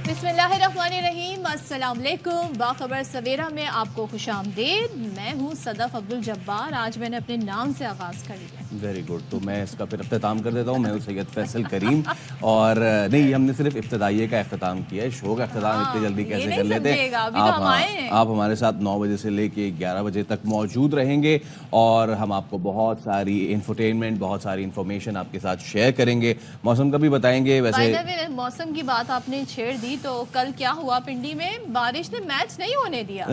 बिस्मिल्लाहिर्रहमानिर्रहीम, अस्सलाम वालेकुम। बाखबर सवेरा में आपको खुशामदीद। मैं हूँ सदफ अब्दुल जब्बार। आज मैंने अपने नाम से आगाज़ कर लिया। Very good. तो मैं इसका फिर अख्ताम कर देता हूँ। मैं हूँ सैयद फैसल करीम। और नहीं, हमने सिर्फ इब्तदाइये का अख्ताम किया है। शो का अख्ताम इतनी जल्दी कैसे कर लेते हैं आप हमारे साथ 9 बजे से लेके 11 बजे तक मौजूद रहेंगे और हम आपको बहुत सारी इंफरटेनमेंट, बहुत सारी इंफॉर्मेशन आपके साथ शेयर करेंगे। मौसम का भी बताएंगे। वैसे मौसम की बात आपने छेड़ दी तो कल क्या हुआ पिंडी में? बारिश ने मैच नहीं होने दिया।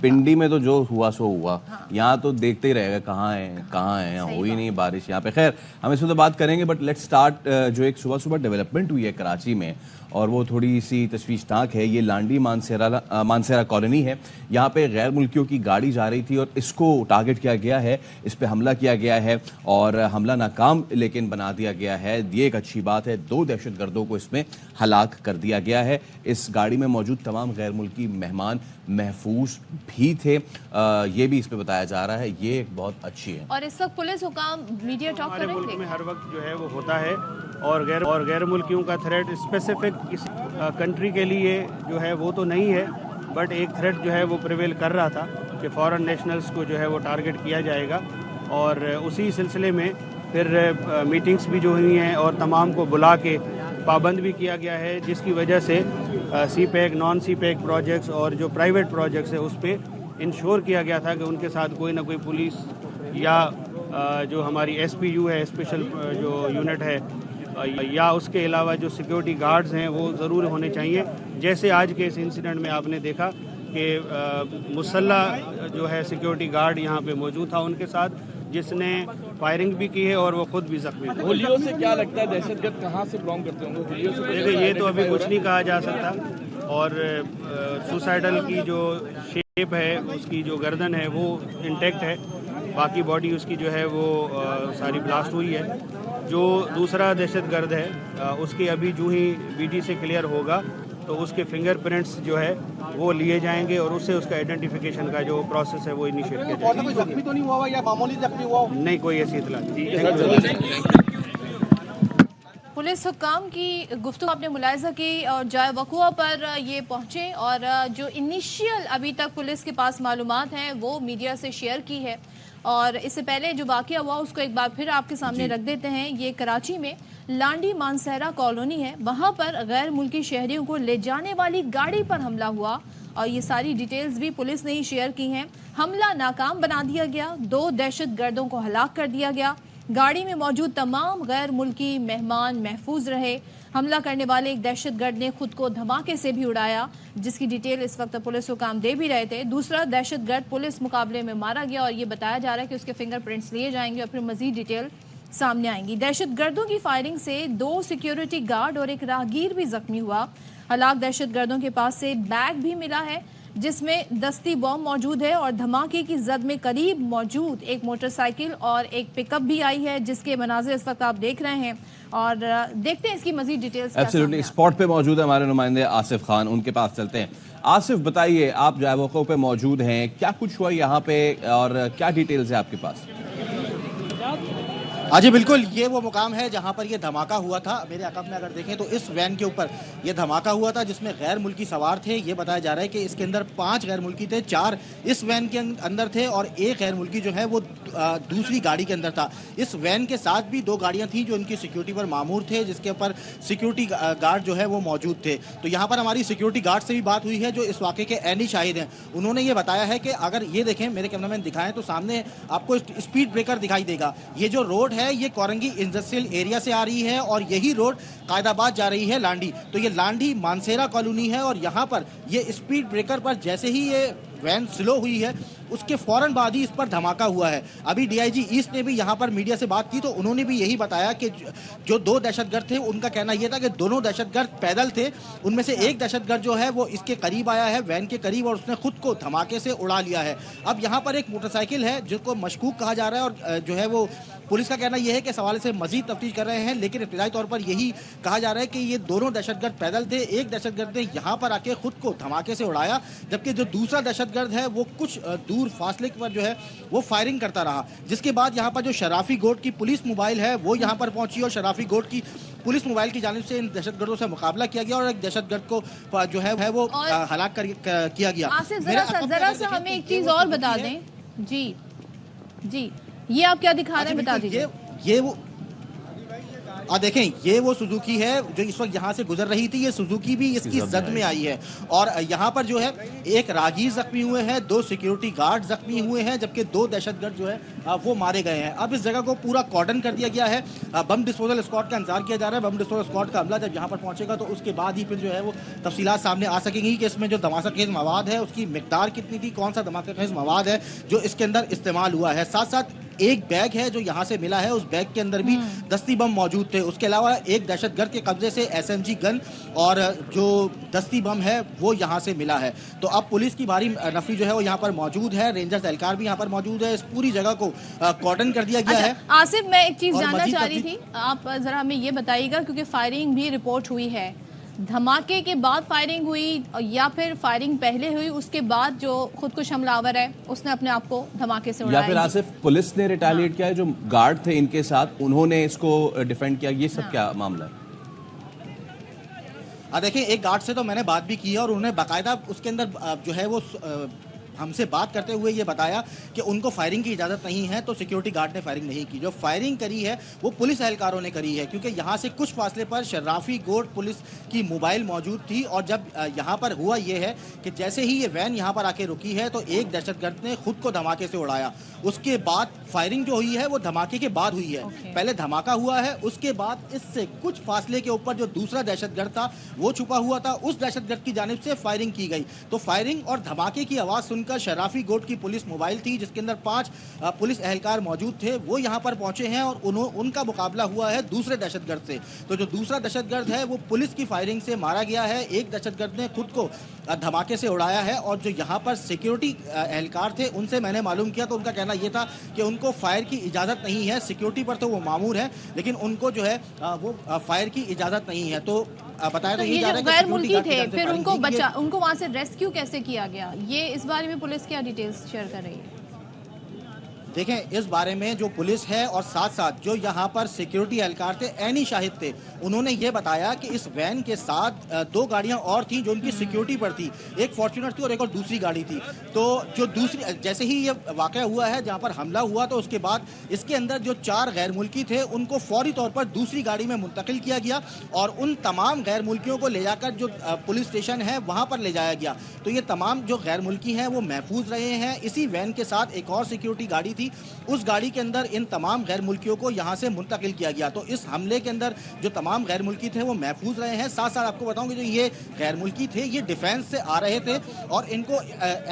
पिंडी में तो जो हुआ सो हुआ। हाँ। यहाँ तो देखते ही रहेगा कहाँ है यहाँ हुई नहीं बारिश यहाँ पे। खैर, हम इस पर तो बात करेंगे, बट लेट्स स्टार्ट। जो एक सुबह डेवलपमेंट हुई है कराची में और वो थोड़ी सी तशवीशनाक है। ये लांडी मानसेरा कॉलोनी है। यहाँ पे गैर मुल्कियों की गाड़ी जा रही थी और इसको टारगेट किया गया है, इस पे हमला किया गया है और हमला नाकाम लेकिन बना दिया गया है। ये एक अच्छी बात है। 2 दहशतगर्दों को इसमें हलाक कर दिया गया है। इस गाड़ी में मौजूद तमाम गैर मुल्की मेहमान महफूज भी थे। ये भी इस पे बताया जा रहा है। ये एक बहुत अच्छी है। और इस वक्त पुलिस हुकाम मीडिया टॉक कर रहे हैं। मुल्क में हर वक्त जो है वो होता है और गैर मुल्कियों का थ्रेट स्पेसिफिक इस कंट्री के लिए जो है वो तो नहीं है, बट एक थ्रेट जो है वो प्रिवेल कर रहा था कि फॉरेन नेशनल्स को जो है वो टारगेट किया जाएगा। और उसी सिलसिले में फिर मीटिंग्स भी जो हुई हैं और तमाम को बुला के पाबंद भी किया गया है, जिसकी वजह से CPEC, non CPEC projects और जो प्राइवेट प्रोजेक्ट्स है उस पर इंश्योर किया गया था कि उनके साथ कोई ना कोई पुलिस या जो हमारी SPU है, स्पेशल जो यूनिट है, या उसके अलावा जो सिक्योरिटी गार्ड्स हैं वो ज़रूर होने चाहिए। जैसे आज के इस इंसिडेंट में आपने देखा कि मुसल्लह जो है सिक्योरिटी गार्ड यहाँ पे मौजूद था उनके साथ, जिसने फायरिंग भी की है और वो खुद भी जख्मी थे। गोलियों से क्या लगता है दहशतगर्द कहाँ से बिलोंग करते होंगे? गोलियों से देखिए, ये तो अभी कुछ नहीं कहा जा सकता। और सुसाइडल की जो शेप है, उसकी जो गर्दन है वो इंटैक्ट है, बाकी बॉडी उसकी जो है वो सारी ब्लास्ट हुई है। जो दूसरा दहशतगर्द है उसके अभी जो ही BD से क्लियर होगा तो उसके फिंगरप्रिंट्स जो है वो लिए जाएंगे और उससे उसका आइडेंटिफिकेशन का जो प्रोसेस है वो इनिशिएट किया जाएगा। कोई जख्मी तो नहीं हुआ या मामूली जख्मी हुआ? नहीं, कोई ऐसी इतला नहीं। पुलिस हुक्काम की गुफ्तगू आपने मुलाहिजा की और जाए वक़ुआ पर ये पहुँचे और जो इनिशियल अभी तक पुलिस के पास मालूमात हैं वो मीडिया से शेयर की है। और इससे पहले जो वाक़या हुआ उसको एक बार फिर आपके सामने रख देते हैं। ये कराची में लांडी मानसेरा कॉलोनी है, वहाँ पर गैर मुल्की शहरियों को ले जाने वाली गाड़ी पर हमला हुआ और ये सारी डिटेल्स भी पुलिस ने ही शेयर की हैं। हमला नाकाम बना दिया गया, 2 दहशतगर्दों को हलाक कर दिया गया। गाड़ी में मौजूद तमाम गैर मुल्की मेहमान महफूज रहे। हमला करने वाले एक दहशतगर्द ने खुद को धमाके से भी उड़ाया, जिसकी डिटेल इस वक्त पुलिस को काम दे भी रहे थे। दूसरा दहशतगर्द पुलिस मुकाबले में मारा गया और ये बताया जा रहा है कि उसके फिंगरप्रिंट्स लिए जाएंगे और फिर मजीद डिटेल सामने आएंगी। दहशतगर्दों की फायरिंग से 2 सिक्योरिटी गार्ड और एक राहगीर भी जख्मी हुआ। हलाक दहशतगर्दों के पास से बैग भी मिला है जिसमें दस्ती बॉम्ब मौजूद है और धमाके की जद में करीब मौजूद एक मोटरसाइकिल और एक पिकअप भी आई है, जिसके मनाज़िर इस वक्त आप देख रहे हैं और देखते हैं इसकी मजीद डिटेल्स। एब्सोल्युटली स्पॉट पे मौजूद है हमारे नुमाइंदे आसिफ खान, उनके पास चलते हैं। आसिफ, बताइए, आप जायवको पे मौजूद हैं, क्या कुछ हुआ यहाँ पे और क्या डिटेल्स है आपके पास? हाँ जी बिल्कुल, ये वो मुकाम है जहाँ पर ये धमाका हुआ था। मेरे अकब में अगर देखें तो इस वैन के ऊपर ये धमाका हुआ था जिसमें गैर मुल्की सवार थे। ये बताया जा रहा है कि इसके अंदर 5 गैर मुल्की थे, 4 इस वैन के अंदर थे और एक गैर मुल्की जो है वो दूसरी गाड़ी के अंदर था। इस वैन के साथ भी 2 गाड़ियाँ थी जो इनकी सिक्योरिटी पर मामूर थे, जिसके ऊपर सिक्योरिटी गार्ड जो है वो मौजूद थे। तो यहाँ पर हमारी सिक्योरिटी गार्ड से भी बात हुई है जो इस वाक़े के ऐनी शाहिद हैं। उन्होंने ये बताया है कि अगर ये देखें, मेरे कैमरामैन दिखाएं तो सामने आपको स्पीड ब्रेकर दिखाई देगा। ये जो रोड है ये कोरंगी इंडस्ट्रियल एरिया से आ रही है और यही रोड कायदाबाद जा रही है लांडी। तो ये लांडी मानसेरा कॉलोनी है और यहाँ पर ये स्पीड ब्रेकर पर जैसे ही ये वैन स्लो हुई है उसके फौरन बाद ही इस पर धमाका हुआ है। अभी DIG ईस्ट ने भी यहाँ पर मीडिया से बात की तो उन्होंने भी यही बताया कि जो 2 दहशतगर्द थे उनका कहना यह था कि दोनों दहशतगर्द पैदल थे। उनमें से एक दहशतगर्द जो है वो इसके करीब आया है, वैन के करीब, और उसने खुद को धमाके से उड़ा लिया है। अब यहाँ पर एक मोटरसाइकिल है जिसको मशकूक कहा जा रहा है और जो है वो पुलिस का कहना यह है कि सवाल से मजीद तफ्तीश कर रहे हैं, लेकिन इब्तिदाई तौर पर यही कहा जा रहा है कि ये दोनों दहशतगर्द पैदल थे। एक दहशतगर्द ने यहाँ पर आके खुद को धमाके से उड़ाया, जबकि जो दूसरा दहशतगर्द है वो कुछ दूर फासले पर जो है वो फायरिंग करता रहा। जिसके बाद यहाँ पर जो शराफी गोट की पुलिस मोबाइल है वो यहाँ पर पहुंची और शराफी गोट की पुलिस मोबाइल की जानिब से इन दहशतगर्दों से मुकाबला किया गया और एक दहशतगर्द को जो है वो हलाक किया गया। आसिफ जरा सा हमें एक चीज और बता दें। जी जी, ये आप क्या दिखा रहे हैं, बता दीजिए। ये वो देखें, ये वो सुजुकी है जो इस वक्त यहाँ से गुजर रही थी। ये सुजुकी भी इसकी जद में आई है और यहाँ पर जो है एक राहगीर जख्मी हुए हैं, 2 सिक्योरिटी गार्ड जख्मी हुए हैं, जबकि 2 दहशतगर्द जो है वो मारे गए हैं। अब इस जगह को पूरा कॉर्डन कर दिया गया है। बम डिस्पोजल स्क्वाड का इंतजार किया जा रहा है। बम डिस्पोजल स्क्वाड का अमला जब यहाँ पर पहुंचेगा तो उसके बाद ही फिर जो है वो तफसीलात सामने आ सकेंगी कि इसमें जो धमाकेखेज मवाद है उसकी मिकदार कितनी थी, कौन सा धमाकेखेज मवाद है जो इसके अंदर इस्तेमाल हुआ है। साथ साथ एक बैग है जो यहाँ से मिला है, उस बैग के अंदर भी दस्ती बम मौजूद थे। उसके अलावा एक दहशतगर्द के कब्जे से SMG गन और जो दस्ती बम है वो यहाँ से मिला है। तो अब पुलिस की भारी नफरी जो है वो यहाँ पर मौजूद है, रेंजर्स एहलकार भी यहाँ पर मौजूद है। इस पूरी जगह को कॉर्डन कर दिया गया है। आसिफ, मैं एक चीज जानना चाह रही थी, आप जरा हमें ये बताइएगा, क्योंकि फायरिंग भी रिपोर्ट हुई है, धमाके के बाद फायरिंग हुई या फिर फायरिंग पहले हुई, उसके बाद जो खुदकुश हमलावर है उसने अपने आप को धमाके से उड़ाया, या फिर आसिफ पुलिस ने रिटेलिएट किया है, जो गार्ड थे इनके साथ उन्होंने इसको डिफेंड किया, ये सब क्या मामला है? देखिए, एक गार्ड से तो मैंने बात भी की है और उन्होंने बाकायदा उसके अंदर जो है वो हमसे बात करते हुए ये बताया कि उनको फायरिंग की इजाज़त नहीं है, तो सिक्योरिटी गार्ड ने फायरिंग नहीं की। जो फायरिंग करी है वो पुलिस एहलकारों ने करी है, क्योंकि यहाँ से कुछ फासले पर शर्राफी गोट पुलिस की मोबाइल मौजूद थी। और जब यहाँ पर हुआ ये है कि जैसे ही ये वैन यहाँ पर आके रुकी है तो एक दहशतगर्द ने खुद को धमाके से उड़ाया। उसके बाद फायरिंग जो हुई है वो धमाके के बाद हुई है। पहले धमाका हुआ है, उसके बाद इससे कुछ फासले के ऊपर जो दूसरा दहशतगर्द था वो छुपा हुआ था, उस दहशतगर्द की जानिब से फायरिंग की गई। तो फायरिंग और धमाके की आवाज़ सुनकर शराफी गोट की पुलिस मोबाइल थी जिसके अंदर 5 पुलिस एहलकार मौजूद थे, वो यहाँ पर पहुंचे हैं और उनका मुकाबला हुआ है दूसरे दहशतगर्द से। तो जो दूसरा दहशतगर्द है वो पुलिस की फायरिंग से मारा गया है। एक दहशतगर्द ने खुद को धमाके से उड़ाया है। और जो यहाँ पर सिक्योरिटी एहलकार थे उनसे मैंने मालूम किया तो उनका कहना यह था कि उनको फायर की इजाज़त नहीं है। सिक्योरिटी पर तो वो मामूर है, लेकिन उनको जो है वो फायर की इजाज़त नहीं है। तो बताया तो ये जा रहा है कि गैर मुल्की थे, फिर उनको वहां से रेस्क्यू कैसे किया गया, ये इस बारे में पुलिस क्या डिटेल्स शेयर कर रही है? देखें, इस बारे में जो पुलिस है और साथ साथ जो यहाँ पर सिक्योरिटी एहलकार थे, एनी शाहिद थे, उन्होंने ये बताया कि इस वैन के साथ 2 गाड़ियाँ और थी जो उनकी सिक्योरिटी पर थी। एक फॉर्च्यूनर थी और एक और दूसरी गाड़ी थी। तो जो दूसरी, जैसे ही ये वाक़या हुआ है जहाँ पर हमला हुआ, तो उसके बाद इसके अंदर जो 4 गैर मुल्की थे उनको फौरी तौर पर दूसरी गाड़ी में मुंतकिल किया गया और उन तमाम गैर मुल्कियों को ले जाकर जो पुलिस स्टेशन है वहाँ पर ले जाया गया। तो ये तमाम जो गैर मुल्की हैं वो महफूज रहे हैं। इसी वैन के साथ एक और सिक्योरिटी गाड़ी थी, उस गाड़ी के अंदर इन तमाम गैर मुल्कियों को यहाँ से मुंतकिल किया गया। तो इस हमले के अंदर जो तमाम गैर मुल्की थे वो महफूज रहे हैं। साथ साथ आपको बताऊं कि जो ये गैर मुल्की थे ये डिफेंस से आ रहे थे और इनको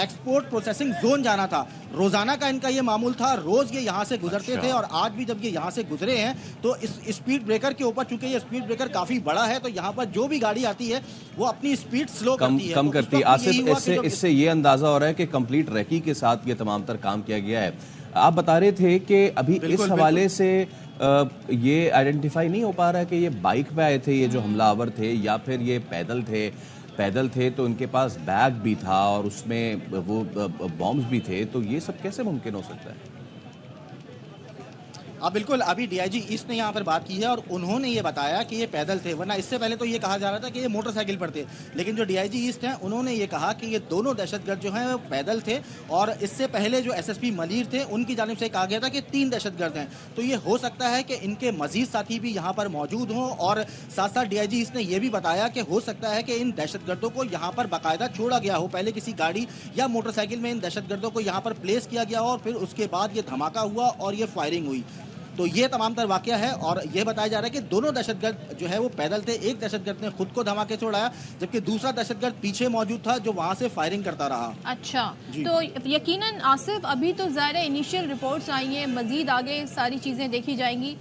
एक्सपोर्ट प्रोसेसिंग जोन जाना था। रोजाना का इनका ये मामूल था, रोज ये यहाँ से गुजरते थे और आज भी जब ये यहाँ से गुजरे हैं तो इस स्पीड ब्रेकर के ऊपर, चूंकि ये स्पीड ब्रेकर काफी बड़ा है, तो यहाँ पर जो भी गाड़ी आती है वो अपनी स्पीड स्लो करती है, कम करती है। आसिफ, इससे ये अंदाजा हो रहा है कि कंप्लीट रेकी के साथ ये तमाम तर काम किया गया है। आप बता रहे थे कि अभी इस हवाले से ये आइडेंटिफाई नहीं हो पा रहा है कि ये बाइक पे आए थे ये जो हमलावर थे या फिर ये पैदल थे तो इनके पास बैग भी था और उसमें वो बॉम्ब्स भी थे, तो ये सब कैसे मुमकिन हो सकता है? बिल्कुल, अभी DIG ईस्ट ने यहाँ पर बात की है और उन्होंने ये बताया कि ये पैदल थे, वरना इससे पहले तो ये कहा जा रहा था कि ये मोटरसाइकिल पर थे। लेकिन जो DIG ईस्ट हैं उन्होंने ये कहा कि ये दोनों दहशतगर्द जो हैं वो पैदल थे और इससे पहले जो SSP मलीर थे उनकी जानिब से कहा गया था कि 3 दहशतगर्द हैं। तो ये हो सकता है कि इनके मजीद साथी भी यहाँ पर मौजूद हों और साथ साथ DIG ईस्ट ने यह भी बताया कि हो सकता है कि इन दहशतगर्दों को यहाँ पर बाकायदा छोड़ा गया हो, पहले किसी गाड़ी या मोटरसाइकिल में इन दहशतगर्दों को यहाँ पर प्लेस किया गया हो और फिर उसके बाद ये धमाका हुआ और ये फायरिंग हुई। तो ये तमाम तर वाक़या है और ये बताया जा रहा है कि दोनों दहशतगर्द जो है वो पैदल थे। एक दहशतगर्द ने खुद को धमाके से उड़ाया जबकि दूसरा दहशतगर्द पीछे मौजूद था जो वहां से फायरिंग करता रहा। अच्छा, तो यकीनन आसिफ अभी तो ज़ाहिर इनिशियल रिपोर्ट्स आई हैं, मजीद आगे सारी चीज़ें देखी जाएंगी।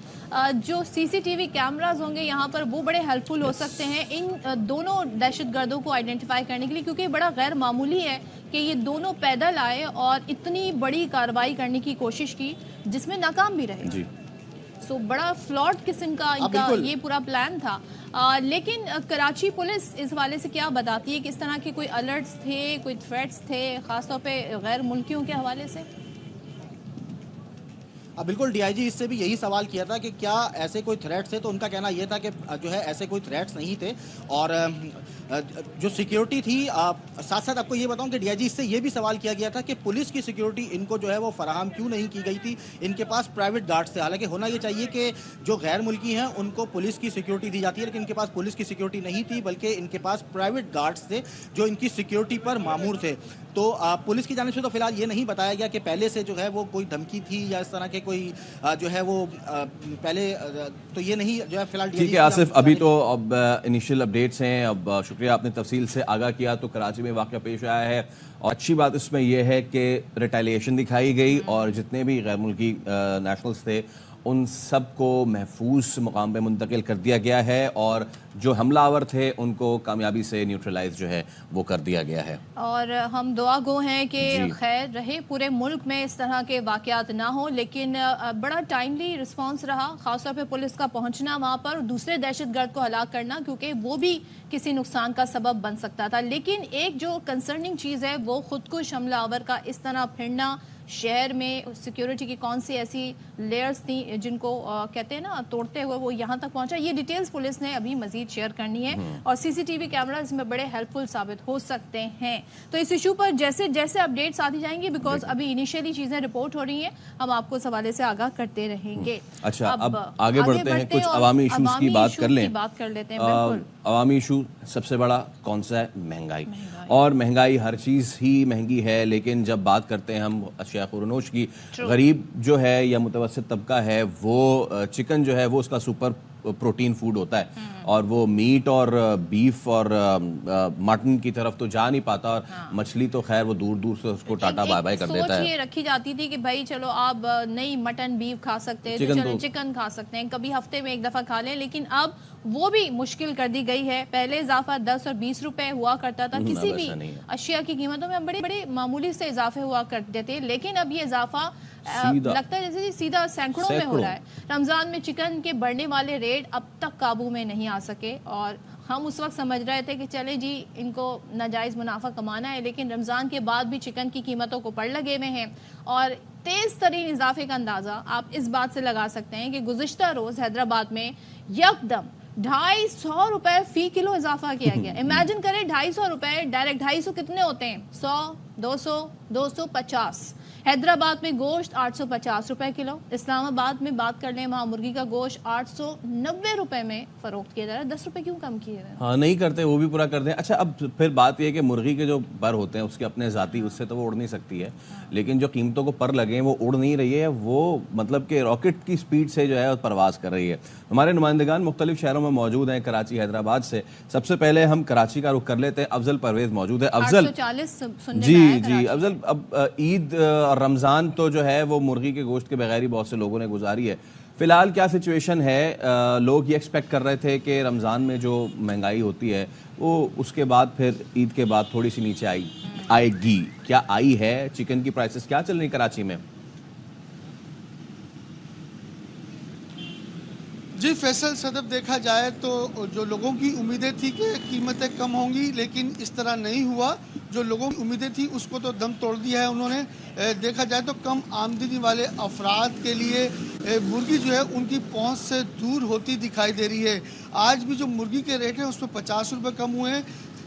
जो CCTV कैमराज होंगे यहाँ पर वो बड़े हेल्पफुल हो सकते हैं इन दोनों दहशतगर्दों को आइडेंटिफाई करने के लिए, क्योंकि बड़ा गैर मामूली है कि ये दोनों पैदल आए और इतनी बड़ी कार्रवाई करने की कोशिश की जिसमें नाकाम भी रहे। सो बड़ा फ्लॉट किस्म का इनका ये पूरा प्लान था। लेकिन कराची पुलिस इस हवाले से क्या बताती है, किस तरह के कोई अलर्ट्स थे, कोई थ्रेट्स थे खासतौर पे गैर मुल्कियों के हवाले से? बिल्कुल, डीआईजी इससे भी यही सवाल किया था कि क्या ऐसे कोई थ्रेट्स थे, तो उनका कहना यह था कि जो है ऐसे कोई थ्रेट्स नहीं थे। और जो सिक्योरिटी थी, साथ साथ आपको ये बताऊं कि डीआईजी इससे ये भी सवाल किया गया था कि पुलिस की सिक्योरिटी इनको जो है वो फराहम क्यों नहीं की गई थी, इनके पास प्राइवेट गार्ड्स थे। हालांकि होना ये चाहिए कि जो गैर मुल्की हैं उनको पुलिस की सिक्योरिटी दी जाती है, लेकिन इनके पास पुलिस की सिक्योरिटी नहीं थी, बल्कि इनके पास प्राइवेट गार्ड्स थे जो इनकी सिक्योरिटी पर मामूर थे। तो पुलिस की जानिब से तो फिलहाल ये नहीं बताया गया कि पहले से जो है वो कोई धमकी थी या इस तरह के कोई जो है वो पहले तो ये नहीं जो है फिलहाल। ठीक है आसिफ, अभी तो अब इनिशियल अपडेट्स हैं। अब शुक्रिया आपने तफसील से आगाह किया। तो कराची में वाक़या पेश आया है और अच्छी बात इसमें यह है कि रिटेलिएशन दिखाई गई और जितने भी गैर मुल्की नेशनल्स थे उन सबको महफूज मुकाम पे मुंतकिल कर दिया गया है और जो हमलावर थे उनको कामयाबी से न्यूट्रलाइज जो है वो कर दिया गया है। और हम दुआ गो हैं कि खैर रहे पूरे मुल्क में इस तरह के वाक़यात ना हो, लेकिन बड़ा टाइमली रिस्पांस रहा, खासतौर पे पुलिस का पहुंचना वहाँ पर, दूसरे दहशतगर्द को हलाक करना, क्योंकि वो भी किसी नुकसान का सबब बन सकता था। लेकिन एक जो कंसर्निंग चीज़ है वो खुदकुश हमलावर का इस तरह फिरना, शहर में सिक्योरिटी की कौन सी ऐसी लेयर्स थी जिनको कहते हैं ना तोड़ते हुए वो यहाँ तक पहुंचा, ये डिटेल्स पुलिस ने अभी मजीद शेयर करनी है और सीसीटीवी कैमरा इसमें बड़े हेल्पफुल साबित हो सकते हैं। तो इस इशू पर जैसे जैसे अपडेट्स आती जाएंगी, बिकॉज अभी इनिशियली चीजें रिपोर्ट हो रही हैं, हम आपको इस हवाले से आगाह करते रहेंगे। अच्छा, अब आगे बढ़ते हैं, कुछ अवामी इशूज की बात कर लेते हैं। अवामी इशू सबसे बड़ा कौन सा है? महंगाई। और महंगाई हर चीज़ ही महंगी है, लेकिन जब बात करते हैं हम अशिया खुरनोश की, गरीब जो है या मुतवस्सित तबका है वो चिकन जो है वो उसका सुपर प्रोटीन फूड होता है और वो मीट और बीफ और मटन की तरफ तो जा नहीं पाता और मछली तो खैर वो दूर दूर से उसको टाटा बाय बाय कर देता है। ये रखी जाती थी कि भाई चलो आप नहीं मटन बीफ खा सकते हैं, तो चिकन खा सकते हैं, कभी हफ्ते में एक दफा खा लें, लेकिन अब वो भी मुश्किल कर दी गई है। पहले इजाफा 10 और 20 रुपए हुआ करता था किसी भी अशिया की कीमतों में, बड़े बड़े मामूली से इजाफे हुआ करते थे, लेकिन अब ये इजाफा लगता है जैसे सीधा सैकड़ों में हो रहा है। रमजान में चिकन के बढ़ने वाले रेट अब तक काबू में नहीं आ सके और हम उस वक्त समझ रहे थे कि चले जी इनको नाजायज मुनाफा कमाना है, लेकिन रमजान के बाद भी चिकन की कीमतों को पड़ लगे हुए हैं और तेज तरीन इजाफे का अंदाजा आप इस बात से लगा सकते हैं कि गुज़िश्ता रोज हैदराबाद में यकदम 250 रुपए फी किलो इजाफा किया गया। इमेजिन करें 250 रुपए डायरेक्ट, 250 कितने होते हैं? 100, 200, 250। हैदराबाद में गोश्त 850 रुपए किलो। इस्लामाबाद में बात कर लें, वहाँ मुर्गी का गोश्त 890 रुपए में फरोख्त किया जा रहा है। 10 रुपए क्यों कम किए हैं? हाँ, नहीं करते, वो भी पूरा कर दें। अच्छा, अब फिर बात यह है कि मुर्गी के जो पर होते हैं उसके अपने ज़ाती, उससे तो वो उड़ नहीं सकती है, लेकिन जो कीमतों को पर लगे हैं वो उड़ नहीं रही है, वो मतलब कि रॉकेट की स्पीड से जो है परवाज कर रही है। हमारे नुमाइंदगान मुख्तलिफ शहरों में मौजूद हैं, कराची, हैदराबाद से। सबसे पहले हम कराची का रुख कर लेते हैं। अफजल परवेज मौजूद है। अफजल जी अफजल, अब ईद और रमज़ान तो जो है वो मुर्गी के गोश्त के बगैर ही बहुत से लोगों ने गुजारी है। फिलहाल क्या सिचुएशन है? लोग ये एक्सपेक्ट कर रहे थे कि रमज़ान में जो महंगाई होती है वो उसके बाद फिर ईद के बाद थोड़ी सी नीचे आएगी, क्या आई है? चिकन की प्राइसेस क्या चल रही कराची में? जी फैसल सदब, देखा जाए तो जो लोगों की उम्मीदें थी कि कीमतें कम होंगी, लेकिन इस तरह नहीं हुआ। जो लोगों की उम्मीदें थी उसको तो दम तोड़ दिया है उन्होंने। देखा जाए तो कम आमदनी वाले अफराद के लिए मुर्गी जो है उनकी पहुंच से दूर होती दिखाई दे रही है। आज भी जो मुर्गी के रेट हैं उसमें 50 रुपये कम हुए हैं।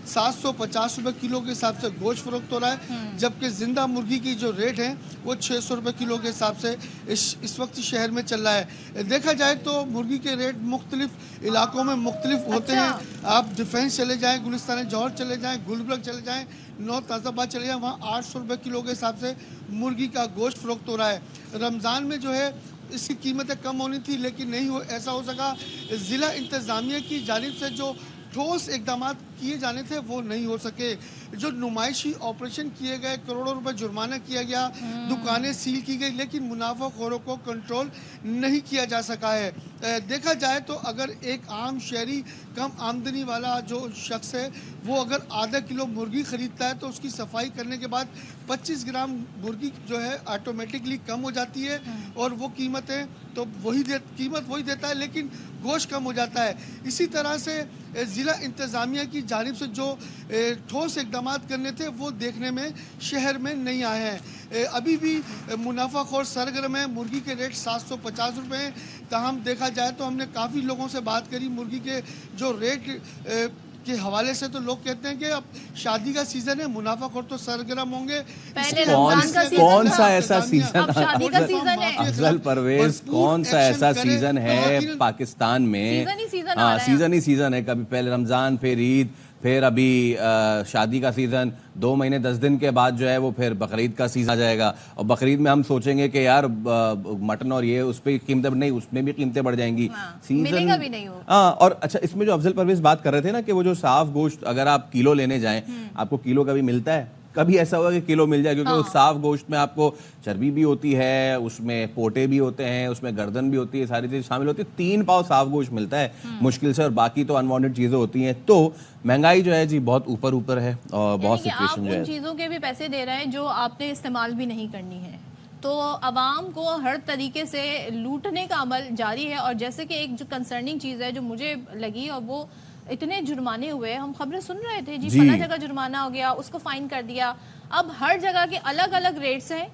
750 रुपये किलो के हिसाब से गोश्त फरोख्त हो रहा है, जबकि जिंदा मुर्गी की जो रेट है वो 600 रुपये किलो के हिसाब से इस वक्त शहर में चल रहा है। देखा जाए तो मुर्गी के रेट मुख्तलिफ इलाकों में मुख्तलिफ होते हैं। आप डिफेंस चले जाएँ, गुलिस्तान जौहर चले जाएँ, गुलबर्ग चले जाएँ, नौ ताज़ाबाद चले जाएँ, वहाँ 800 रुपये किलो के हिसाब से मुर्गी का गोश्त फरोख्त हो रहा है। रमज़ान में जो है इसकी कीमतें कम होनी थी, लेकिन नहीं हो ऐसा हो सका। ज़िला इंतज़ामिया की जानिब से जो ठोस इकदाम किए जाने थे वो नहीं हो सके। जो नुमाइशी ऑपरेशन किए गए, करोड़ों रुपए जुर्माना किया गया, दुकानें सील की गई, लेकिन मुनाफाखोरों को कंट्रोल नहीं किया जा सका है। देखा जाए तो अगर एक आम शहरी, कम आमदनी वाला जो शख्स है, वो अगर आधा किलो मुर्गी ख़रीदता है तो उसकी सफाई करने के बाद 25 ग्राम मुर्गी जो है ऑटोमेटिकली कम हो जाती है और वो कीमत वही देता है, लेकिन गोश्त कम हो जाता है। इसी तरह से ज़िला इंतज़ामिया की जानिब से जो ठोस इकदाम करने थे वो देखने में शहर में नहीं आए हैं। अभी भी मुनाफाखोर सरगर्म है। मुर्गी के रेट 750 रुपये हैं। ताहम देखा जाए तो हमने काफ़ी लोगों से बात करी मुर्गी के जो रेट के हवाले से, तो लोग कहते हैं कि अब शादी का सीजन है, मुनाफाखोर तो सरगर्म होंगे। पहले रमजान का सीजन कौन था, सा ऐसा सीजन, अब शादी का सीजन है। अफजल परवेज, कौन सा ऐसा सीजन है पाकिस्तान में? सीजन ही सीजन आ हाँ, रहा है। सीजन ही सीजन है। कभी पहले रमजान, फिर ईद, फिर अभी शादी का सीजन, 2 महीने 10 दिन के बाद जो है वो फिर बकरीद का सीजन आ जाएगा। और बकरीद में हम सोचेंगे कि यार मटन और ये उस पर कीमतें नहीं, उसमें भी कीमतें बढ़ जाएंगी। मिलेगा भी नहीं वो। हाँ, और अच्छा, इसमें जो अफजल परवेज बात कर रहे थे ना कि वो जो साफ गोश्त अगर आप किलो लेने जाएं, आपको किलो कभी मिलता है? कभी ऐसा होगा कि किलो मिल जाए? क्योंकि वो साफ गोश्त में आपको चर्बी भी होती है, उसमें पोटे भी होते हैं, उसमें गर्दन भी होती है, सारी चीज़ शामिल होती है। 3 पाव साफ गोश्त मिलता है मुश्किल से, और बाकी तो अनवांटेड चीज़ें होती हैं। तो महंगाई जो है जी बहुत ऊपर है और बहुत सिचुएशन जो है, उन चीज़ों के भी पैसे दे रहे हैं जो आपने इस्तेमाल भी नहीं करनी है, तो अवाम को हर तरीके से लूटने का अमल जारी है। और जैसे कि एक जो कंसर्निंग चीज़ है जो मुझे लगी, और वो इतने जुर्माने हुए, हम खबरें सुन रहे थे जी, फला जगह जुर्माना हो गया, उसको फाइन कर दिया। अब हर जगह के अलग अलग रेट्स हैं,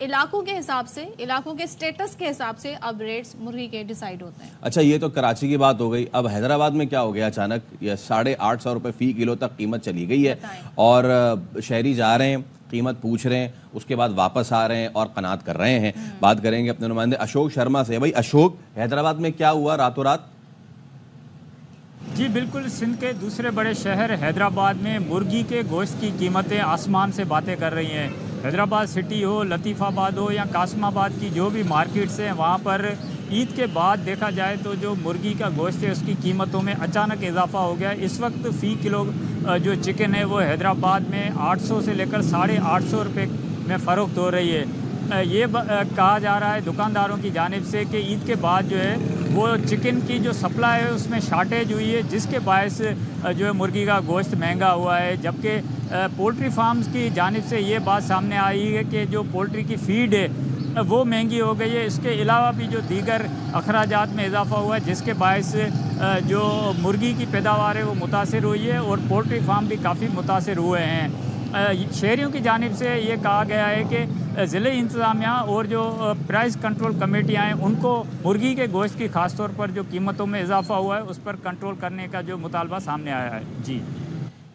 इलाकों के हिसाब से, इलाकों के स्टेटस के हिसाब से अब रेट्स मुर्गी के डिसाइड होते हैं। अच्छा, ये तो कराची की बात हो गई। अब हैदराबाद में क्या हो गया अचानक? ये 850 रुपये फी किलो तक कीमत चली गई है, और शहरी जा रहे हैं, कीमत पूछ रहे हैं, उसके बाद वापस आ रहे हैं और कनात कर रहे हैं। बात करेंगे अपने नुमाइंदे अशोक शर्मा से। भाई अशोक, हैदराबाद में क्या हुआ रातों रात? जी बिल्कुल, सिंध के दूसरे बड़े शहर हैदराबाद में मुर्गी के गोश्त की कीमतें आसमान से बातें कर रही हैं। हैदराबाद सिटी हो, लतीफ़ाबाद हो या कासमाबाद की जो भी मार्केट्स हैं, वहाँ पर ईद के बाद देखा जाए तो जो मुर्गी का गोश्त है उसकी कीमतों में अचानक इजाफा हो गया। इस वक्त फ़ी किलो जो चिकन है वो हैदराबाद में 800 से लेकर 850 रुपये में फ़रोख्त हो रही है। ये कहा जा रहा है दुकानदारों की जानिब से कि ईद के बाद जो है वो चिकन की जो सप्लाई है उसमें शार्टेज हुई है, जिसके बायस जो है मुर्गी का गोश्त महंगा हुआ है। जबकि पोल्ट्री फार्म्स की जानिब से ये बात सामने आई है कि जो पोल्ट्री की फीड है वो महंगी हो गई है। इसके अलावा भी जो दीगर अखराजात में इजाफा हुआ है, जिसके बायस जो मुर्गी की पैदावार है वो मुतासिर हुई है, और पोल्ट्री फार्म भी काफ़ी मुतासिर हुए हैं। शहरियों की जानिब से ये कहा गया है कि ज़िले इंतज़ामिया और जो प्राइस कंट्रोल कमेटियाँ हैं उनको मुर्गी के गोश्त की ख़ास तौर पर जो कीमतों में इजाफा हुआ है उस पर कंट्रोल करने का जो मुतालबा सामने आया है। जी,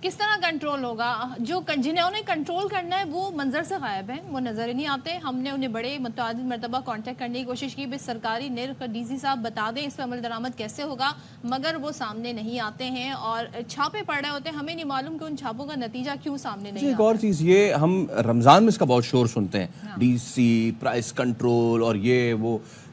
किस तरह कंट्रोल होगा? जो जिन्हें कंट्रोल करना है वो मंजर से गायब हैं, वो नज़र ही नहीं आते। हमने उन्हें बड़े मुतअद्दिद मरतबा कांटेक्ट करने की कोशिश की, भी सरकारी निर्ख डीसी साहब बता दें इस पर अमल दरामद कैसे होगा, मगर वो सामने नहीं आते हैं और छापे पड़ रहे होते हैं। हमें नहीं मालूम कि उन छापों का नतीजा क्यों सामने नहीं आता। एक और चीज़, ये हम रमज़ान में इसका बहुत शोर सुनते हैं, डीसी, प्राइस कंट्रोल और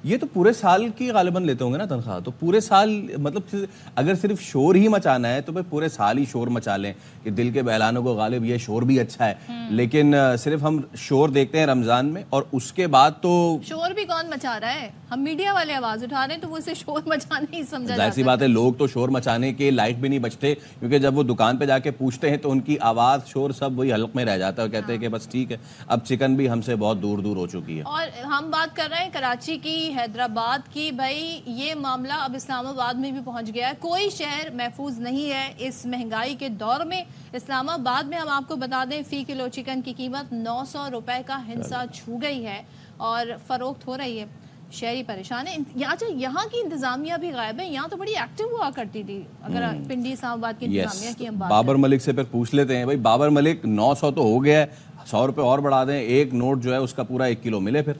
ये तो पूरे साल की गालिबन लेते होंगे ना तनख्वाह, तो पूरे साल, मतलब अगर सिर्फ शोर ही मचाना है तो फिर पूरे साल ही शोर मचा लें कि दिल के बहलानों को गालिब ये शोर भी अच्छा है। लेकिन सिर्फ हम शोर देखते हैं रमजान में, और उसके बाद तो शोर भी कौन मचा रहा है? हम मीडिया वाले आवाज उठा रहे हैं, तो वो इसे शोर मचाना ही समझा जाता है। ऐसी बात है, लोग तो शोर मचाने के लायक भी नहीं बचते, क्योंकि जब वो दुकान पे जाके पूछते हैं तो उनकी आवाज़, शोर सब वही हल्क में रह जाता है। कहते हैं कि बस ठीक है, अब चिकन भी हमसे बहुत दूर दूर हो चुकी है। और हम बात कर रहे हैं कराची की, हैदराबाद की। भाई ये मामला अब इस्लामाबाद में भी पहुंच गया है। कोई शहर महफूज नहीं है इस महंगाई के दौर में। इस्लामाबाद में हम आपको बता दें, फी किलो चिकन की कीमत 900 रुपए का हिस्सा छू गई है और फरोख्त हो रही है। शहरी परेशान है। यहाँ की इंतजामिया भी गायब है। यहाँ तो बड़ी एक्टिव हुआ करती थी। अगर पिंडी इस्लामाबाद की इंतजामिया की हम बात बाबर मलिक से फिर पूछ लेते हैं। भाई बाबर मलिक, 900 तो हो गया है, 100 रुपये और बढ़ा दें, एक नोट जो है उसका पूरा 1 किलो मिले फिर।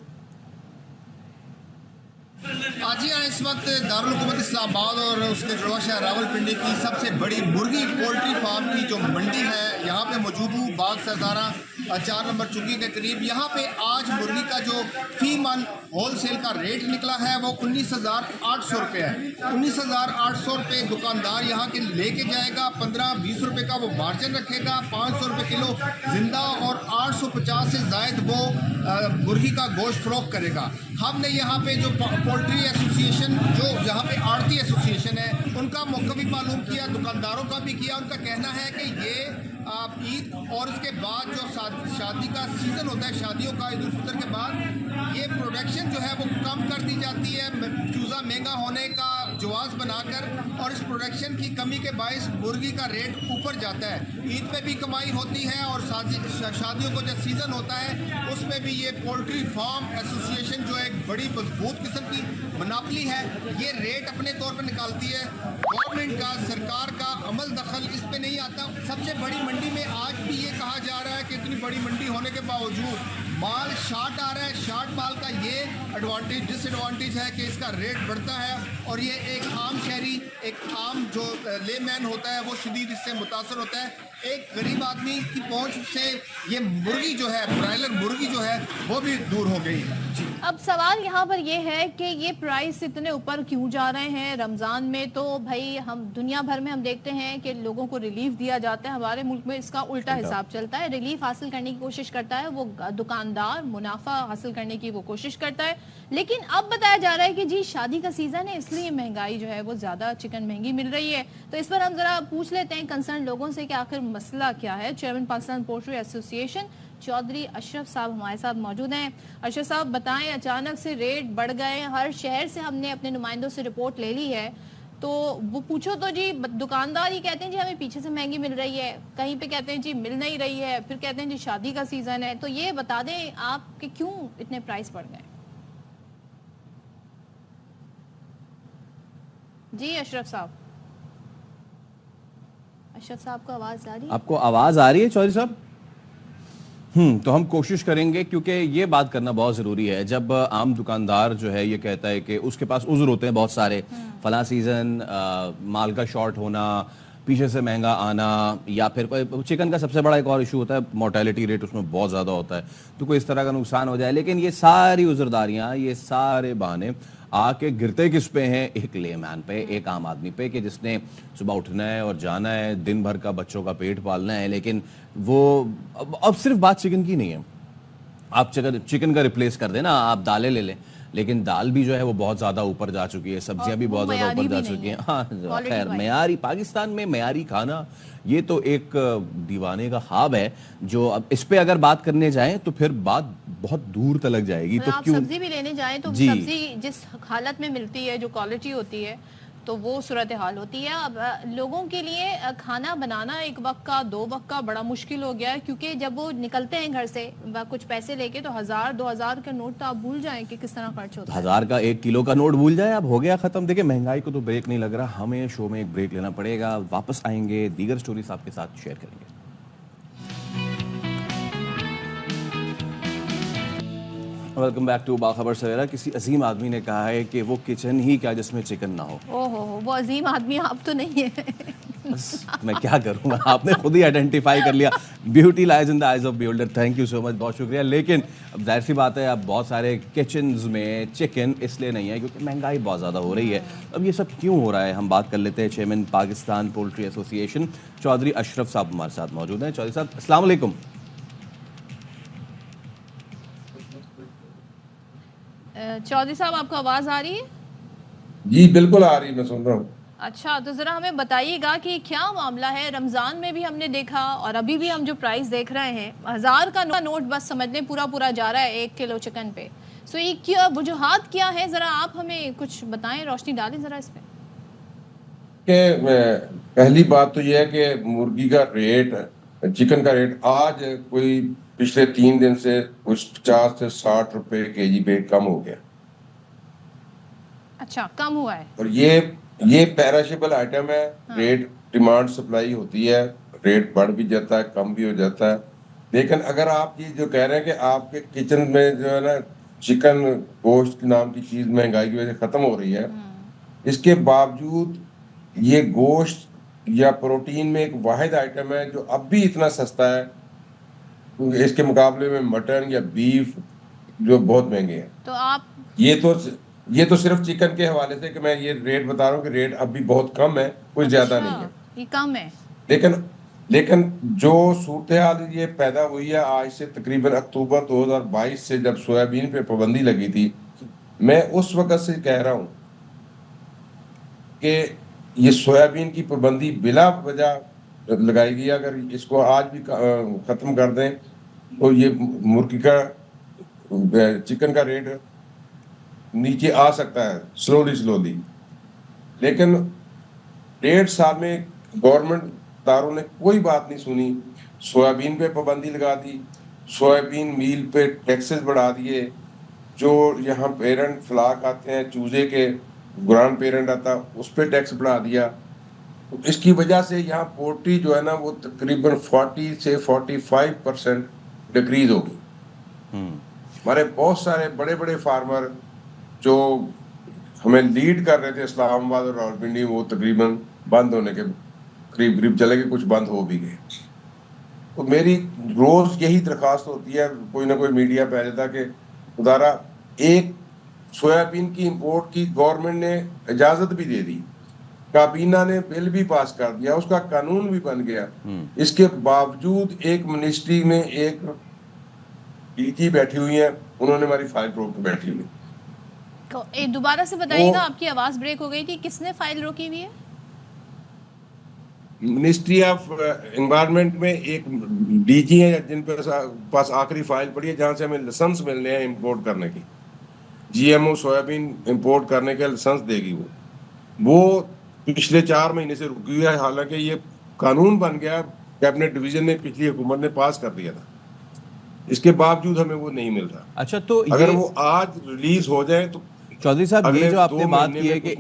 आज इस वक्त दारुल हुकूमत इस्लामाबाद और उसके जुड़वा शहर रावलपिंडी की सबसे बड़ी मुर्गी पोल्ट्री फार्म की जो मंडी है, यहाँ पे मौजूद हूँ। बाग सरदारा 4 नंबर चुकी के करीब। यहाँ पे आज मुर्गी का जो फी मन होल सेल का रेट निकला है वो 19,800 रुपये है। 19,800 रुपये दुकानदार यहाँ के लेके जाएगा। 15-20 रुपये का वो मार्जिन रखेगा। 500 रुपये किलो जिंदा और 850 से जायद वो मुर्गी का गोश्त फरोख्त करेगा। हमने यहाँ पे जो पोल्ट्री एसोसिएशन, जो यहाँ पे आड़ती एसोसिएशन है, उनका मौका भी मालूम किया, दुकानदारों का भी किया। उनका कहना है कि ये ईद और उसके बाद जो शादी का सीज़न होता है, शादियों का, ईद उल फितर के बाद ये प्रोडक्शन जो है वो कम कर दी जाती है। चूज़ा महंगा होने का जवाज बनाकर, और इस प्रोडक्शन की कमी के बायस मुर्गी का रेट ऊपर जाता है। ईद पे भी कमाई होती है और शादियों को जब सीज़न होता है उसमें भी ये पोल्ट्री फार्म एसोसिएशन जो एक बड़ी मजबूत किस्म की मनापली है, ये रेट अपने तौर पर निकालती है। गवर्नमेंट का, सरकार का अमल दखल इस पे नहीं आता। सबसे बड़ी मंडी में आज भी ये कहा जा रहा है कि इतनी बड़ी मंडी होने के बावजूद माल शार्ट आ रहा है। शार्ट माल का ये एडवांटेज डिसएडवांटेज है कि इसका रेट बढ़ता है, और ये एक आम शहरी, एक आम जो लेमैन होता है वो शदीद इससे मुतासर होता है। एक गरीब आदमी की पहुंच से ये मुर्गी जो है, ब्रायलर मुर्गी जो है, वो भी दूर हो गई है। अब सवाल यहाँ पर ये है कि ये प्राइस इतने ऊपर क्यों जा रहे हैं? रमज़ान में तो भाई हम दुनिया भर में हम देखते हैं कि लोगों को रिलीफ दिया जाता है, हमारे मुल्क में इसका उल्टा हिसाब चलता है। रिलीफ हासिल करने की कोशिश करता है वो दुकानदार, मुनाफा हासिल करने की वो कोशिश करता है, लेकिन अब बताया जा रहा है कि जी शादी का सीजन है इसलिए महंगाई जो है वो ज्यादा चिकन महंगी मिल रही है। तो इस पर हम जरा पूछ लेते हैं कंसर्न लोगों से कि आखिर मसला क्या है। Chairman Pakistan poultry association Chaudhry Ashraf साहब हमारे साथ मौजूद हैं। अशरफ साहब बताएं, अचानक से रेट बढ़ गए, हर शहर से हमने अपने नुमाइंदों से रिपोर्ट ले ली है, तो वो पूछो तो जी दुकानदार ही कहते हैं जी हमें पीछे से महंगी मिल रही है, कहीं पे कहते हैं जी मिल नहीं रही है, फिर कहते हैं जी शादी का सीजन है। तो ये बता दें आप कि क्यों इतने प्राइस बढ़ गए? जी अशरफ साहब, अशरफ साहब को आवाज आ रही है? आपको आवाज आ रही है चौधरी साहब? तो हम कोशिश करेंगे, क्योंकि ये बात करना बहुत ज़रूरी है। जब आम दुकानदार जो है ये कहता है कि उसके पास उज़्र होते हैं बहुत सारे, फला सीज़न, माल का शॉर्ट होना, पीछे से महंगा आना, या फिर कोई चिकन का सबसे बड़ा एक और इशू होता है मोर्टेलिटी रेट, उसमें बहुत ज़्यादा होता है, तो कोई इस तरह का नुकसान हो जाए। लेकिन ये सारी उज़रदारियाँ, ये सारे बहाने आके गिरते किस पे हैं? एक लेमैन पे, एक आम आदमी पे, कि जिसने सुबह उठना है और जाना है, दिन भर का बच्चों का पेट पालना है। लेकिन वो अब सिर्फ बात चिकन की नहीं है। आप चिकन का रिप्लेस कर देना, आप दालें ले लें, लेकिन दाल भी जो है वो बहुत ज़्यादा ऊपर जा चुकी है, सब्जियां भी बहुत ज़्यादा ऊपर जा चुकी हैं। हाँ खैर, मयारी पाकिस्तान में मयारी खाना ये तो एक दीवाने का ख्वाब है, जो अब इस पे अगर बात करने जाएं तो फिर बात बहुत दूर तक जाएगी। तो आप क्यों सब्जी भी लेने जाएं तो सब्जी जिस हालत में मिलती है, जो क्वालिटी होती है, तो वो सूरत हाल होती है। अब लोगों के लिए खाना बनाना एक वक्त का, 2 वक्त का बड़ा मुश्किल हो गया है, क्योंकि जब वो निकलते हैं घर से कुछ पैसे लेके तो 1000-2000 का नोट तो आप भूल जाएं कि किस तरह खर्च होता है। 1000 का 1 किलो का नोट भूल जाए, अब हो गया खत्म। देखिए महंगाई को तो ब्रेक नहीं लग रहा, हमें शो में एक ब्रेक लेना पड़ेगा। वापस आएंगे, दीगर स्टोरीज आपके साथ शेयर करेंगे। वेलकम बैक टू बाखबर सवेरा। किसी अजीम आदमी ने कहा है कि वो किचन ही क्या जिसमें चिकन ना हो। ओहो, वो अजीम आदमी आप तो नहीं है। मैं क्या करूंगा, आपने खुद ही आइडेंटिफाई कर लिया। Beauty lies in the eyes of builder. Thank you so much, बहुत शुक्रिया। लेकिन अब जाहिर सी बात है, अब बहुत सारे किचन्स में चिकन इसलिए नहीं है क्योंकि महंगाई बहुत ज़्यादा हो रही है। अब ये सब क्यों हो रहा है, हम बात कर लेते हैं। Chairman Pakistan poultry association Chaudhry Ashraf साहब हमारे साथ मौजूद हैं। चौधरी साहब अस्सलाम वालेकुम। चौधरी साहब, आपको आवाज आ रही है? जी बिल्कुल आ रही, मैं सुन रहा हूँ। अच्छा, तो जरा हमें बताइएगा कि क्या मामला है। रमजान में भी हमने देखा और अभी भी हम जो प्राइस देख रहे हैं, 1000 का नोट बस समझने पूरा जा रहा है 1 किलो चिकन पे। सो ये क्या वजूहात क्या है, जरा आप हमें कुछ बताएं, रोशनी डालें जरा इस पे। पहली बात तो यह है कि मुर्गी का रेट, चिकन का रेट आज कोई पिछले 3 दिन से कुछ 50 से 60 रुपए केजी पे कम हो गया। अच्छा, कम हुआ है। और ये पेरिशेबल आइटम है। हाँ। रेट डिमांड सप्लाई होती है, रेट बढ़ भी जाता है, कम भी हो जाता है। लेकिन अगर आप ये जो कह रहे हैं कि आपके किचन में जो है ना चिकन गोश्त नाम की चीज महंगाई की वजह से खत्म हो रही है, इसके बावजूद ये गोश्त या प्रोटीन में एक वाहिद आइटम है जो अब भी इतना सस्ता है, इसके मुकाबले में मटन या बीफ जो बहुत महंगे हैं। तो आप ये तो सिर्फ चिकन के हवाले से कि मैं ये रेट बता रहा हूँ कि रेट अब भी बहुत कम है, कोई ज्यादा नहीं है, ये कम है। लेकिन जो सूरत हाल ये पैदा हुई है आज से तकरीबन अक्टूबर 2022 से, जब सोयाबीन पे पाबंदी लगी थी, मैं उस वक्त से कह रहा हूँ कि ये सोयाबीन की पाबंदी बिला वजह लगाई गई। अगर इसको आज भी खत्म कर दें तो ये मुर्गी का, चिकन का रेट नीचे आ सकता है स्लोली। लेकिन 1.5 साल में गवर्नमेंट दारों ने कोई बात नहीं सुनी। सोयाबीन पे पाबंदी लगा दी, सोयाबीन मील पे टैक्सेस बढ़ा दिए, जो यहाँ पेरेंट फ्लाक आते हैं चूजे के, ग्रांड पेरेंट आता उस पर टैक्स बढ़ा दिया। तो इसकी वजह से यहाँ पोल्ट्री जो है ना वो तकरीबन 40 से 45% डिक्रीज होगी। हमारे बहुत सारे बड़े बड़े फार्मर जो हमें लीड कर रहे थे इस्लामाबाद और रावलपिंडी, वो तकरीबन बंद होने के करीब करीब चले गए, कुछ बंद हो भी गए। तो मेरी रोज यही दरखास्त होती है, कोई ना कोई मीडिया पे आ जाता कि खुदारा एक सोयाबीन की इंपोर्ट की गवर्नमेंट ने इजाजत भी दे दी, काबीना ने बिल भी पास कर दिया, उसका कानून भी बन गया। इसके बावजूद एक मिनिस्ट्री में एक डीजी बैठी हुई है, उन्होंने हमारी फाइल रोक के बैठी हुई। दोबारा से बताइएगा, आपकी आवाज ब्रेक हो गई थी। किसने फाइल रोकी हुई है? मिनिस्ट्री ऑफ एनवायरनमेंट में एक डीजी है जिन पर पास आखिरी फाइल पड़ी है, जहां से हमें लाइसेंस मिलने हैं इंपोर्ट करने की। जीएमओ सोयाबीन इंपोर्ट करने के लाइसेंस देगी वो पिछले 4 महीने से रुकी हुई है। हालांकि ये कानून बन गया, कैबिनेट डिवीजन ने पिछली हुकूमत ने पास कर दिया था, इसके बावजूद हमें वो नहीं मिल रहा। अच्छा, तो अगर वो आज रिलीज हो जाए तो चौधरी साहब, ये जो आपने बात की है कि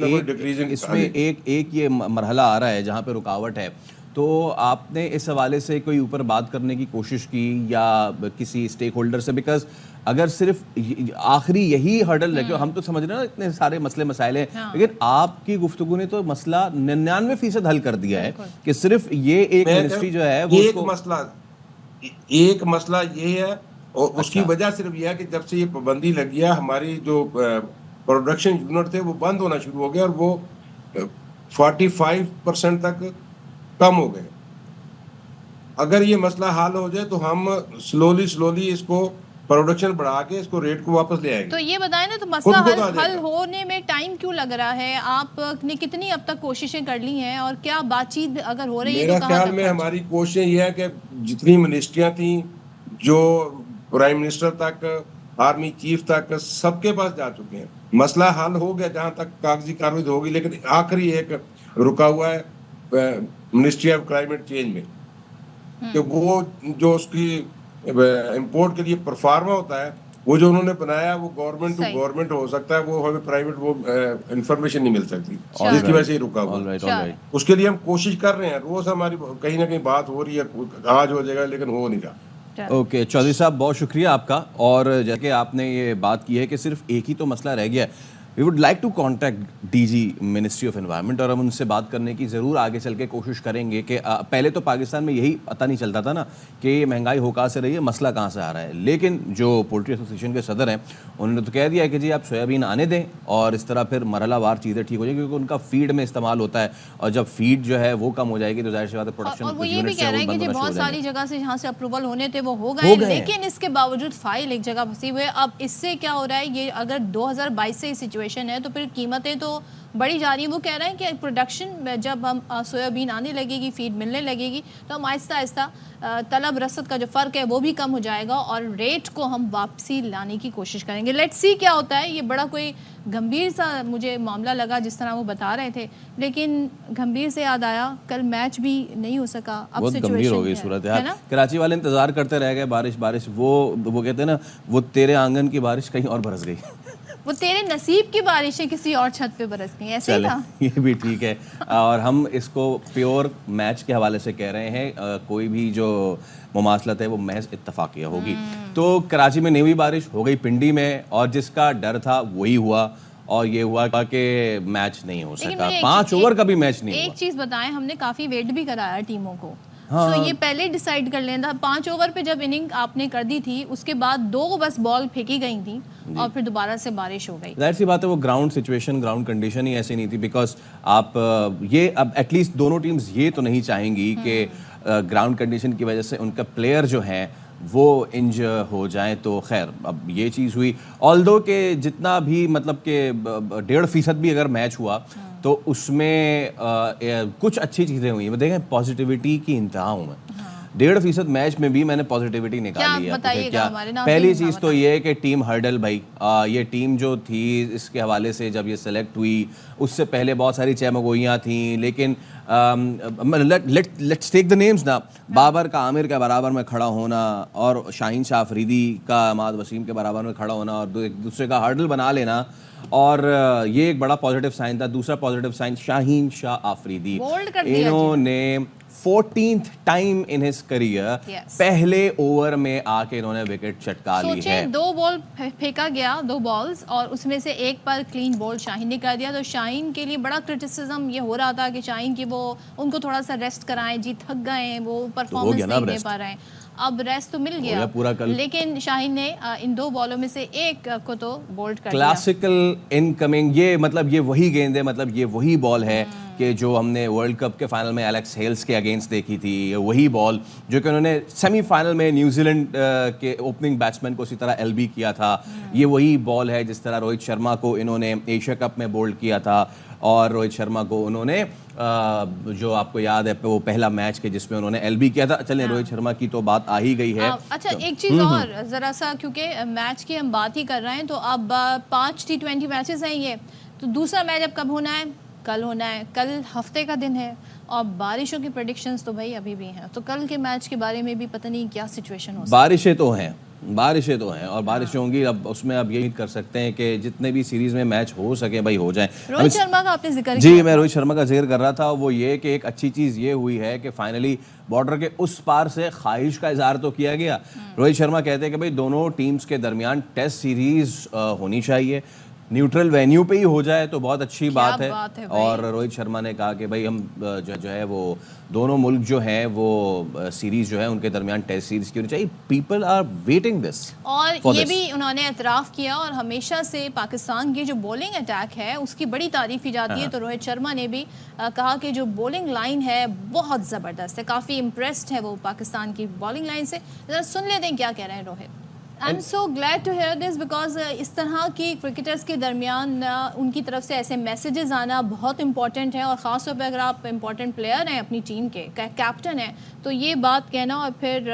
इसमें एक ये मरहला आ रहा है जहाँ पे रुकावट है, तो आपने इस हवाले से कोई ऊपर बात करने की कोशिश की या किसी स्टेक होल्डर से? बिकॉज अगर सिर्फ आखिरी यही हर्डल है, हम तो समझ रहे हैं ना इतने सारे मसले मसाइल हैं, लेकिन आपकी गुफ्तगू ने तो मसला 99% हल कर दिया है कि सिर्फ ये एक मिनिस्ट्री जो है वो एक मसला ये है। और उसकी वजह सिर्फ यह है कि जब से ये पाबंदी लगी है, हमारी जो प्रोडक्शन यूनिट थे वो बंद होना शुरू हो गए और वो 45% तक कम हो गए। अगर ये मसला हल हो जाए तो हम स्लोली इसको प्रोडक्शन बढ़ा के इसको रेट को वापस ले आएंगे। तो ये बताएं ना, तो मसला हल होने में टाइम क्यों लग रहा है? आपने कितनी अब तक कोशिशें कर ली हैं और क्या बातचीत अगर हो रही है? मेरा ख्याल में हमारी कोशिश ये है कि जितनी मिनिस्ट्रियां थी, जो प्राइम मिनिस्टर तक, आर्मी चीफ तक, सबके पास जा चुके हैं। मसला हल हो गया जहां तक कागजी कार्रवाई होगी, लेकिन आखिरी एक रुका हुआ है मिनिस्ट्री ऑफ क्लाइमेट चेंज में, कि वो जो उसकी इंपोर्ट के लिए परफार्मा होता है, वो जो उन्होंने बनाया वो गवर्नमेंट टू गवर्नमेंट हो सकता है, वो हमें प्राइवेट वो इंफॉर्मेशन नहीं मिल सकती, जिसकी वजह से ही रुका हुआ। उसके लिए हम कोशिश कर रहे हैं, रोज हमारी कहीं ना कहीं बात हो रही है, आज हो जाएगा लेकिन हो नहीं रहा। ओके, चौधरी साहब बहुत शुक्रिया आपका। और जैसे आपने ये बात की है कि सिर्फ एक ही तो मसला रह गया है, we would like to contact DG ministry of environment और हम उनसे बात करने की ज़रूर आगे चल के कोशिश करेंगे कि पहले तो पाकिस्तान में यही पता नहीं चलता था ना कि महंगाई हो कहाँ से रही है, मसला कहाँ से आ रहा है। लेकिन जो पोल्ट्री एसोसिएशन के सदर हैं उन्होंने तो कह दिया कि जी आप सोयाबीन आने दें और इस तरह फिर मरहलावार चीज़ें ठीक हो जाएंगी, क्योंकि उनका फीड में इस्तेमाल होता है और जब फीड जो है वो कम हो जाएगी तो जाहिर सी बात है प्रोडक्शन। और वो ये भी कह रहे हैं कि बहुत सारी जगह से जहाँ से अप्रूवल होने थे वो हो गए, लेकिन इसके बावजूद फाइल एक जगह फंसी हुई है। अब इससे क्या हो रहा है, ये अगर 2022 से सिचुएशन है तो फिर कीमतें तो बढ़ी जा रही हैं। वो कह रहे हैं कि प्रोडक्शन जब हम सोयाबीन आने लगेगी, फीड मिलने लगेगी, तो हम आहिस्ता आहिस्ता तलब रसद का जो फ़र्क है वो भी कम हो जाएगा और रेट को हम वापसी लाने की कोशिश करेंगे। लेट्स सी क्या होता है। ये बड़ा कोई गंभीर सा मुझे मामला लगा जिस तरह वो बता रहे थे, लेकिन गंभीर से याद आया कल मैच भी नहीं हो सका। अब बहुत गंभीर हो गई सूरत यार। कराची वाले इंतजार करते रह गए, बारिश वो कहते हैं ना, वो तेरे आंगन की बारिश कहीं और बरस गई, वो तेरे नसीब की बारिशें किसी और छत पे बरस गई, ऐसे ही था। ये भी ठीक है। और हम इसको प्योर मैच के हवाले से कह रहे हैं, कोई भी जो मुमासलत है वो महज इत्तफाकिया होगी। तो कराची में नहीं हुई बारिश, हो गई पिंडी में, और जिसका डर था वही हुआ और ये हुआ कि मैच नहीं हो सका। 5 ओवर का भी मैच नहीं हुआ। एक चीज बताएं, हमने काफी वेट भी कराया टीमों को। तो ये पहले डिसाइड कर लेना था। 5 ओवर पे जब इनिंग आपने कर दी थी, उसके बाद 2 बस बॉल फेंकी गई थी और फिर दोबारा से बारिश हो गई। जाहिर सी बात है वो ग्राउंड सिचुएशन, ग्राउंड कंडीशन ही ऐसी नहीं थी। बिकॉज आप ये अब एटलीस्ट दोनों टीम्स ये तो नहीं चाहेंगी कि ग्राउंड कंडीशन की वजह से उनका प्लेयर जो है वो इंजर हो जाए। तो खैर अब ये चीज़ हुई, ऑल्दो के जितना भी मतलब कि 1.5% भी अगर मैच हुआ तो उसमें कुछ अच्छी चीज़ें हुई। मैं देखें पॉजिटिविटी की इंतहा हूँ मैं, 1.5% मैच में भी मैंने पॉजिटिविटी निकाली है। क्या पहली चीज तो ये है कि टीम हर्डल भाई, ये टीम जो थी इसके हवाले से जब ये सेलेक्ट हुई उससे पहले बहुत सारी चमगोइयाँ थी, लेकिन लेट्स टेक द नेम्स ना, बाबर का आमिर के बराबर में खड़ा होना और शाहीन शाह अफरीदी का अहमद वसीम के बराबर में खड़ा होना और एक दूसरे का हर्डल बना लेना, और ये एक बड़ा पॉजिटिव साइन था। दूसरा पॉजिटिव साइन, शाहीन शाह अफरीदी, इन्होंने 14th time in his career पहले ओवर में आके इन्होंने विकेट चटका ली है। 2 बॉल फेंका गया, 2 बॉल्स, और उसमें से एक पर क्लीन बॉल शाहीन ने कर दिया। तो शाहीन के लिए बड़ा क्रिटिसिज्म ये हो रहा था कि शाहीन की वो उनको थोड़ा सा रेस्ट कराएं, जी थक गए हैं, वो परफॉर्मेंस नहीं दे पा रहे हैं। अब रेस्ट तो मिल गया पूरा कल, लेकिन शाहीन ने इन 2 बॉलों में से एक को तो बोल्ड कर दिया। क्लासिकल इनकमिंग, ये मतलब ये वही गेंद है, मतलब ये वही बॉल है कि जो हमने वर्ल्ड कप के फाइनल में एलेक्स हेल्स के अगेंस्ट देखी थी। वही बॉल जो कि उन्होंने सेमीफाइनल में न्यूजीलैंड के ओपनिंग बैट्समैन को उसी तरह एलबी किया था। ये वही बॉल है जिस तरह रोहित शर्मा को इन्होंने एशिया कप में बोल्ड किया था, और रोहित शर्मा को उन्होंने जो आपको याद है वो पहला मैच के जिसमें उन्होंने एलबी किया था। चलिए रोहित शर्मा की तो बात आ ही गई है। अच्छा, एक चीज और जरा सा, क्योंकि मैच की हम बात ही कर रहे हैं, तो अब 5 T20 मैचेस हैं ये, तो दूसरा मैच अब कब होना है? कल होना है। कल हफ्ते का दिन है और बारिशों की प्रेडिक्शंस तो भाई अभी भी हैं, तो कल के मैच के बारे में भी पता नहीं क्या सिचुएशन हो। बारिशें तो हैं और बारिशें होंगी। अब उसमें अब यही कर सकते हैं कि जितने भी सीरीज में मैच हो सके भाई हो जाए। रोहित शर्मा का आपने जिक्र जी, मैं रोहित शर्मा का जिक्र कर रहा था, वो ये कि एक अच्छी चीज ये हुई है कि फाइनली बॉर्डर के उस पार से ख्वाहिश का इजहार तो किया गया। रोहित शर्मा कहते हैं कि भाई दोनों टीम्स के दरमियान टेस्ट सीरीज होनी चाहिए, न्यूट्रल वेन्यू पे ही हो जाए तो बहुत अच्छी बात है। और रोहित शर्मा ने कहा कि भाई हम जो है वो दोनों मुल्क जो है वो सीरीज जो है उनके दरमियान टेस्ट सीरीज की होनी चाहिए। पीपल आर वेटिंग दिस, और ये भी उन्होंने एतराफ़ किया, और हमेशा से पाकिस्तान की जो बॉलिंग अटैक है उसकी बड़ी तारीफ की जाती है। तो रोहित शर्मा ने भी कहा कि जो बॉलिंग लाइन है बहुत ज़बरदस्त है, काफ़ी इम्प्रेस्ड है वो पाकिस्तान की बॉलिंग लाइन से। ज़रा सुन लेते हैं क्या कह रहे हैं Rohit. I am so glad to hear this, because इस तरह की क्रिकेटर्स के दरमियान उनकी तरफ से ऐसे मैसेजेस आना बहुत इंपॉर्टेंट है, और ख़ासतौर पर अगर आप इंपॉर्टेंट प्लेयर हैं अपनी टीम के, कैप्टन हैं, तो ये बात कहना। और फिर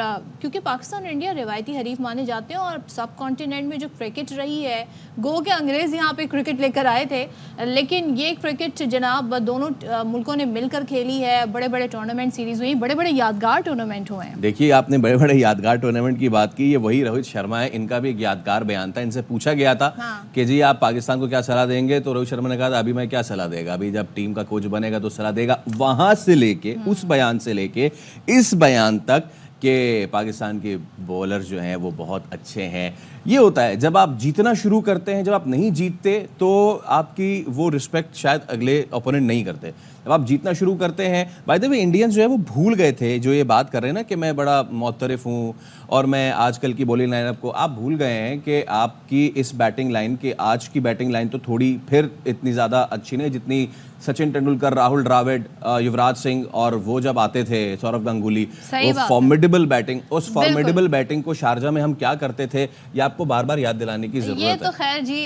क्योंकि पाकिस्तान और इंडिया रिवायती हरीफ माने जाते हैं, और सब कॉन्टिनेंट में जो क्रिकेट रही है, गो के अंग्रेज़ यहाँ पे क्रिकेट लेकर आए थे, लेकिन ये क्रिकेट जनाब दोनों मुल्कों ने मिलकर खेली है। बड़े बड़े टूर्नामेंट सीरीज़ हुई, बड़े बड़े यादगार टूर्नामेंट हुए हैं। देखिए, आपने बड़े बड़े यादगार टूर्नामेंट की बात की, ये वही रोहित शर्मा है, इनका भी एक यादगार बयान था। इनसे पूछा गया था कि जी आप पाकिस्तान को क्या सलाह देंगे, तो रोहित शर्मा ने कहा था अभी मैं क्या सलाह देगा, अभी जब टीम का कोच बनेगा तो सलाह देगा। वहां से लेके उस बयान से लेके इस बयान तक कि पाकिस्तान के बॉलर जो हैं वो बहुत अच्छे हैं। ये होता है जब आप जीतना शुरू करते हैं, जब आप नहीं जीतते तो आपकी वो रिस्पेक्ट शायद अगले ओपोनेंट नहीं करते। जब आप जीतना शुरू करते हैं, बाय द वे इंडियंस जो है वो भूल गए थे, जो ये बात कर रहे हैं ना कि मैं बड़ा मोतरफ हूँ और मैं आजकल की बॉलिंग लाइनअप को, आप भूल गए हैं कि आपकी इस बैटिंग लाइन के, आज की बैटिंग लाइन तो थोड़ी फिर इतनी ज़्यादा अच्छी नहीं जितनी सचिन तेंदुलकर, राहुल द्रविड़, युवराज सिंह और वो जब आते थे, सौरव गांगुली, वो फॉर्मिडेबल बैटिंग, उस फॉर्मिडेबल बैटिंग को शारजा में हम क्या करते थे, ये आपको बार बार याद दिलाने की जरूरत है। ये तो खैर जी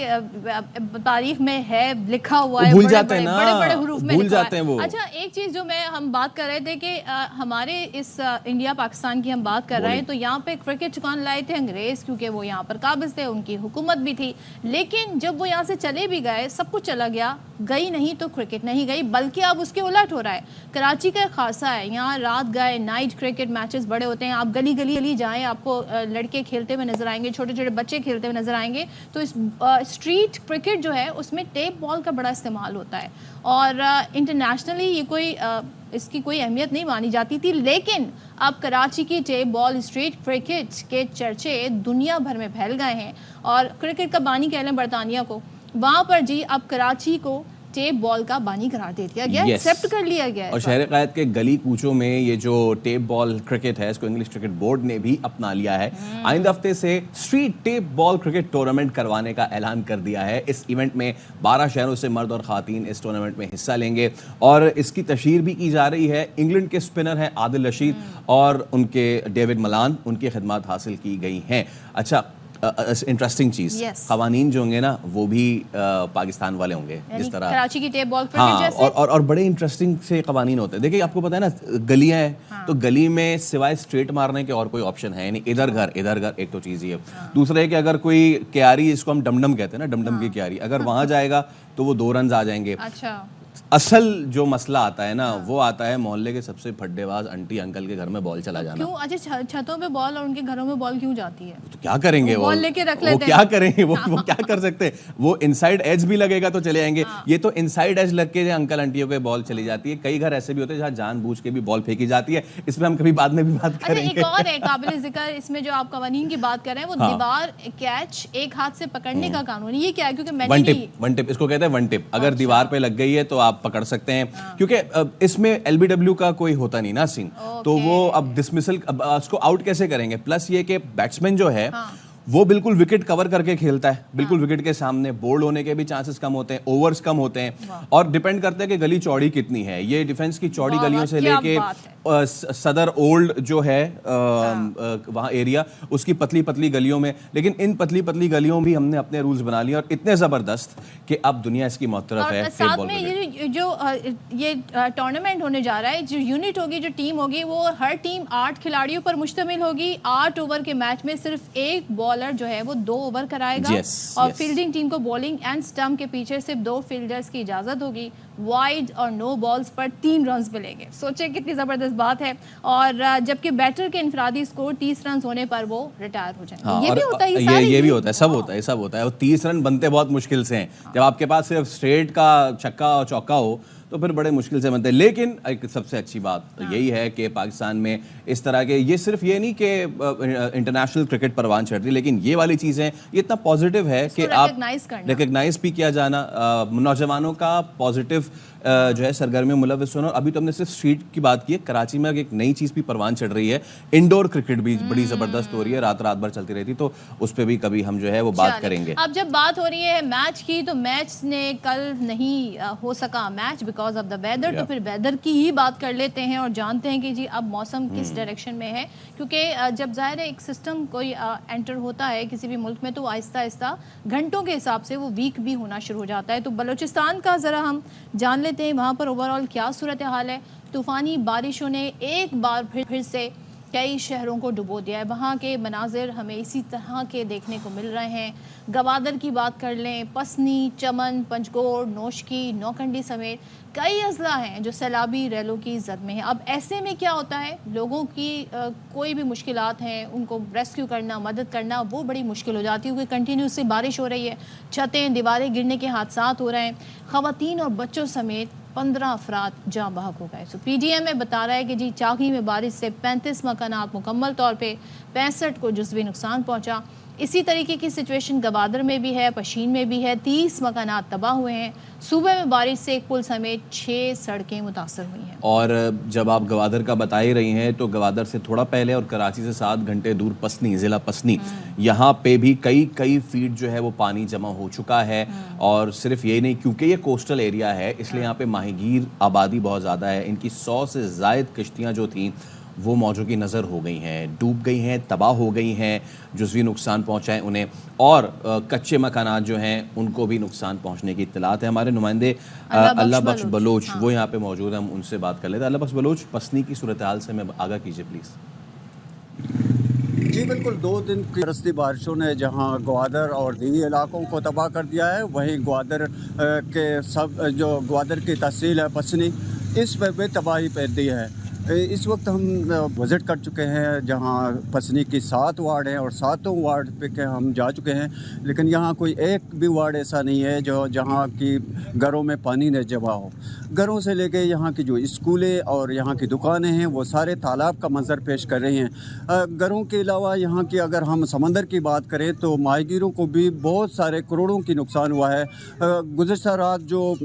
तारीख में है, लिखा हुआ है, भूल जाते हैं ना, बड़े हुरूफ में भूल जाते हैं वो। अच्छा, एक चीज जो हम बात कर रहे थे कि हमारे इस इंडिया पाकिस्तान की हम बात कर रहे हैं, तो यहाँ पे क्रिकेट कौन लाए थे? अंग्रेज, क्योंकि वो यहाँ पर काबिज थे, उनकी हुकूमत भी थी। लेकिन जब वो यहाँ से चले भी गए, सब कुछ चला गया, गई नहीं तो क्रिकेट नहीं गई, बल्कि अब उसके उलट हो रहा है। कराची का खासा है, यहाँ रात गए नाइट क्रिकेट मैचेस बड़े होते हैं। आप गली गली जाएं, आपको लड़के खेलते हुए नजर आएंगे, छोटे छोटे बच्चे खेलते हुए नजर आएंगे। तो इस स्ट्रीट क्रिकेट जो है उसमें टेप बॉल का बड़ा इस्तेमाल होता है, और इंटरनेशनली ये कोई इसकी कोई अहमियत नहीं मानी जाती थी। लेकिन अब कराची की टेप बॉल स्ट्रीट क्रिकेट के चर्चे दुनिया भर में फैल गए हैं, और क्रिकेट का बानी कह लें बरतानिया को, वहाँ पर जी अब कराची को टेप बॉल का बानी करार दे दिया गया, एक्सेप्ट कर लिया गया है। और शहर क़ायद के गली कूचों में ये जो टेप बॉल क्रिकेट है, इसको इंग्लिश क्रिकेट बोर्ड ने भी अपना लिया है। आइंदा हफ्ते से street tape ball cricket tournament करवाने का ऐलान कर दिया है। इस इवेंट में 12 शहरों से मर्द और खातीन इस टूर्नामेंट में हिस्सा लेंगे, और इसकी तशहीर भी की जा रही है। इंग्लैंड के स्पिनर हैं आदिल रशीद और उनके डेविड मलान, उनकी खिदमत हासिल की गई हैं। अच्छा, इंटरेस्टिंग चीज, Yes. कवानीन जो होंगे ना वो भी पाकिस्तान वाले होंगे, यानी जिस तरह कराची की टेप बॉल क्रिकेट हाँ, जैसे। और बड़े इंटरेस्टिंग से कवानीन होते हैं। देखिए आपको पता है ना गलियां हैं, तो गली में सिवाय स्ट्रेट मारने के और कोई ऑप्शन है नहीं, इधर घर, एक तो चीज ये। दूसरा है कि अगर कोई क्यारी, जिसको हम डमडम कहते हैं ना, डमडम की क्यारी, अगर वहां जाएगा तो वो 2 रन आ जाएंगे। अच्छा, असल जो मसला आता है ना वो आता है मोहल्ले के सबसे फड्डेबाज आंटी अंकल के घर में बॉल चला जाना। क्यों? अच्छा, छतों पे बॉल और उनके घरों में बॉल क्यों जाती है? तो क्या करेंगे वो बॉल लेके रख वो लेते क्या हैं। करेंगे वो क्या कर सकते हैं? वो इनसाइड एज भी लगेगा तो चले आएंगे। ये तो इनसाइड एज लग के अंकल आंटियों के बॉल चली जाती है। कई घर ऐसे भी होते हैं जहाँ जानबूझ के भी बॉल फेंकी जाती है। इसमें हम कभी बाद में भी बात अच्छा, करेंगे। एक और है काबिल जिक्र इसमें, जो आप कवानीन की बात कर रहे हैं, वो दीवार कैच एक हाथ से पकड़ने का कानून है। ये क्या है? क्योंकि मैंने वन टिप इसको कहते हैं, वन टिप। अगर दीवार पे लग गई है तो आप पकड़ सकते हैं, क्योंकि इसमें एलबीडब्ल्यू का कोई होता नहीं ना सीन, तो वो अब डिसमिसल, उसको आउट कैसे करेंगे? प्लस ये कि बैट्समैन जो है वो बिल्कुल विकेट कवर करके खेलता है, बिल्कुल विकेट के सामने। बोल्ड होने के भी चांसेस कम होते हैं, ओवर्स कम होते हैं, और डिपेंड करते हैं कि गली चौड़ी कितनी है। ये डिफेंस की चौड़ी गलियों से लेके सदर ओल्ड जो है वहाँ एरिया, उसकी पतली पतली गलियों में। लेकिन इन पतली पतली गलियों में भी हमने अपने रूल्स बना लिए, और इतने जबरदस्त कि अब दुनिया इसकी मौतरफ है। साथ में ये टूर्नामेंट होने जा रहा है, जो यूनिट होगी, जो टीम होगी, वो हर टीम 8 खिलाड़ियों पर मुश्तमिल होगी। 8 ओवर के मैच में सिर्फ एक बॉलर जो है वो 2 ओवर कराएगा, और फील्डिंग टीम को बॉलिंग एंड स्टंप के पीछे सिर्फ 2 फील्डर्स की इजाजत होगी। वाइड और नो बॉल्स पर 3 रन मिलेंगे। सोचे कितनी जबरदस्त बात है। और जबकि बैटर के इनफरादी स्कोर 30 रन होने पर वो रिटायर हो जाएंगे। ये भी होता है, ये भी होता है, सब होता है। और 30 रन बनते बहुत मुश्किल से हैं। जब आपके पास सिर्फ स्ट्रेट का छक्का और चौका हो तो फिर बड़े मुश्किल से बनते हैं। लेकिन एक सबसे अच्छी बात यही है कि पाकिस्तान में इस तरह के, ये सिर्फ ये नहीं कि इंटरनेशनल क्रिकेट परवान चढ़ रही, लेकिन ये वाली चीज़ें ये इतना पॉजिटिव है कि आप रिकग्नाइज भी किया जाना, नौजवानों का पॉजिटिव जो है सरगर्मी में मुलविस होना। अभी तो हमने सिर्फ स्ट्रीट की बात की है, कराची में एक नई चीज़ भी परवान चढ़ रही है, इंडोर क्रिकेट भी बड़ी ज़बरदस्त हो रही है, रात भर चलती रहती, तो उस पर भी कभी हम जो है वो बात करेंगे। अब जब बात हो रही है मैच की, तो मैच ने कल नहीं हो सका match because of the weather, तो फिर वेदर की ही बात कर लेते हैं और जानते हैं कि जी अब मौसम किस डायरेक्शन में है। क्योंकि जब ज़ाहिर है एक सिस्टम कोई एंटर होता है किसी भी मुल्क में, तो आहिस्ता आहिस्ता घंटों के हिसाब से वो वीक भी होना शुरू हो जाता है। तो बलूचिस्तान का ज़रा हम जान लेते हैं वहाँ पर ओवरऑल क्या सूरत हाल है। तूफ़ानी बारिशों ने एक बार फिर से कई शहरों को डुबो दिया है। वहाँ के मनाजिर हमें इसी तरह के देखने को मिल रहे हैं। गवादर की बात कर लें, पसनी, चमन, पंचगोड़, नौशकी, नौकंडी समेत कई अजला हैं जो सैलाबी रैलों की जद में हैं। अब ऐसे में क्या होता है, लोगों की कोई भी मुश्किलात हैं, उनको रेस्क्यू करना, मदद करना, वो बड़ी मुश्किल हो जाती है, क्योंकि कंटिन्यूसली बारिश हो रही है, छतें दीवारें गिरने के हादसात हो रहे हैं। ख़वातीन और बच्चों समेत 15 अफराद जाँ बहक हो गए। PDM में बता रहा है कि जी चाकी में बारिश से 35 मकानात मुकम्मल तौर पे, 65 को जुज़वी नुकसान पहुँचा। इसी तरीके की सिचुएशन गवादर में भी है, पशीन में भी है। 30 मकानात तबाह हुए हैं। सूबे में बारिश से एक पुल समेत 6 सड़कें मुतासर हुई हैं। और जब आप गवादर का बता ही रही हैं, तो गवादर से थोड़ा पहले और कराची से 7 घंटे दूर पसनी, ज़िला पसनी, यहाँ पे भी कई फीट जो है वो पानी जमा हो चुका है। और सिर्फ ये नहीं, क्योंकि ये कोस्टल एरिया है, इसलिए यहाँ पे माहीगीर आबादी बहुत ज़्यादा है। इनकी 100 से ज़ायद किश्तियाँ जो थीं वो मौजों की नज़र हो गई हैं, डूब गई हैं, तबाह हो गई हैं, जुज़वी नुकसान पहुँचा है उन्हें। और कच्चे मकानात जो हैं उनको भी नुकसान पहुँचने की इत्तलात है। हमारे नुमाइंदे अल्लाह बख्श बलोच वो यहाँ पे मौजूद हैं, हम उनसे बात कर लेते हैं। अल्लाह बख्श बलोच, पसनी की सूरत हाल से हमें आगाह कीजिए प्लीज़। जी बिल्कुल, 2 दिन की बरसती बारिशों ने जहां ग्वादर और दीनी इलाकों को तबाह कर दिया है, वहीं ग्वादर के जो ग्वादर की तहसील है पसनी, इस पर भी तबाही पैदा दी है। इस वक्त हम विज़िट कर चुके हैं जहां पसनी की 7 वार्ड हैं और 7 वार्ड पे के हम जा चुके हैं, लेकिन यहां कोई एक भी वार्ड ऐसा नहीं है जो जहां की घरों में पानी न जमा हो। घरों से लेके यहां की जो स्कूलें और यहां की दुकानें हैं वो सारे तालाब का मंजर पेश कर रही हैं। घरों के अलावा यहां की अगर हम समंदर की बात करें तो माहीगीरों को भी बहुत सारे करोड़ों की नुकसान हुआ है। गुज़श्ता रात जो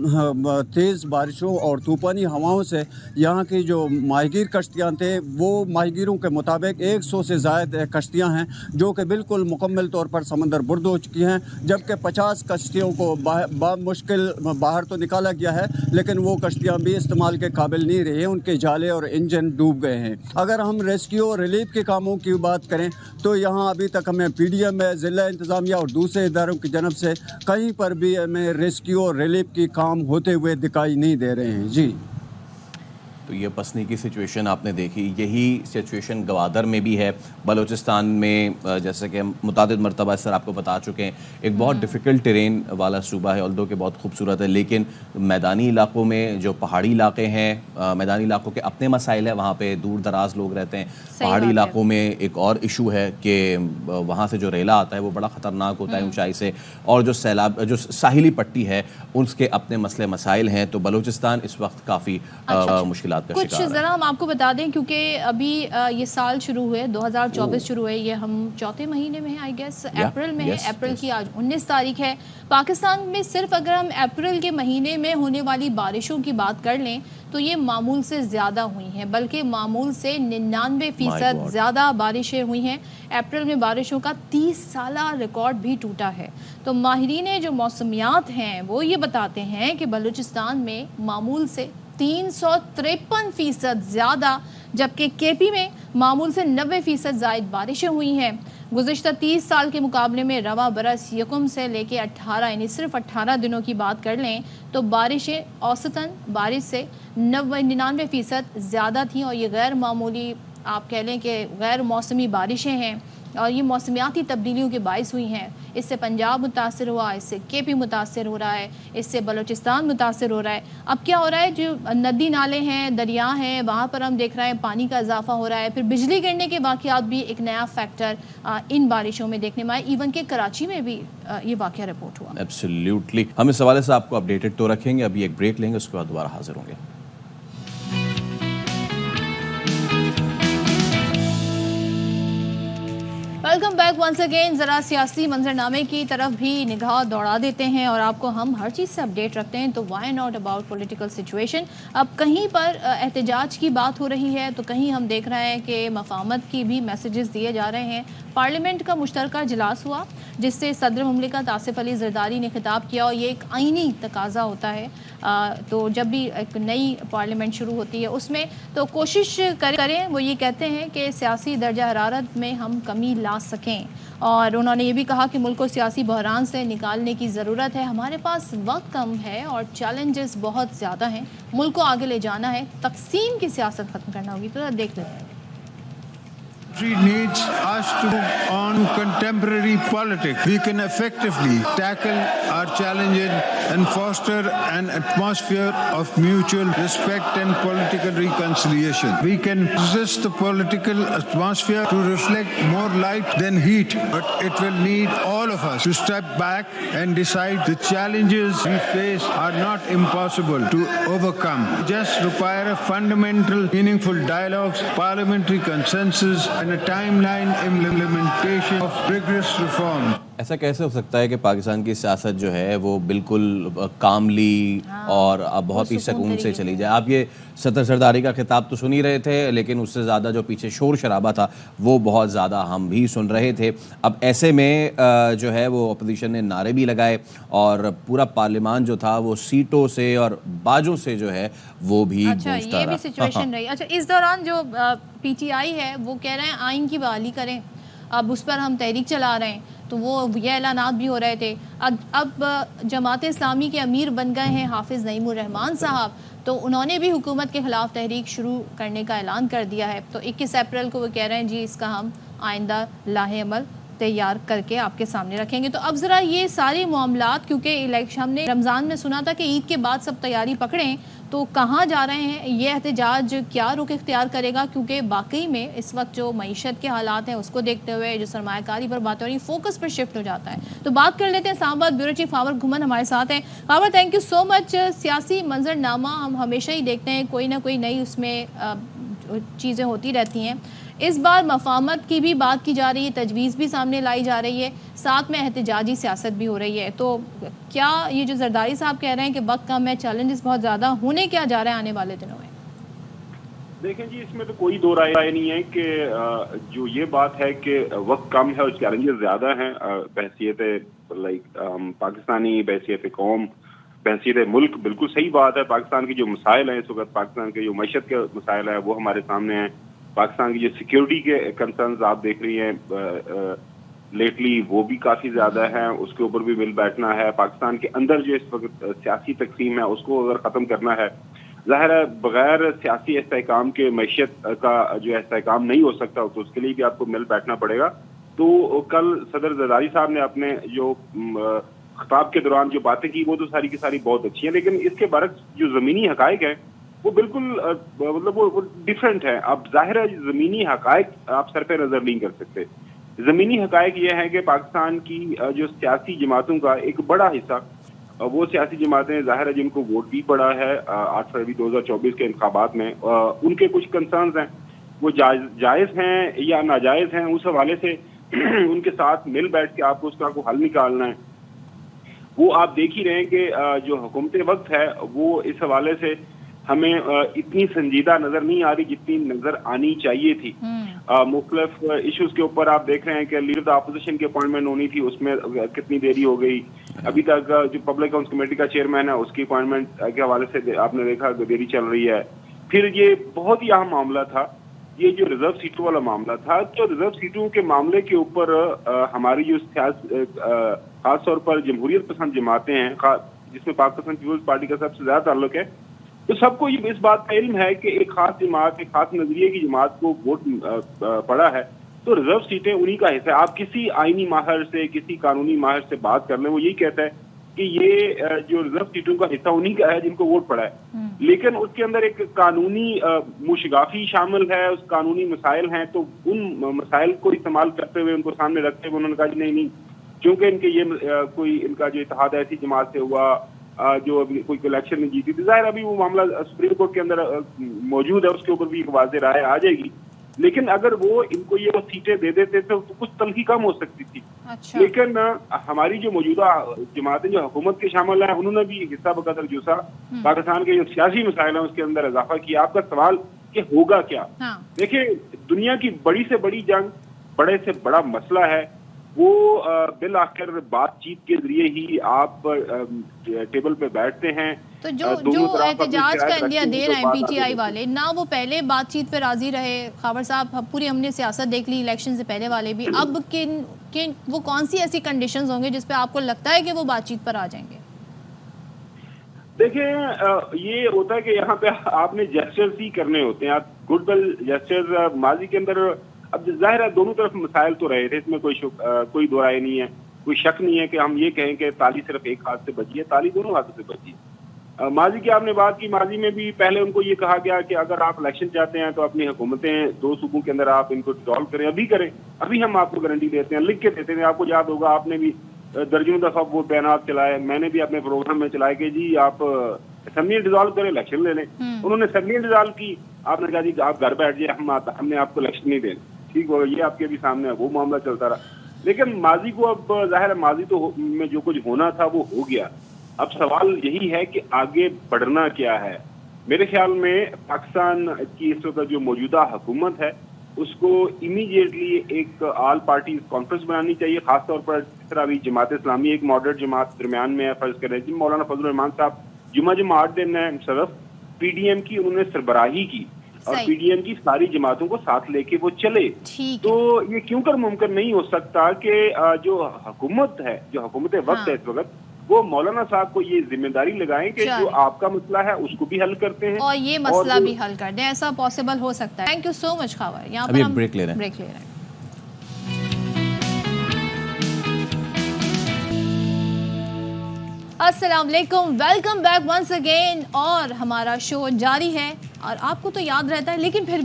तेज़ बारिशों और तूफ़ानी हवाओं से यहाँ की जो माहीगीर कश्तियाँ थे, वो माहीगीरों के मुताबिक 100 से ज़ायद कश्तियाँ हैं जो कि बिल्कुल मुकम्मल तौर पर समंदर बुर्द हो चुकी हैं, जबकि 50 कश्तियों को मुश्किल बाहर तो निकाला गया है, लेकिन वो कश्तियाँ भी इस्तेमाल के काबिल नहीं रही हैं, उनके जाले और इंजन डूब गए हैं। अगर हम रेस्क्यू और रिलीफ के कामों की बात करें तो यहाँ अभी तक हमें PDM है, ज़िला इंतज़ामिया और दूसरे इदारों की जानब से कहीं पर भी हमें रेस्क्यू और रिलीफ की काम होते हुए दिखाई नहीं दे रहे हैं। जी, तो ये पसनी की सिचुएशन आपने देखी, यही सिचुएशन गवादर में भी है, बलूचिस्तान में। जैसे कि मुतादिद मरतबा सर आपको बता चुके हैं, एक बहुत डिफ़िकल्ट टेरेन वाला सूबा है, ऑल्दो के बहुत खूबसूरत है, लेकिन मैदानी इलाकों में जो पहाड़ी इलाके हैं, मैदानी इलाकों के अपने मसाइल है, वहाँ पे दूर दराज लोग रहते हैं। पहाड़ी इलाकों में एक और इशू है कि वहाँ से जो रेला आता है वो बड़ा ख़तरनाक होता है ऊंचाई से, और जो सैलाब जो साहिली पट्टी है उसके अपने मसले मसाइल हैं। तो बलूचिस्तान इस वक्त काफ़ी मुश्किल कुछ ज़रा हम आपको बता दें, क्योंकि अभी ये साल शुरू हुए, 2024 शुरू हुए, ये हम चौथे महीने में हैं, आई गेस अप्रैल में है। अप्रैल की आज 19 तारीख है। पाकिस्तान में सिर्फ अगर हम अप्रैल के महीने में होने वाली बारिशों की बात कर लें तो ये मामूल से ज़्यादा हुई हैं, बल्कि मामूल से 99% ज़्यादा बारिशें हुई हैं। अप्रैल में बारिशों का 30 साला रिकॉर्ड भी टूटा है। तो माहिरीन जो मौसमियात हैं वो ये बताते हैं कि बलूचिस्तान में मामूल से 353% ज़्यादा, जबकि KP में मामूल से 90% ज़ायद बारिशें हुई हैं। गुज़िश्ता 30 साल के मुकाबले में रवा बरस यकम से लेके 18 यानी सिर्फ 18 दिनों की बात कर लें तो बारिशें औसतन बारिश से 99% ज़्यादा थीं, और ये गैर मामूली आप कह लें कि गैर मौसमी बारिशें हैं, और ये मौसमियाती तब्दीलियों के बायस हुई हैं। इससे पंजाब मुतासर हुआ, इससे KP मुतासर हो रहा है, इससे बलूचिस्तान मुतासर हो रहा है। अब क्या हो रहा है, जो नदी नाले हैं, दरिया हैं, वहाँ पर हम देख रहे हैं पानी का इजाफा हो रहा है। फिर बिजली गिरने के वाक़यात भी एक नया फैक्टर इन बारिशों में देखने में आए। इवन के कराची में भी ये वाक़या रिपोर्ट हुआ। एब्सोल्युटली, हम इस हवाले से आपको अपडेटेड तो रखेंगे। अभी एक ब्रेक लेंगे, उसके बाद दोबारा हाजिर होंगे। Welcome back once again. ज़रा सियासी मंजरनामे की तरफ भी निगाह दौड़ा देते हैं और आपको हम हर चीज़ से अपडेट रखते हैं। तो why not about political situation. अब कहीं पर एहतजाज की बात हो रही है तो कहीं हम देख रहे हैं कि मफाहमत की भी मैसेजेस दिए जा रहे हैं। पार्लियामेंट का मुश्तरका इजलास हुआ जिससे सदर मुमलिकत आसिफ अली जरदारी ने खिताब किया, और ये एक आइनी तकाजा होता है। तो जब भी एक नई पार्लियामेंट शुरू होती है उसमें तो कोशिश करें, वो ये कहते हैं कि सियासी दर्जा हरारत में हम कमी ला सकें, और उन्होंने ये भी कहा कि मुल्क को सियासी बहरान से निकालने की ज़रूरत है। हमारे पास वक्त कम है और चैलेंजेस बहुत ज़्यादा हैं, मुल्क को आगे ले जाना है, तकसीम की सियासत ख़त्म करना होगी। तो देख लेते हैं। needs us to move on contemporary politics. We can effectively tackle our challenges and foster an atmosphere of mutual respect and political reconciliation. We can resist the political atmosphere to reflect more light than heat, but it will need all of us to step back and decide the challenges we face are not impossible to overcome. Just require a fundamental, meaningful dialogues, parliamentary consensus, and a timeline implementation of rigorous reform. ऐसा कैसे हो सकता है कि पाकिस्तान की सियासत जो है वो बिल्कुल कामली और बहुत ही सुकून से चली जाए? आप ये सदर सरदारी का खिताब तो सुन ही रहे थे, लेकिन उससे ज़्यादा जो पीछे शोर शराबा था वो बहुत ज़्यादा हम भी सुन रहे थे। अब ऐसे में जो है वो अपोजिशन ने नारे भी लगाए और पूरा पार्लियामान जो था वो सीटों से और बाजों से जो है वो भी अच्छा, ये भी सिचुएशन रही। अच्छा, इस दौरान जो PTI है वो कह रहे हैं आइन की बहाली करें, अब उस पर हम तहरीक चला रहे हैं, तो वो ये ऐलानात भी हो रहे थे। अब जमात इस्लामी के अमीर बन गए हैं हाफिज़ नईमुर रहमान साहब, तो उन्होंने भी हुकूमत के ख़िलाफ़ तहरीक शुरू करने का ऐलान कर दिया है। तो 21 अप्रैल को वो कह रहे हैं जी इसका हम आइंदा लाहे अमल तैयार करके आपके सामने रखेंगे। तो अब ज़रा ये सारे मामलात, क्योंकि इलेक्शन हमने रमज़ान में सुना था कि ईद के बाद सब तैयारी पकड़ें, तो कहाँ जा रहे हैं ये एहतजाज, क्या रुख इख्तियार करेगा? क्योंकि वाकई में इस वक्त जो मईशत के हालात हैं उसको देखते हुए जो सरमायाकारी पर बात हो रही फोकस पर शिफ्ट हो जाता है। तो बात कर लेते हैं इस्लामाबाद ब्यूरो चीफ ख़ावर घुमन हमारे साथ हैं। ख़ावर, थैंक यू सो मच। सियासी मंजरनामा हम हमेशा ही देखते हैं, कोई ना कोई नई उसमें चीज़ें होती रहती हैं। इस बार मफाहमत की भी बात की जा रही है, तजवीज़ भी सामने लाई जा रही है, साथ में एहतजाजी सियासत भी हो रही है। तो क्या ये जो जरदारी साहब कह रहे हैं कि वक्त कम है, चैलेंजेस बहुत ज़्यादा, होने क्या जा रहा है आने वाले दिनों में? देखें जी, इसमें तो कोई दो राय नहीं है कि जो ये बात है कि वक्त कम है और चैलेंजेस ज्यादा हैं बहसीयत पाकिस्तानी, बहसीयत कौम, बहसीयत मुल्क। बिल्कुल सही बात है। पाकिस्तान की जो मसाइल हैं इस वक्त, पाकिस्तान के जो मईशत के मसाइल है वो हमारे सामने हैं। पाकिस्तान की जो सिक्योरिटी के कंसर्न्स आप देख रही हैं लेटली, वो भी काफी ज्यादा है, उसके ऊपर भी मिल बैठना है। पाकिस्तान के अंदर जो इस वक्त सियासी तकसीम है उसको अगर खत्म करना है, जाहिर है बगैर सियासी इस्तेहकाम के मईशत का जो इस्तेहकाम नहीं हो सकता, तो उसके लिए भी आपको मिल बैठना पड़ेगा। तो कल सदर जरदारी साहब ने अपने जो खिताब के दौरान जो बातें की वो तो सारी की सारी बहुत अच्छी हैं, लेकिन इसके बरक्स जो जमीनी हकायक है वो बिल्कुल मतलब वो डिफरेंट है। अब जाहिर है जमीनी हकायक आप सर पे नजर नहीं कर सकते। जमीनी हकायक ये है कि पाकिस्तान की जो सियासी जमातों का एक बड़ा हिस्सा, वो सियासी जमातें जाहिर है जिनको वोट भी पड़ा है 8 फरवरी 2024 के इंतखाबात में, उनके कुछ कंसर्न्स हैं, वो जायज़ हैं या नाजायज़ हैं। उस हवाले से उनके साथ मिल बैठ के आपको उसका को हल निकालना है। वो आप देख ही रहे हैं कि जो हुकूमत वक्त है वो इस हवाले से हमें इतनी संजीदा नजर नहीं आ रही जितनी नजर आनी चाहिए थी। मुख्तलिफ इश्यूज के ऊपर आप देख रहे हैं कि लीडर ऑफ अपोजिशन की अपॉइंटमेंट होनी थी, उसमें कितनी देरी हो गई। अभी तक जो पब्लिक अकाउंट्स कमेटी का चेयरमैन है उसकी अपॉइंटमेंट के हवाले से आपने देखा देरी चल रही है। फिर ये बहुत ही अहम मामला था, ये जो रिजर्व सीटों वाला मामला था। तो रिजर्व सीटों के मामले के ऊपर हमारी जो खास तौर पर जमहूरियत पसंद जमातें हैं, जिसमें पाकिस्तान पीपल्स पार्टी का सबसे ज्यादा ताल्लुक है, तो सबको इस बात का इल्म है कि एक खास जमात, एक खास नजरिए की जमात को वोट पड़ा है, तो रिजर्व सीटें उन्हीं का हिस्सा है। आप किसी आईनी माहिर से, किसी कानूनी माहिर से बात कर लें, वो यही कहता है कि ये जो रिजर्व सीटों का हिस्सा उन्हीं का है जिनको वोट पड़ा है। लेकिन उसके अंदर एक कानूनी मुशगाफी शामिल है, उस कानूनी मसाइल हैं, तो उन मसाइल को इस्तेमाल करते हुए, उनको सामने रखते हुए उन्होंने कहा नहीं, क्योंकि इनके ये कोई इनका जो इत्तेहाद ऐसी जमात से हुआ जो अभी कोई इलेक्शन में जीती थी, जाहिर अभी वो मामला सुप्रीम कोर्ट के अंदर मौजूद है, उसके ऊपर भी एक वाज़ेह राय आ जाएगी। लेकिन अगर वो इनको ये वो सीटें दे देते तो कुछ तलखी कम हो सकती थी। अच्छा। लेकिन हमारी जो मौजूदा जमातें जो हुकूमत के शामिल हैं, उन्होंने भी हिस्सा बकदर जुसा पाकिस्तान के जो सियासी मसाइल हैं उसके अंदर इजाफा किया। आपका सवाल कि होगा क्या? देखिए, दुनिया की बड़ी से बड़ी जंग, बड़े से बड़ा मसला है, वो बिल आखिर बातचीत के जरिए ही आप टेबल पे बैठते हैं। तो जो एहतजाज का इंडिया दे रहे हैं पीटीआई वाले, ना वो पहले बातचीत पे राजी रहे खावर साहब, पूरी हमने सियासत देख ली इलेक्शन से पहले वाले भी, अब किन वो कौन सी ऐसी कंडीशंस होंगे जिसपे आपको लगता है कि वो बातचीत पर आ जाएंगे? देखिए, ये होता है कि यहाँ पे आपने जेस्चर्स ही करने होते हैं, आप गुडविल जेस्चर्स माजी के अंदर। अब जाहिर है दोनों तरफ मसाइल तो रहे थे, इसमें कोई दो राय नहीं है, कोई शक नहीं है कि हम ये कहें कि ताली सिर्फ एक हाथ से बची है, ताली दोनों हाथों से बची है। माजी की आपने बात की, माजी में भी पहले उनको ये कहा गया कि अगर आप इलेक्शन चाहते हैं तो अपनी हुकूमतें 2 सूबों के अंदर आप इनको डिसॉल्व करें, अभी करें, अभी हम आपको गारंटी देते हैं, लिख के देते हैं। आपको याद होगा आपने भी दर्जनों दफा वो बयान चलाए, मैंने भी अपने प्रोग्राम में चलाए कि जी आप असेंबली डिसॉल्व करें, इलेक्शन ले लें। उन्होंने असेंबली डिसॉल्व की, आपने कहा जी आप घर बैठ जाए, हमने आपको इलेक्शन नहीं देना। ठीक हो, ये आपके भी सामने है, वो मामला चलता रहा। लेकिन माजी को अब जाहिर है माजी तो में जो कुछ होना था वो हो गया। अब सवाल यही है कि आगे बढ़ना क्या है। मेरे ख्याल में पाकिस्तान की इस वक्त जो मौजूदा हुकूमत है उसको इमीडिएटली एक ऑल पार्टीज कॉन्फ्रेंस बनानी चाहिए, खासतौर पर जिस तरह अभी जमात इस्लामी एक मॉडरेट जमात दरमियान में है, फर्ज करें जी मौलाना फजल रहमान साहब जुमा 8 दिन है सरफ पीडीएम की उन्होंने सरबराही की और पीडीएम की सारी जमातों को साथ लेके वो चले। तो ये क्यों कर मुमकिन नहीं हो सकता कि जो हुकूमत है, जो हुकूमत वक्त है इस वक्त, वो मौलाना साहब को ये जिम्मेदारी लगाएं कि जो आपका मसला है उसको भी हल करते हैं और ये मसला भी हल कर दें। ऐसा पॉसिबल हो सकता है। Thank you so much Khawar. यहाँ पर हम ब्रेक ले रहे हैं। अस्सलाम वालेकुम, वेलकम बैक वंस अगेन। और हमारा शो जारी है और आपको तो याद रहता है, लेकिन फिर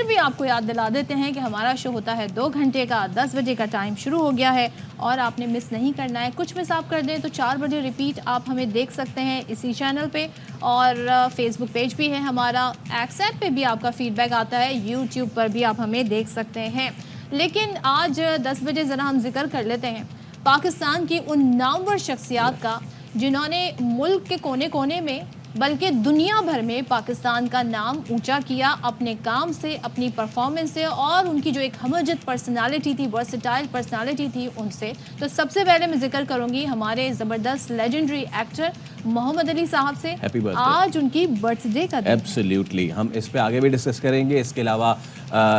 भी आपको याद दिला देते हैं कि हमारा शो होता है 2 घंटे का, 10 बजे का टाइम शुरू हो गया है और आपने मिस नहीं करना है। कुछ मिस आप कर दें तो 4 बजे रिपीट आप हमें देख सकते हैं इसी चैनल पे, और फेसबुक पेज भी है हमारा, एक्स ऐप पे भी आपका फीडबैक आता है, यूट्यूब पर भी आप हमें देख सकते हैं। लेकिन आज 10 बजे ज़रा हम जिक्र कर लेते हैं पाकिस्तान की उन नामवर शख्सियात का जिन्होंने मुल्क के कोने कोने में बल्कि दुनिया भर में पाकिस्तान का नाम ऊंचा किया अपने काम से, अपनी परफॉर्मेंस से और उनकी जो एक हमजत पर्सनालिटी थी, वर्सेटाइल पर्सनालिटी थी उनसे। तो सबसे पहले मैं जिक्र करूंगी हमारे ज़बरदस्त लेजेंडरी एक्टर मोहम्मद अली साहब से। आज उनकी बर्थडे का दिन। एब्सोल्युटली, हम इस पे आगे भी डिस्कस करेंगे। इसके अलावा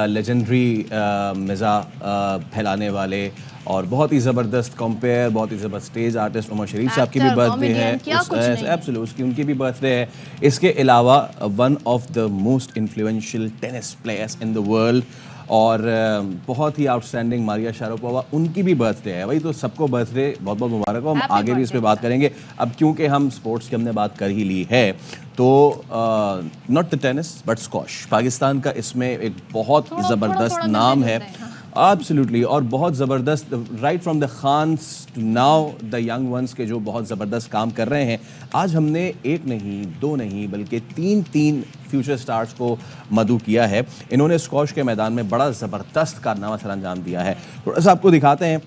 लेजेंडरी मिज़ा फैलाने वाले और बहुत ही ज़बरदस्त कंपेयर, बहुत ही ज़बरदस्त स्टेज आर्टिस्ट उमर शरीफ साहब की भी बर्थडे है। एब्सोल्युटली, उसकी उनकी भी बर्थडे है। इसके अलावा one of the most influential tennis players in the world और बहुत ही आउटस्टैंडिंग मारिया शारापोवा, उनकी भी बर्थडे है। वही तो सबको बर्थडे बहुत बहुत मुबारक हो। हम आगे भी इस पर बात करेंगे। अब क्योंकि हम स्पोर्ट्स की हमने बात कर ही ली है तो not the tennis but squash, Pakistan का इसमें एक बहुत ज़बरदस्त नाम है। एब्सोल्युटली, और बहुत ज़बरदस्त right from the Khans to now the young ones के जो बहुत ज़बरदस्त काम कर रहे हैं। आज हमने एक नहीं, दो नहीं, बल्कि तीन फ्यूचर स्टार्स को मदऊ किया है। इन्होंने स्क्वॉश के मैदान में बड़ा ज़बरदस्त कारनामा सर अंजाम दिया है। थोड़ा सा आपको दिखाते हैं।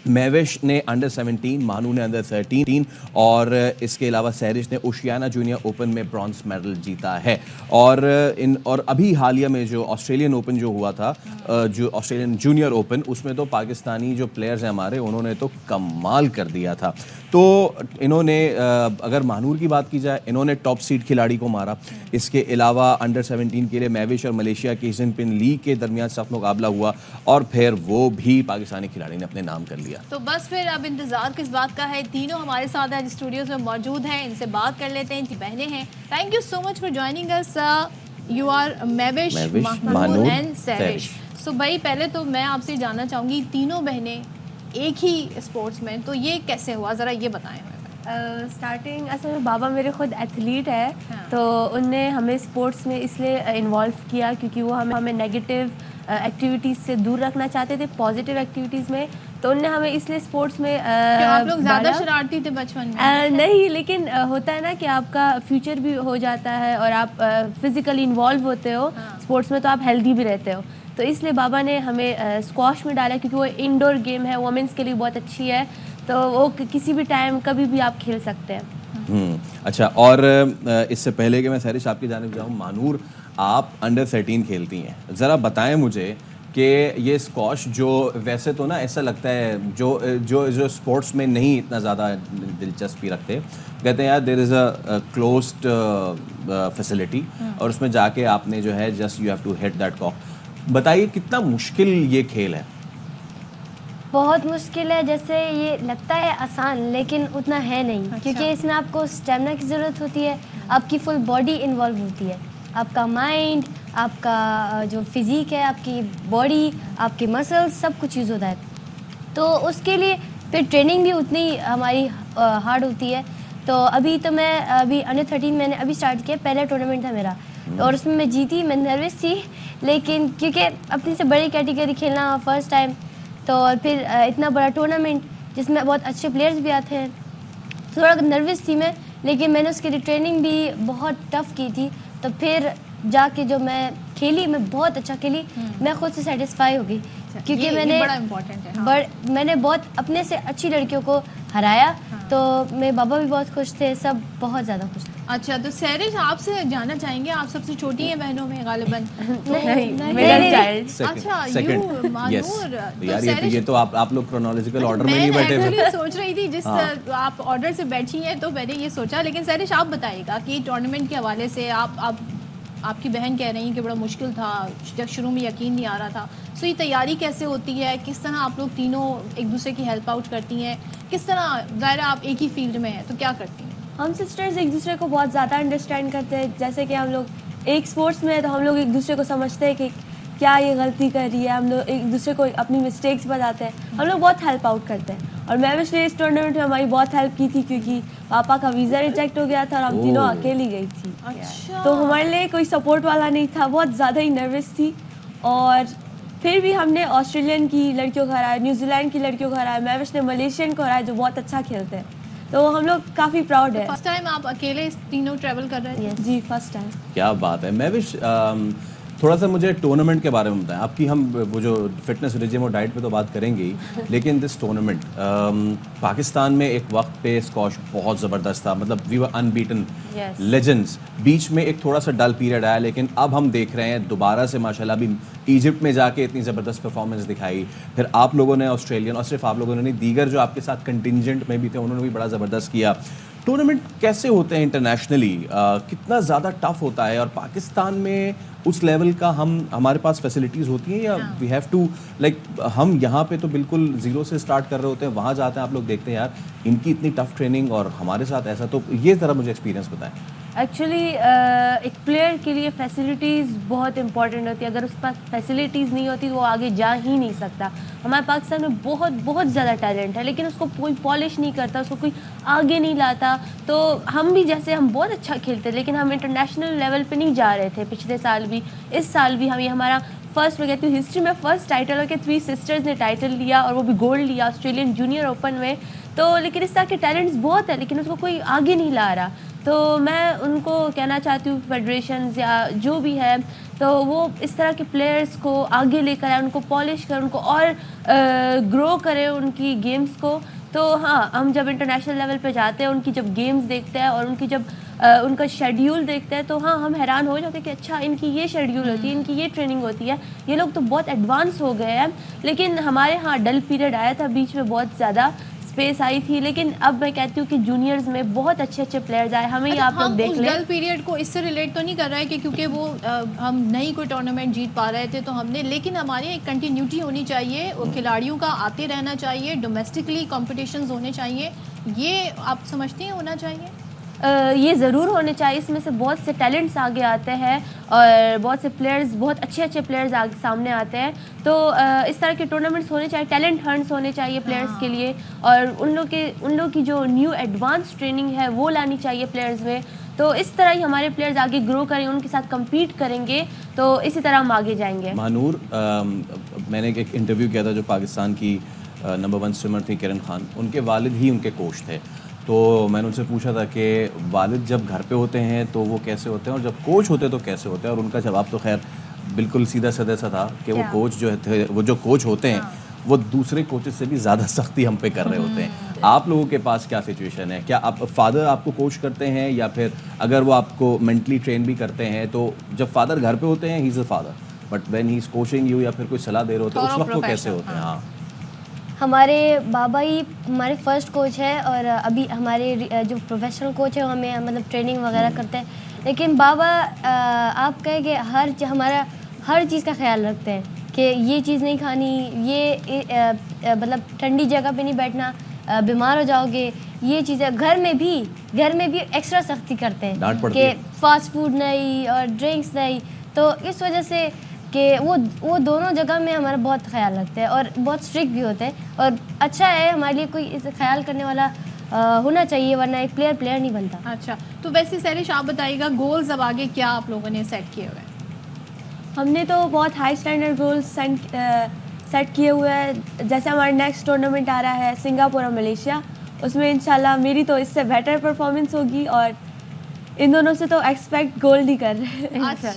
मेविश ने अंडर 17, मानू ने अंडर 13 और इसके अलावा सैरिश ने ओशियाना जूनियर ओपन में ब्रॉन्ज मेडल जीता है। और अभी हालिया में जो ऑस्ट्रेलियन ओपन जो हुआ था, जो ऑस्ट्रेलियन जूनियर ओपन, उसमें तो पाकिस्तानी जो प्लेयर्स हैं हमारे, उन्होंने तो कमाल कर दिया था। तो इन्होंने अगर महानूर की बात की जाए, इन्होंने टॉप सीड खिलाड़ी को मारा। इसके अलावा अंडर 17 के लिए मेविश और मलेशिया की जिनपिन ली के दरमियान सख्त मुकाबला हुआ और फिर वो भी पाकिस्तानी खिलाड़ी ने अपने नाम कर लिया। तो बस फिर अब इंतजार किस बात का है। तीनों हमारे साथ आज स्टूडियोज में मौजूद हैं, इनसे बात कर लेते हैं। इनकी बहनें हैं। Thank you so much for joining us. You are Mehwish, Manoor and Sairish. So भाई, पहले तो मैं आपसे जानना चाहूँगी, तीनों बहनें एक ही स्पोर्ट्स में, तो ये कैसे हुआ, ज़रा ये बताएं हमें। स्टार्टिंग असल में बाबा मेरे खुद एथलीट है। तो उनने हमें स्पोर्ट्स में इसलिए इन्वॉल्व किया क्योंकि वो हमें नेगेटिव एक्टिविटीज़ से दूर रखना चाहते थे, पॉजिटिव एक्टिविटीज़ में। तो उनने हमें इसलिए स्पोर्ट्स में आप लोग ज़्यादा शरारती थे बचपन में? नहीं, लेकिन होता है ना कि आपका फ्यूचर भी हो जाता है और आप फिज़िकली इन्वॉल्व होते हो स्पोर्ट्स में, तो आप हेल्दी भी रहते हो। तो इसलिए बाबा ने हमें स्क्वॉश में डाला क्योंकि वो इंडोर गेम है, वुमेंस के लिए बहुत अच्छी है। तो वो किसी भी टाइम कभी भी आप खेल सकते हैं। अच्छा, और इससे पहले कि मैं सैरिश आपकी जानिब जाऊँ, मानूर आप अंडर 13 खेलती हैं, ज़रा बताएं मुझे कि ये स्क्वॉश जो वैसे तो ना ऐसा लगता है जो स्पोर्ट्स में नहीं इतना ज़्यादा दिलचस्पी रखते, कहते हैं यार there is a closed facility और उसमें जाके आपने जो है just you have to hit that cock. बताइए कितना मुश्किल ये खेल है? बहुत मुश्किल है। जैसे ये लगता है आसान, लेकिन उतना है नहीं। अच्छा। क्योंकि इसमें आपको स्टेमिना की ज़रूरत होती है, आपकी फुल बॉडी इन्वॉल्व होती है, आपका माइंड, आपका जो फिज़िक है, आपकी बॉडी, आपके मसल्स, सब कुछ यूज़ होता है। तो उसके लिए फिर ट्रेनिंग भी उतनी हमारी हार्ड होती है। तो अभी तो मैं अंडर 13 मैंने अभी स्टार्ट किया, पहला टूर्नामेंट था मेरा और उसमें मैं जीती। मैं नर्वस थी, लेकिन क्योंकि अपनी से बड़ी कैटेगरी खेलना फर्स्ट टाइम, तो फिर इतना बड़ा टूर्नामेंट जिसमें बहुत अच्छे प्लेयर्स भी आते हैं, थोड़ा नर्वस थी मैं, लेकिन मैंने उसके लिए ट्रेनिंग भी बहुत टफ़ की थी। तो फिर जाके जो मैं खेली, मैं बहुत अच्छा खेली, मैं खुद से सेटिस्फाई हो गई क्योंकि मैंने बड़ा इम्पोर्टेंट है। मैंने बहुत अपने से अच्छी लड़कियों को हराया। तो मेरे बाबा भी बहुत खुश थे, सब बहुत ज़्यादा खुश थे। अच्छा, तो सैरिश आपसे जानना चाहेंगे, आप सबसे छोटी हैं बहनों में गालिबन? अच्छा, यू मानूर। यार ये तो आप लोग क्रोनोलॉजिकल ऑर्डर में नहीं बैठे। मैं सोच रही थी जिस आप ऑर्डर से बैठी हैं तो मैंने ये सोचा। लेकिन सैरिश आप बताइएगा कि टूर्नामेंट के हवाले से आपकी बहन कह रही हैं कि बड़ा मुश्किल था, जब शुरू में यकीन नहीं आ रहा था। सो ये तैयारी कैसे होती है, किस तरह आप लोग तीनों एक दूसरे की हेल्प आउट करती हैं, किस तरह, ज़ाहिर आप एक ही फील्ड में हैं तो क्या करती हैं? हम सिस्टर्स एक दूसरे को बहुत ज़्यादा अंडरस्टैंड करते हैं। जैसे कि हम लोग एक स्पोर्ट्स में है तो हम लोग एक दूसरे को समझते हैं कि क्या ये गलती कर रही है, हम लोग एक दूसरे को अपनी मिस्टेक्स बताते हैं, हम लोग बहुत हेल्प आउट करते हैं। और मेविश ने इस टूर्नामेंट में हमारी बहुत हेल्प की थी क्योंकि पापा का वीज़ा रिजेक्ट हो गया था और हम तीनों अकेली गई थी। अच्छा। तो हमारे लिए कोई सपोर्ट वाला नहीं था, बहुत ज़्यादा ही नर्वस थी। और फिर भी हमने ऑस्ट्रेलियन की लड़कियों को हराया, न्यूजीलैंड की लड़कियों को हराया, मेविश ने मलेशियन को हराया जो बहुत अच्छा खेलते हैं। तो हम लोग काफ़ी प्राउड है। फर्स्ट टाइम आप अकेले तीनों ट्रैवल कर रहे हैं? जी, फर्स्ट टाइम। क्या बात है। मेविश, थोड़ा सा मुझे टूर्नामेंट के बारे में बताएं। आपकी हम वो जो फिटनेस रिजिम और डाइट पे तो बात करेंगे ही, लेकिन दिस टूर्नामेंट पाकिस्तान में एक वक्त पे स्क्वॉश बहुत ज़बरदस्त था, मतलब वी वर अनबीटन लेजेंड्स। बीच में एक थोड़ा सा डल पीरियड आया, लेकिन अब हम देख रहे हैं दोबारा से माशाल्लाह अभी इजिप्ट में जाके इतनी ज़बरदस्त परफॉर्मेंस दिखाई, फिर आप लोगों ने ऑस्ट्रेलियन, और सिर्फ आप लोगों ने नहीं, दीगर जो आपके साथ कंटिजेंट में भी थे उन्होंने भी बड़ा ज़बरदस्त किया। टूर्नामेंट कैसे होते हैं इंटरनेशनली, कितना ज़्यादा टफ होता है, और पाकिस्तान में उस लेवल का हमारे पास फैसिलिटीज़ होती हैं या वी हैव टू लाइक, हम यहाँ पे तो बिल्कुल ज़ीरो से स्टार्ट कर रहे होते हैं, वहाँ जाते हैं आप लोग देखते हैं यार इनकी इतनी टफ ट्रेनिंग और हमारे साथ ऐसा, तो ये ज़रा मुझे एक्सपीरियंस बताएं। एक्चुअली एक प्लेयर के लिए फैसिलिटीज़ बहुत इंपॉर्टेंट होती है। अगर उसके पास फैसिलिटीज़ नहीं होती तो वो आगे जा ही नहीं सकता। हमारे पाकिस्तान में बहुत बहुत ज़्यादा टैलेंट है, लेकिन उसको कोई पॉलिश नहीं करता, उसको कोई आगे नहीं लाता। तो हम भी जैसे हम बहुत अच्छा खेलते, लेकिन हम इंटरनेशनल लेवल पे नहीं जा रहे थे। पिछले साल भी, इस साल भी हम, ये हमारा फर्स्ट, मैं कहती हूँ हिस्ट्री में फर्स्ट टाइटल है कि 3 सिस्टर्स ने टाइटल लिया, और वो भी गोल्ड लिया ऑस्ट्रेलियन जूनियर ओपन में। तो लेकिन इस तरह के टैलेंट्स बहुत है, लेकिन उसको कोई आगे नहीं ला रहा। तो मैं उनको कहना चाहती हूँ, फेडरेशंस या जो भी है, तो वो इस तरह के प्लेयर्स को आगे लेकर आए, उनको पॉलिश करें, उनको और ग्रो करें उनकी गेम्स को। तो हाँ, हम जब इंटरनेशनल लेवल पे जाते हैं, उनकी जब गेम्स देखते हैं और उनकी जब उनका शेड्यूल देखते हैं, तो हाँ, हम हैरान हो जाते हैं कि अच्छा इनकी ये शेड्यूल होती है, इनकी ये ट्रेनिंग होती है, ये लोग तो बहुत एडवांस हो गए हैं। लेकिन हमारे यहाँ डल पीरियड आया था, बीच में बहुत ज़्यादा स्पेस आई थी, लेकिन अब मैं कहती हूँ कि जूनियर्स में बहुत अच्छे अच्छे प्लेयर्स आए। हमें ही आप लोग देख लें। डल पीरियड को इससे रिलेट तो नहीं कर रहा है कि क्योंकि वो हम नहीं कोई टूर्नामेंट जीत पा रहे थे तो हमने, लेकिन हमारी एक कंटिन्यूटी होनी चाहिए, खिलाड़ियों का आते रहना चाहिए, डोमेस्टिकली कॉम्पिटिशन्स होने चाहिए, ये आप समझते हैं होना चाहिए? ये ज़रूर होने चाहिए। इसमें से बहुत से टैलेंट्स आगे आते हैं और बहुत से प्लेयर्स, बहुत अच्छे अच्छे प्लेयर्स आगे सामने आते हैं। तो इस तरह के टूर्नामेंट्स होने चाहिए, टैलेंट हंट्स होने चाहिए प्लेयर्स के लिए, और उन लोग की जो न्यू एडवांस ट्रेनिंग है वो लानी चाहिए प्लेयर्स में। तो इस तरह ही हमारे प्लेयर्स आगे ग्रो करें, उनके साथ कम्पीट करेंगे, तो इसी तरह हम आगे जाएंगे। महानूर, मैंने एक इंटरव्यू किया था जो पाकिस्तान की नंबर 1 स्विमर थी किरण खान, उनके वालिद ही उनके कोच थे। तो मैंने उनसे पूछा था कि वालिद जब घर पे होते हैं तो वो कैसे होते हैं और जब कोच होते हैं तो कैसे होते हैं, और उनका जवाब तो खैर बिल्कुल सीधा साधा सा था कि वो कोच जो थे, वो जो कोच होते हैं वो दूसरे कोचेस से भी ज़्यादा सख्ती हम पे कर रहे होते हैं। आप लोगों के पास क्या सिचुएशन है? क्या आप फादर आपको कोच करते हैं, या फिर अगर वो आपको मेंटली ट्रेन भी करते हैं, तो जब फादर घर पे होते हैं he is a father, but when he is coaching you या फिर कोई सलाह दे रहे होते हैं उस वक्त वो कैसे होते हैं? हाँ, हमारे बाबा ही हमारे फर्स्ट कोच है, और अभी हमारे जो प्रोफेशनल कोच है वो हमें मतलब ट्रेनिंग वगैरह करते हैं। लेकिन बाबा आप कहें कि हमारा हर चीज़ का ख्याल रखते हैं कि ये चीज़ नहीं खानी, ये मतलब ठंडी जगह पे नहीं बैठना, बीमार हो जाओगे, ये चीज़ें। घर में भी एक्स्ट्रा सख्ती करते हैं कि फास्ट फूड नहीं और ड्रिंक्स नहीं। तो इस वजह से कि वो दोनों जगह में हमारा बहुत ख्याल रखते हैं और बहुत स्ट्रिक्ट भी होते हैं, और अच्छा है हमारे लिए कोई इसे ख्याल करने वाला होना चाहिए, वरना एक प्लेयर नहीं बनता। अच्छा, तो वैसे सैरिश आप बताइएगा, गोल्स अब आगे क्या आप लोगों ने सेट किए हुए हैं? हमने तो बहुत हाई स्टैंडर्ड गोल्स सेट किए हुए हैं। जैसे हमारा नेक्स्ट टूर्नामेंट आ रहा है सिंगापुर और मलेशिया, उसमें इंशाल्लाह मेरी तो इससे बेटर परफॉर्मेंस होगी, और इन दोनों से तो एक्सपेक्ट गोल्ड ही कर रहे हैं। अच्छा,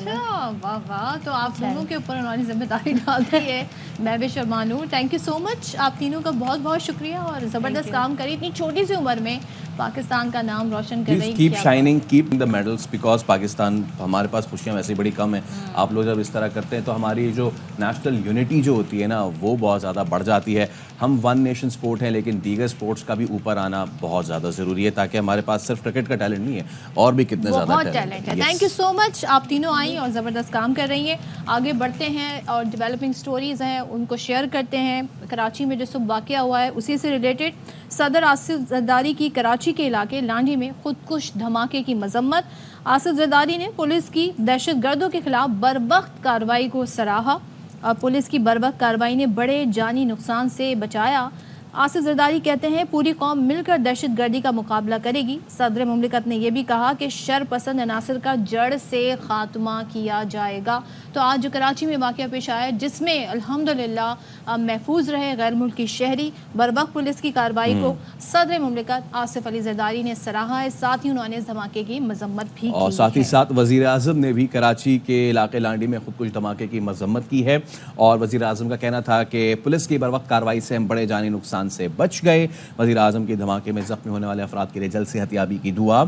वाह वाह, तो आप दोनों के ऊपर उन्होंने जिम्मेदारी डाल दी है। महविश और Manur, thank you so much, आप तीनों का बहुत बहुत शुक्रिया, और ज़बरदस्त काम करिए, इतनी छोटी सी उम्र में पाकिस्तान का नाम रोशन कर रही है। Keep shining, keep the medals, because Pakistan, हमारे पास खुशियाँ वैसे बड़ी कम है। आप लोग जब इस तरह करते हैं तो हमारी जो नेशनल यूनिटी जो होती है ना, वो बहुत ज़्यादा बढ़ जाती है। हम वन नेशन स्पोर्ट है, लेकिन दीगर स्पोर्ट्स का भी ऊपर आना बहुत ज़्यादा ज़रूरी है, ताकि हमारे पास सिर्फ क्रिकेट का टैलेंट नहीं है, और भी कितने ज़्यादा टैलेंट है। थैंक यू सो मच, आप तीनों आई और ज़बरदस्त काम कर रही हैं। आगे बढ़ते हैं और डेवलपिंग स्टोरीज़ हैं उनको शेयर करते हैं। कराची में जो सुबह वाक़या हुआ है उसी से रिलेटेड, सदर आसिफ जरदारी की कराची के इलाके लांडी में खुदकुश धमाके की मजम्मत। आसिफ जरदारी ने पुलिस की दहशतगर्दों के खिलाफ बरवक्त कार्रवाई को सराहा, और पुलिस की बरवक्त कार्रवाई ने बड़े जानी नुकसान से बचाया। आसिफ जरदारी कहते हैं पूरी कौम मिलकर दहशत गर्दी का मुकाबला करेगी। सदर मुमलिकत ने यह भी कहा कि शर पसंद अनासर का जड़ से खात्मा किया जाएगा। तो आज जो कराची में वाक़या पेश आया जिसमें अल्हम्दुलिल्लाह महफूज रहे गैर मुल्की शहरी, बरवक्त पुलिस की कार्रवाई को सदर मुमलिकत आसिफ अली जरदारी ने सराहा है। साथ ही उन्होंने इस धमाके की मजम्मत भी और की साथ ही है। साथ वज़ीर आज़म ने भी कराची के इलाके लांडी में खुद कुछ धमाके की मजम्मत की है और वज़ीर आज़म का कहना था कि पुलिस की बरवक्त कार्रवाई से हम बड़े जानी नुकसान से बच गए। वज़ीर आज़म के धमाके में ज़ख्मी होने वाले अफराद के लिए जल्द सेहतियाबी की दुआ।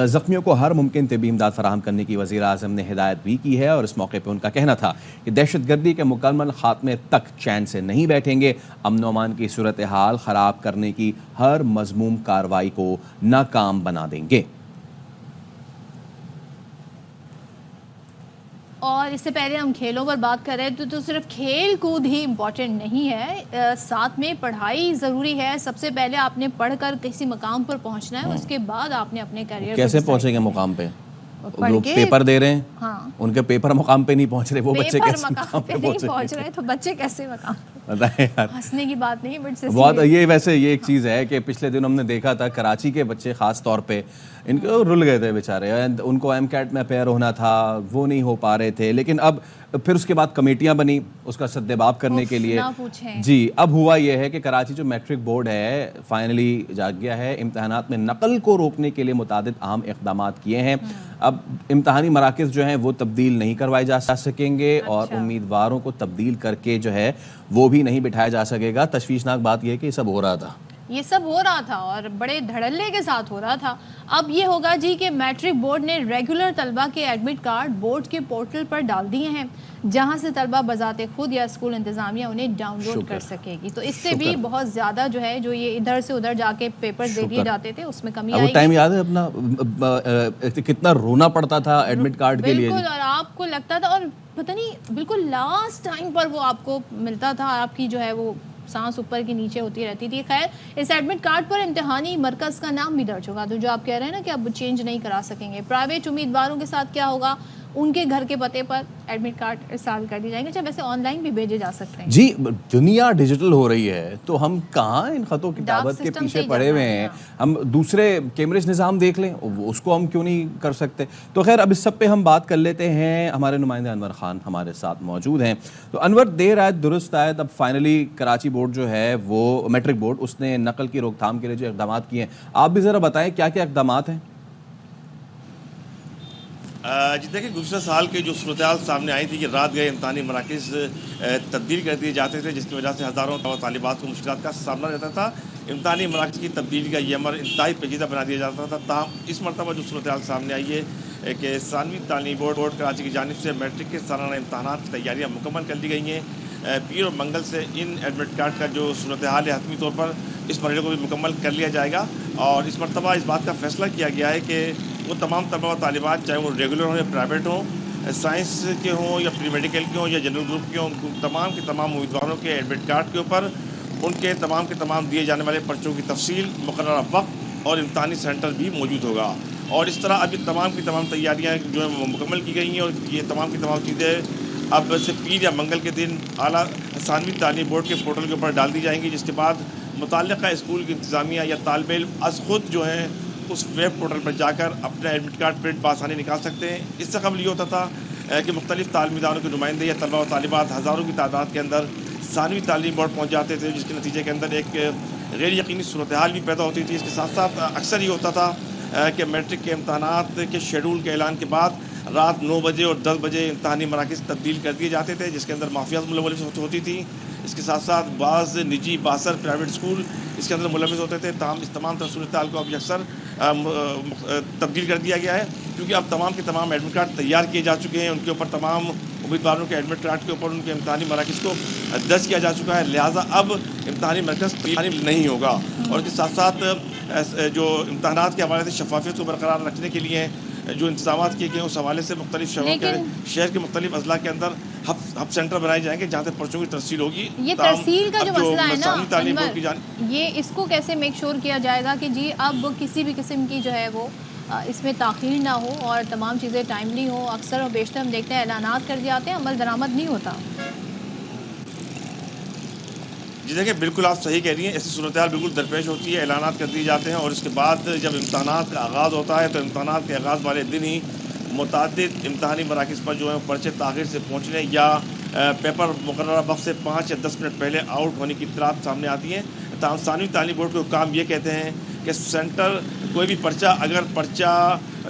ज़ख्मियों को हर मुमकिन तिब्बी इमदाद फराहम करने की वज़ीर आज़म ने हिदायत भी की है और इस मौके पर उनका कहना था कि दहशत गर्दी के मुकम्मल खात्मे तक चैन से नहीं बैठेंगे। अमन अमान की सूरत हाल ख़राब करने की हर मज़मूम कार्रवाई को नाकाम बना देंगे। और इससे पहले हम खेलों पर बात कर रहे हैं तो सिर्फ खेल कूद ही इम्पोर्टेंट नहीं है, साथ में पढ़ाई ज़रूरी है। सबसे पहले आपने पढ़कर किसी मकाम पर पहुंचना है, उसके बाद आपने अपने करियर कैसे पहुंचेंगे मुकाम पे? पढ़ लोग के पेपर दे रहे हैं, हाँ। उनके पेपर मकाम पे नहीं पहुंच रहे, वो बच्चे कैसे मकाम पे नहीं पहुंच रहे तो बच्चे कैसे मकाम? बताएं यार, हंसने की बात नहीं बट बहुत ये वैसे ये एक चीज़ है कि पिछले दिन हमने देखा था कराची के बच्चे खास तौर पे इनको रुल गए थे बेचारे। उनको एमकैट में अपेयर होना था, वो नहीं हो पा रहे थे, लेकिन अब फिर उसके बाद कमेटियां बनी उसका सद्देबाब करने के लिए। जी, अब हुआ यह है कि कराची जो मैट्रिक बोर्ड है फाइनली जाग गया है। इम्तहानात में नकल को रोकने के लिए मुतादिद अहम इक़दामात किए हैं। अब इम्तहानी मराकज़ जो हैं वो तब्दील नहीं करवाए जा सकेंगे और उम्मीदवारों को तब्दील करके जो है वो भी नहीं बिठाया जा सकेगा। तशवीशनाक बात यह है कि ये सब हो रहा था, ये सब हो रहा था और बड़े धड़ल्ले के साथ हो रहा था। अब ये होगा जी कि मैट्रिक बोर्ड ने रेगुलर तलबा के एडमिट कार्ड बोर्ड के पोर्टल पर डाल दिए हैं, जहां से तलबा बजाते खुद या स्कूल इंतजामिया उन्हें डाउनलोड कर सकेगी। तो इससे भी बहुत ज़्यादा जो है जो ये इधर से उधर जाके पेपर्स दे दिए जाते थे उसमें कमी आएगी। वो टाइम याद है अपना कितना रोना पड़ता था एडमिट कार्ड के लिए। बिल्कुल, और आपको लगता था और पता नहीं बिल्कुल लास्ट टाइम पर वो आपको मिलता था, आपकी जो है वो सांस ऊपर की नीचे होती रहती थी। खैर, इस एडमिट कार्ड पर इम्तिहानी मरकज़ का नाम भी दर्ज होगा। तो जो आप कह रहे हैं ना कि अब चेंज नहीं करा सकेंगे, प्राइवेट उम्मीदवारों के साथ क्या होगा, उनके घर के पते पर एडमिट कार्ड इरसाल कर दिए जाएंगे। वैसे ऑनलाइन भी भेजे जा सकते हैं। जी, दुनिया डिजिटल हो रही है तो हम कहाँ इन खतों किताबत के पीछे पड़े हुए हैं। हम दूसरे कैमरेज निज़ाम देख लें, उसको हम क्यों नहीं कर सकते। तो खैर, अब इस सब पे हम बात कर लेते हैं। हमारे नुमाइंदे अनवर खान हमारे साथ मौजूद हैं। तो अनवर, देर आयत दुरुस्त आयत, अब फाइनली कराची बोर्ड जो है वो मैट्रिक बोर्ड उसने नकल की रोकथाम के लिए जो इक़दाम किए हैं, आप भी ज़रा बताएं क्या क्या इक़दाम हैं। जी देखिए, गुज़श्ता साल के जो सूरत-ए-हाल सामने आई थी कि रात गए इम्तहानी मराकज़ तब्दील कर दिए जाते थे, जिसकी वजह से हज़ारों तालिबात को मुश्किलात का सामना रहता था। इम्तहानी मराकज़ की तब्दीली का ये अमर इंतहाई पेचीदा बना दिया जाता था। ताहम इस मरतबा जो सूरत-ए-हाल सामने आई है कि सानवी तालीम बोर्ड कराची की जानिब से मैट्रिक के सालाना इम्तहानात की तैयारियाँ मुकम्मल कर ली गई हैं। पीर और मंगल से इन एडमिट कार्ड का जो सूरत-ए-हाल है हतमी तौर पर इस मरहले को भी मुकम्मल कर लिया जाएगा। और इस मरतबा इस बात का फैसला किया गया है कि वो तमाम तलबा व तालिबात, चाहे वो रेगुलर हों या प्राइवेट हों, साइंस के हों या प्री मेडिकल के हों या जनरल ग्रुप के हों, तमाम के तमाम उम्मीदवारों के एडमिट कार्ड के ऊपर उनके तमाम के तमाम दिए जाने वाले पर्चों की तफसील, मुकर्ररा वक्त और इम्तहानी सेंटर भी मौजूद होगा। और इस तरह अभी तमाम की तमाम तैयारियाँ जो है मुकम्मल की गई हैं और ये तमाम की तमाम चीज़ें अब से पीर या मंगल के दिन आला सानवी तालीम बोर्ड के पोर्टल के ऊपर डाल दी जाएंगी, जिसके बाद मुताल्लिक़ा स्कूल की इंतज़ामिया या तालिब इल्म अज़ खुद जो है उस वेब पोर्टल पर जाकर अपना एडमिट कार्ड प्रिंट बासानी निकाल सकते हैं। इससे कबल ये होता था कि मुख्तलिफ तालीमी इदारों के नुमाइंदे या तलबा व तालिबात हज़ारों की तादाद के अंदर सानवी तालीम बोर्ड पहुँच जाते थे, जिसके नतीजे के अंदर एक गैर यकीनी सूरत हाल भी पैदा होती थी। इसके साथ साथ अक्सर ये होता था कि मैट्रिक के इम्तहानात के शेड्यूल के ऐलान के बाद रात 9 बजे और 10 बजे इम्तहानी मराकज़ तब्दील कर दिए जाते थे, जिसके अंदर माफियात मुलविस होती थी। इसके साथ साथ बाज़ निजी बासर प्राइवेट स्कूल इसके अंदर मुलविस होते थे। इस तमाम सूरत हाल को अभी अक्सर तब्दील कर दिया गया है, क्योंकि अब तमाम के तमाम एडमिट कार्ड तैयार किए जा चुके हैं। उनके ऊपर तमाम उम्मीदवारों के एडमिट कार्ड के ऊपर उनके इम्तहानी मराकज़ को दर्ज किया जा चुका है, लिहाजा अब इम्तहानी मरकज़ तैयारी नहीं होगा। और इसके साथ साथ जो इम्तहानात के हवाले से शफाफियत को बरकरार रखने के लिए जो इंतजाम किए गए उस हवाले से मुख्तलिफ शहर के मुख्तलिफ अजला के अंदर हब सेंटर बनाए जाएंगे जहाँ से पर्चों की तरसील होगी। ये तरसील का जो मसला है ना, ये इसको कैसे मेक श्योर किया जाएगा कि जी अब किसी भी किस्म की जो है वो इसमें ताख़ीर ना हो और तमाम चीज़ें टाइमली हो। अक्सर और बेशतर हम देखते हैं ऐलानात कर दिए जाते हैं, अमल दरामद नहीं होता। जी देखिए, बिल्कुल आप सही कह रही हैं। ऐसी सूरत हाल बिल्कुल दरपेश होती है, ऐलानात कर दिए जाते हैं और उसके बाद जब इम्तहानात का आगाज़ होता है तो इम्तहानात के आगाज़ वाले दिन ही मुतअद्दिद इम्तहानी मराकिज़ पर जो है पर्चे ताख़ीर से पहुँचने या पेपर मुकर्ररा वक्त से 5 या 10 मिनट पहले आउट होने की इत्तलात सामने आती हैं। सानवी तालीम बोर्ड के हुक्काम ये कहते हैं कि सेंटर कोई भी पर्चा, अगर पर्चा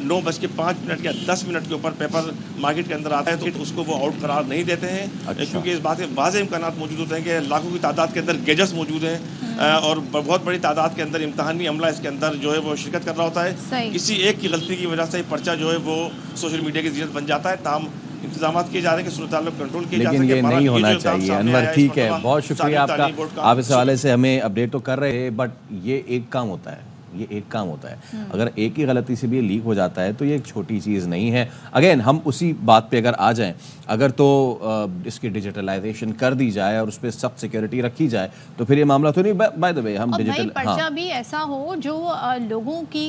9:05 या 10 मिनट के ऊपर पेपर मार्केट के अंदर आता है तो उसको वो आउट करार नहीं देते हैं। क्योंकि इस बात के वाज़ेह इम्कानात मौजूद होते हैं कि लाखों की तादाद के अंदर गैजेट्स मौजूद हैं और बहुत बड़ी तादाद के अंदर इम्तहानी अमला इसके अंदर जो है वो शिरकत कर रहा होता है। किसी एक की गलती की वजह से पर्चा जो है वो सोशल मीडिया की ज़ीनत बन जाता है। ताम इंतजाम किए जा रहे हैं कि सूरत हाल में कंट्रोल किया जा सके। लेकिन ये नहीं होना चाहिए। अनवर, ठीक है, बहुत शुक्रिया आपका, आप इस हवाले से हमें अपडेट तो कर रहे हैं, बट ये एक काम होता है, ये एक काम होता है। अगर एक ही गलती से भी लीक हो जाता है तो ये एक छोटी चीज़ नहीं है। अगेन हम उसी बात पे अगर आ जाएं, अगर तो इसकी डिजिटलाइजेशन कर दी जाए और उस पर सख्त सिक्योरिटी रखी जाए तो फिर ये मामला तो नहीं। बाय द वे हम डिजिटल पर्चा भी ऐसा हो जो लोगों की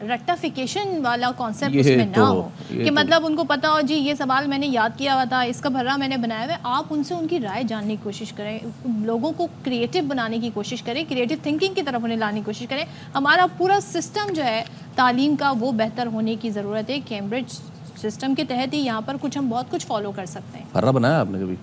रेक्टिफिकेशन वाला कॉन्सेप्ट उसमें ना हो कि मतलब उनको पता हो जी ये सवाल मैंने याद किया हुआ था, इसका भर्रा मैंने बनाया हुआ है। आप उनसे उनकी राय जानने की कोशिश करें, लोगों को क्रिएटिव बनाने की कोशिश करें, क्रिएटिव थिंकिंग की तरफ उन्हें लाने की कोशिश करें। हमारा पूरा सिस्टम जो है तालीम का वो बेहतर होने की ज़रूरत है। कैम्ब्रिज सिस्टम के तहत ही यहाँ पर हम बहुत कुछ फॉलो कर सकते हैं। फर्रा बनाया आपने कभी?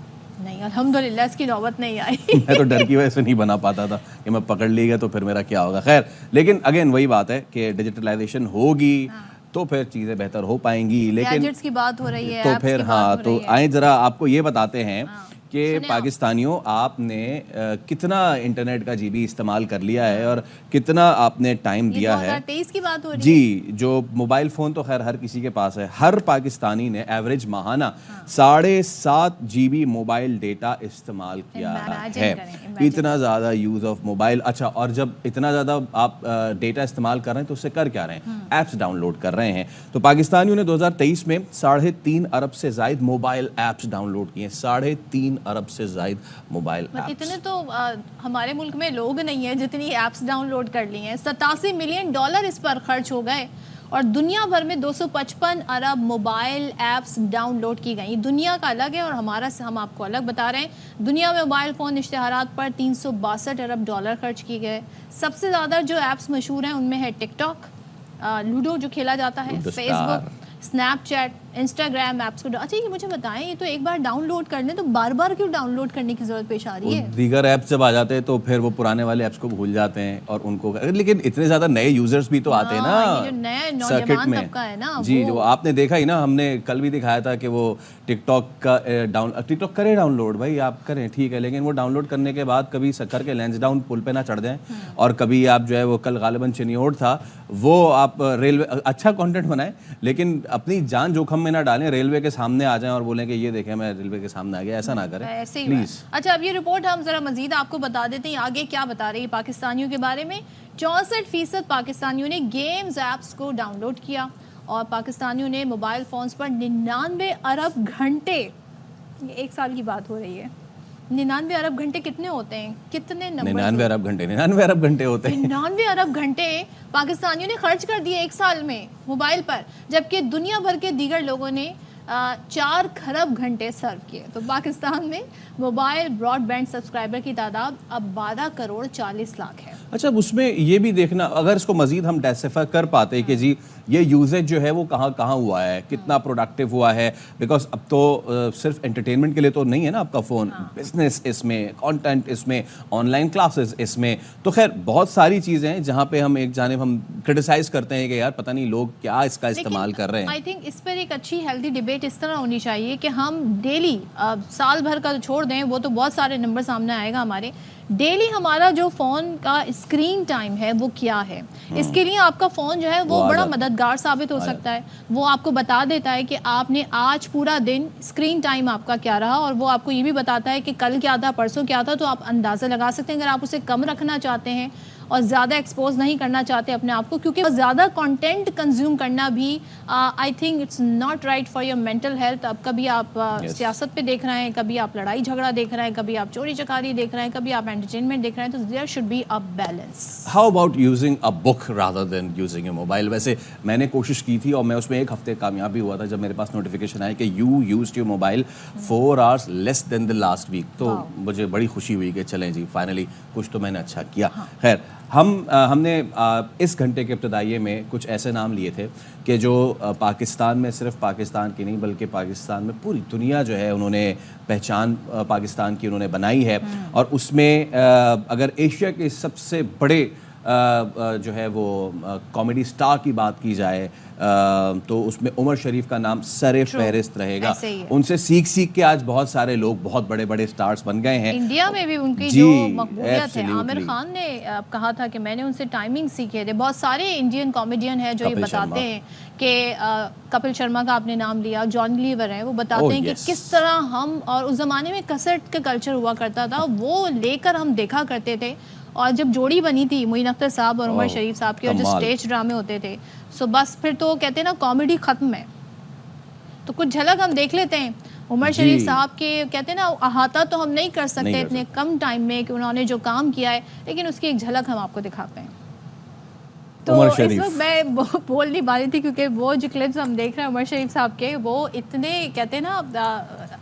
नहीं, अल्हम्दुलिल्लाह इसकी नौबत नहीं आई। मैं तो डर की वजह से नहीं बना पाता था कि मैं पकड़ ली गया तो फिर मेरा क्या होगा। खैर, लेकिन अगेन वही बात है कि डिजिटलाइजेशन होगी तो फिर चीज़ें बेहतर हो पाएंगी। लेकिन गैजेट्स की बात हो रही है तो फिर हाँ, तो आए ज़रा आपको ये बताते हैं कि पाकिस्तानियों आपने कितना इंटरनेट का जीबी इस्तेमाल कर लिया है और कितना आपने टाइम दिया है। 2023 की बात हो रही है जी। जो मोबाइल फ़ोन तो खैर हर किसी के पास है। हर पाकिस्तानी ने एवरेज माहाना 7.5 GB मोबाइल डेटा इस्तेमाल किया है। इतना ज़्यादा यूज़ ऑफ मोबाइल। अच्छा, और जब इतना ज़्यादा आप डेटा इस्तेमाल कर रहे हैं तो उससे कर क्या रहे हैं? ऐप्स डाउनलोड कर रहे हैं। तो पाकिस्तानियों ने 2023 में 3.5 अरब से ज़ायद मोबाइल ऐप्स डाउनलोड किए। 3.5 अरब से ज़ायद मोबाइल ऐप्स। इतने तो हमारे मुल्क में लोग नहीं है जितनी ऐप्स डाउनलोड कर ली हैं। $87 मिलियन इस पर खर्च हो गए और दुनिया भर में 255 अरब मोबाइल ऐप्स डाउनलोड की गई। दुनिया का अलग है और हमारा हम आपको अलग बता रहे हैं। दुनिया में मोबाइल फ़ोन इश्तिहारात पर $362 अरब खर्च किए गए। सबसे ज़्यादा जो ऐप्स मशहूर हैं उनमें है टिकटॉक, लूडो जो खेला जाता है, फेसबुक, स्नैपचैट, इंस्टाग्राम ऐप्स को। अच्छा, ये मुझे बताएं, ये तो एक बार डाउनलोड करने तो बार बार क्यों डाउनलोड करने की जरूरत पेश आ रही है? दीगर ऐप्स जब आ जाते हैं तो फिर वो पुराने वाले ऐप्स को भूल जाते हैं और उनको, लेकिन इतने ज्यादा नए यूजर्स भी तो आते हैं ना, ये जो नए नौजवान तबका है ना जी, जो आपने देखा ही ना, हमने कल भी दिखाया था कि वो टिकटॉक का टिकटॉक करें डाउनलोड, भाई आप करें ठीक है, लेकिन वो डाउनलोड करने के बाद कभी सकर के लैंसडाउन पुल पे ना चढ़ जाएं और कभी आप जो है वो कल गालिबन चिनियोट था वो आप रेलवे अच्छा कंटेंट बनाएं लेकिन अपनी जान जोखम में ना डालें, रेलवे के सामने आ जाएं और बोलें कि ये देखें मैं रेलवे के सामने आ गया, ऐसा ना करें प्लीज। अच्छा, अब ये रिपोर्ट हम जरा मजीद आपको बता देते हैं आगे क्या बता रही है पाकिस्तानियों के बारे में। 64% पाकिस्तानियों ने गेम्स ऐप्स को डाउनलोड किया और पाकिस्तानियों ने मोबाइल फोन्स पर 99 अरब घंटे, ये एक साल की बात हो रही है, 99 अरब घंटे कितने होते हैं? कितने नंबर? 99 अरब घंटे होते हैं। 99 अरब घंटे पाकिस्तानियों ने खर्च कर दिए एक साल में मोबाइल पर, जबकि दुनिया भर के दीगर लोगों ने 4 खरब घंटे सर्व किए। तो पाकिस्तान में मोबाइल ब्रॉडबैंड सब्सक्राइबर की तादाद अब 12 करोड़ 40 लाख है। अच्छा, उसमें ये भी देखना, अगर इसको मजीद हम डेसिफाई कर पाते कि जी ये यूजेज जो है वो कहाँ कहाँ हुआ है, कितना प्रोडक्टिव हुआ है, बिकॉज अब तो सिर्फ एंटरटेनमेंट के लिए तो नहीं है ना आपका फ़ोन, बिजनेस इसमें, कंटेंट इसमें, ऑनलाइन क्लासेस इसमें, तो खैर बहुत सारी चीज़ें हैं जहाँ पे हम एक जानिब हम क्रिटिसाइज करते हैं कि यार पता नहीं लोग क्या इसका इस्तेमाल कर रहे हैं। आई थिंक इस पर एक अच्छी हेल्दी डिबेट इस तरह होनी चाहिए कि हम डेली, साल भर का छोड़ दें, वो तो बहुत सारे नंबर सामने आएगा हमारे, डेली हमारा जो फ़ोन का स्क्रीन टाइम है वो क्या है। इसके लिए आपका फ़ोन जो है वो बड़ा मददगार साबित हो सकता है। वो आपको बता देता है कि आपने आज पूरा दिन स्क्रीन टाइम आपका क्या रहा, और वो आपको ये भी बताता है कि कल क्या था, परसों क्या था, तो आप अंदाज़ा लगा सकते हैं। अगर आप उसे कम रखना चाहते हैं और ज़्यादा एक्सपोज नहीं करना चाहते अपने आप को, क्योंकि ज़्यादा कंटेंट कंज्यूम करना भी I think it's not right for your mental health. अब कभी आप सियासत पे देख रहे हैं, कभी आप लड़ाई झगड़ा देख रहे हैं, कभी आप चोरी चकारी देख रहे हैं, कभी आप एंटरटेनमेंट देख रहे हैं, तो there should be a balance. How about using a book rather than using a mobile? वैसे मैंने कोशिश की थी और मैं उसमें एक हफ्ते कामयाब भी हुआ था जब मेरे पास नोटिफिकेशन आया कि you used your mobile 4 hours less than the last week. तो मुझे बड़ी खुशी हुई कि चलें जी, फाइनली कुछ तो मैंने अच्छा किया। खैर, हमने इस घंटे के इब्तदाइये में कुछ ऐसे नाम लिए थे कि जो पाकिस्तान में, सिर्फ पाकिस्तान की नहीं बल्कि पाकिस्तान में पूरी दुनिया जो है उन्होंने पहचान पाकिस्तान की उन्होंने बनाई है। और उसमें अगर एशिया के सबसे बड़े जो है वो कॉमेडी स्टार की बात की जाए तो उसमें उमर शरीफ का नाम सरे फहरिस्त रहेगा। उनसे सीख सीख के आज बहुत सारे लोग बहुत बड़े बड़े स्टार्स बन गए हैं। इंडिया में भी उनकी जो मकबूलियत है, आमिर खान ने कहा था कि मैंने उनसे टाइमिंग सीखे थे। बहुत सारे इंडियन कॉमेडियन हैं जो ये बताते हैं कि कपिल शर्मा का आपने नाम लिया, जॉन लीवर है, वो बताते हैं कि किस तरह हम, और उस ज़माने में कसट का कल्चर हुआ करता था, वो लेकर हम देखा करते थे। और जब जोड़ी बनी थी मोइन अख्तर साहब और उमर शरीफ साहब की, और जो स्टेज ड्रामे होते थे, सो बस फिर तो कहते हैं ना कॉमेडी खत्म है। तो कुछ झलक हम देख लेते हैं उमर शरीफ साहब के। कहते हैं ना अहाता तो हम नहीं कर सकते इतने कम टाइम में कि उन्होंने जो काम किया है, लेकिन उसकी एक झलक हम आपको दिखाते हैं। तो इस वक्त मैं बोल नहीं पा रही थी क्योंकि वो जो क्लिप्स हम देख रहे हैं उमर शरीफ साहब के, वो इतने कहते हैं ना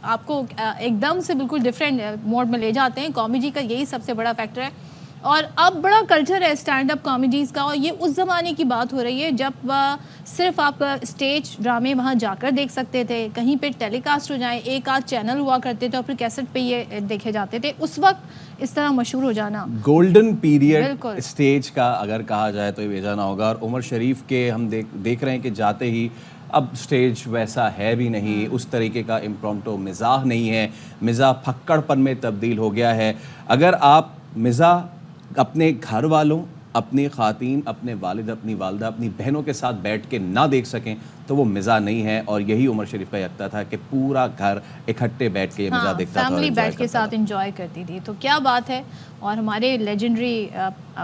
आपको एकदम से बिल्कुल डिफरेंट मोड में ले जाते हैं। कॉमेडी का यही सबसे बड़ा फैक्टर है। और अब बड़ा कल्चर है स्टैंड अप कॉमेडीज़ का, और ये उस ज़माने की बात हो रही है जब सिर्फ आप स्टेज ड्रामे वहाँ जाकर देख सकते थे, कहीं पे टेलीकास्ट हो जाए, एक आध चैनल हुआ करते थे और फिर कैसेट पे ये देखे जाते थे। उस वक्त इस तरह मशहूर हो जाना गोल्डन पीरियड स्टेज का अगर कहा जाए तो ये बेजाना होगा। और उमर शरीफ के हम देख रहे हैं कि जाते ही अब स्टेज वैसा है भी नहीं, उस तरीके का इम्प्रॉम्प्टो मिजाह नहीं है, मिजाह फक्कड़पन में तब्दील हो गया है। अगर आप मिजाह अपने घर वालों, अपनी खातीन, अपने वालिद, अपनी वालदा, अपनी बहनों के साथ बैठ के ना देख सकें तो वो मिज़ा नहीं है। और यही उमर शरीफ का यक्ता था कि पूरा घर इकट्ठे बैठ के ये मिज़ा देखता था, फैमिली बैठ के साथ एंजॉय करती थी। तो क्या बात है। और हमारे लेजेंडरी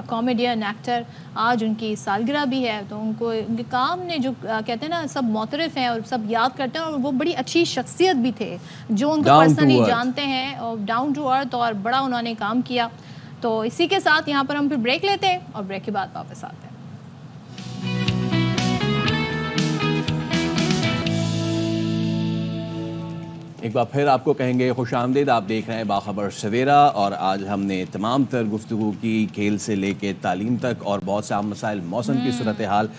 कॉमेडियन एक्टर, आज उनकी सालगिरह भी है, तो उनको उनके काम ने जो कहते हैं ना सब मोतरफ हैं और सब याद करते हैं। और वो बड़ी अच्छी शख्सियत भी थे जो उनको पर्सनली जानते हैं, और डाउन टू अर्थ, और बड़ा उन्होंने काम किया। तो इसी के साथ यहाँ पर हम फिर ब्रेक लेते हैं और ब्रेक के बाद वापस आते हैं। एक बार फिर आपको कहेंगे खुशामदीद। आप देख रहे हैं बाखबर सवेरा, और आज हमने तमाम तर गुफ्तगू की, खेल से लेके तालीम तक, और बहुत से आम मसाइल, मौसम की सूरत हाल,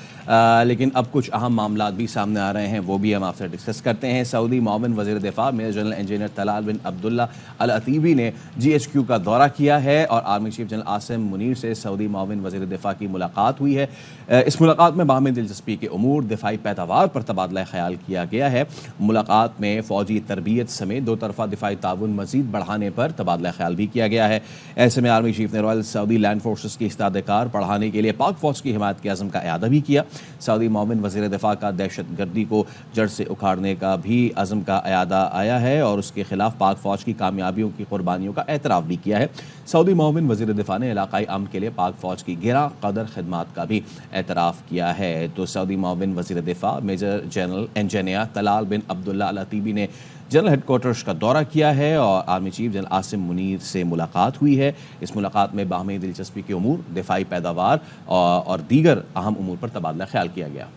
लेकिन अब कुछ अहम मामलात भी सामने आ रहे हैं, वो भी हम आपसे डिस्कस करते हैं। सऊदी मावन वज़ीर दिफा मेजर जनरल इंजीनियर तलाल बिन अब्दुल्ला अल अतीबी ने GHQ का दौरा किया है, और army chief general Asim Munir से सऊदी मावन वज़ीर दिफा की मुलाकात हुई है। इस मुलाकात में बाहमी दिलचस्पी के उमूर, दिफाई पैदावार पर तबादला ख्याल किया गया है। मुलाकात में फ़ौजी तरबियत समेत दो तरफा दिफाई ताउन मजीद बढ़ाने पर तबादला ख्याल भी किया गया है। ऐसे में आर्मी चीफ ने रॉयल सऊदी लैंड फोर्सेस की इस्तादकार बढ़ाने के लिए पाक फौज की हिमायत के अज़म का इआदा भी किया। सऊदी माविन वज़ीर दिफा का दहशत गर्दी को जड़ से उखाड़ने का भी अज़म का इआदा आया है, और उसके खिलाफ पाक फौज की कामयाबियों की कुर्बानियों का एतराफ़ भी किया है। सऊदी माविन वज़ीर दिफा ने इलाकाई अमन के लिए पाक फौज की गिरा कदर खिदमात का भी एतराफ़ किया है। तो सऊदी माविन वज़ीर दिफा मेजर जनरल इंजीनियर तलाल बिन अब्दुल्ला अल अतीबी ने जनरल हेडक्वार्टर्स का दौरा किया है, और army chief general Asim Munir से मुलाकात हुई है। इस मुलाकात में बाहमी दिलचस्पी के उमूर, दिफाई पैदावार और दीगर अहम उमूर पर तबादला ख्याल किया गया।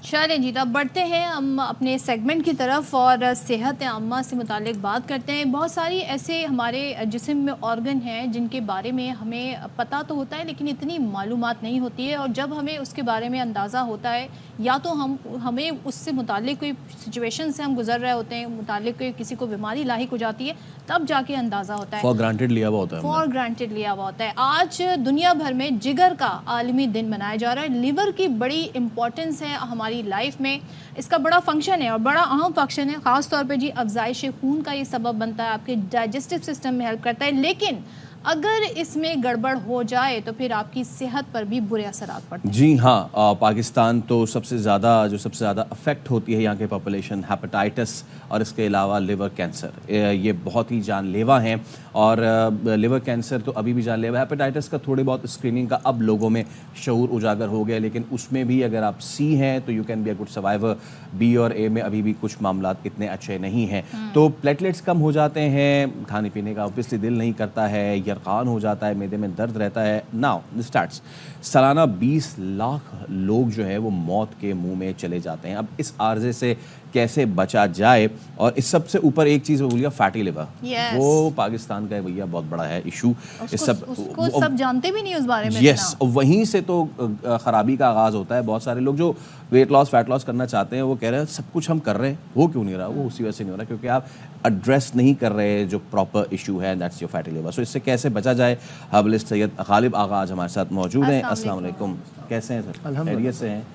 चलें जी, अब बढ़ते हैं हम अपने सेगमेंट की तरफ और सेहत आम्मा से मुतालिक बात करते हैं। बहुत सारी ऐसे हमारे जिस्म में ऑर्गन हैं जिनके बारे में हमें पता तो होता है लेकिन इतनी मालूमात नहीं होती है, और जब हमें उसके बारे में अंदाज़ा होता है या तो हमें उससे मुतालिक कोई सिचुएशन से हम गुजर रहे होते हैं, मुतालिक कोई किसी को बीमारी लाहिक हो जाती है, तब जाके अंदाज़ा होता है। फॉर ग्रांटेड लिया हुआ होता है, फॉर ग्रांटेड लिया हुआ होता है। आज दुनिया भर में जिगर का आलमी दिन मनाया जा रहा है। लिवर की बड़ी इंपॉर्टेंस है हमारी लाइफ में, इसका बड़ा फंक्शन है और बड़ा अहम फंक्शन है। ख़ास तौर पे जी अफजाइश खून का ये सबब बनता है, आपके डाइजेस्टिव सिस्टम में हेल्प करता है। लेकिन अगर इसमें गड़बड़ हो जाए तो फिर आपकी सेहत पर भी बुरे असरात पड़ते हैं। जी हाँ, पाकिस्तान तो सबसे ज़्यादा अफेक्ट होती है यहाँ के पॉपुलेशन हेपेटाइटिस और इसके अलावा लिवर कैंसर, ये बहुत ही जानलेवा हैं। और लिवर कैंसर तो अभी भी जानलेवा है। हेपेटाइटिस का थोड़ी बहुत स्क्रीनिंग का अब लोगों में शऊर उजागर हो गया, लेकिन उसमें भी अगर आप सी हैं तो you can be a good survivor. B और ए में अभी भी कुछ मामलात इतने अच्छे नहीं हैं। तो प्लेटलेट्स कम हो जाते हैं, खाने पीने का ऑब्वियसली दिल नहीं करता है, यरकान हो जाता है, मैदे में दर्द रहता है। नाउ स्टार्ट्स सालाना 20 लाख लोग जो है वो मौत के मुंह में चले जाते हैं। अब इस आर्जे से कैसे बचा जाए, और इस सबसे ऊपर एक चीज़ भूलिएगा, फैटी लिवर। वो पाकिस्तान का भैया बहुत बड़ा है इशू। उसको सब जानते भी नहीं उस बारे में। यस, वहीं से तो खराबी का आगाज़ होता है। बहुत सारे लोग जो वेट लॉस फैट लॉस करना चाहते हैं वो कह रहे हैं सब कुछ हम कर रहे हैं, वो क्यों नहीं रहा? वो उसी वजह से नहीं हो रहा क्योंकि आप एड्रेस नहीं कर रहे जो प्रॉपर इशू है, दैट्स योर फैटी लिवर। सो इससे कैसे बचा जाए, हर्बलिस्ट सैयद गालिब आगा आज हमारे साथ मौजूद हैं। अस्सलाम वालेकुम, कैसे हैं सर? खैरियत से हैं?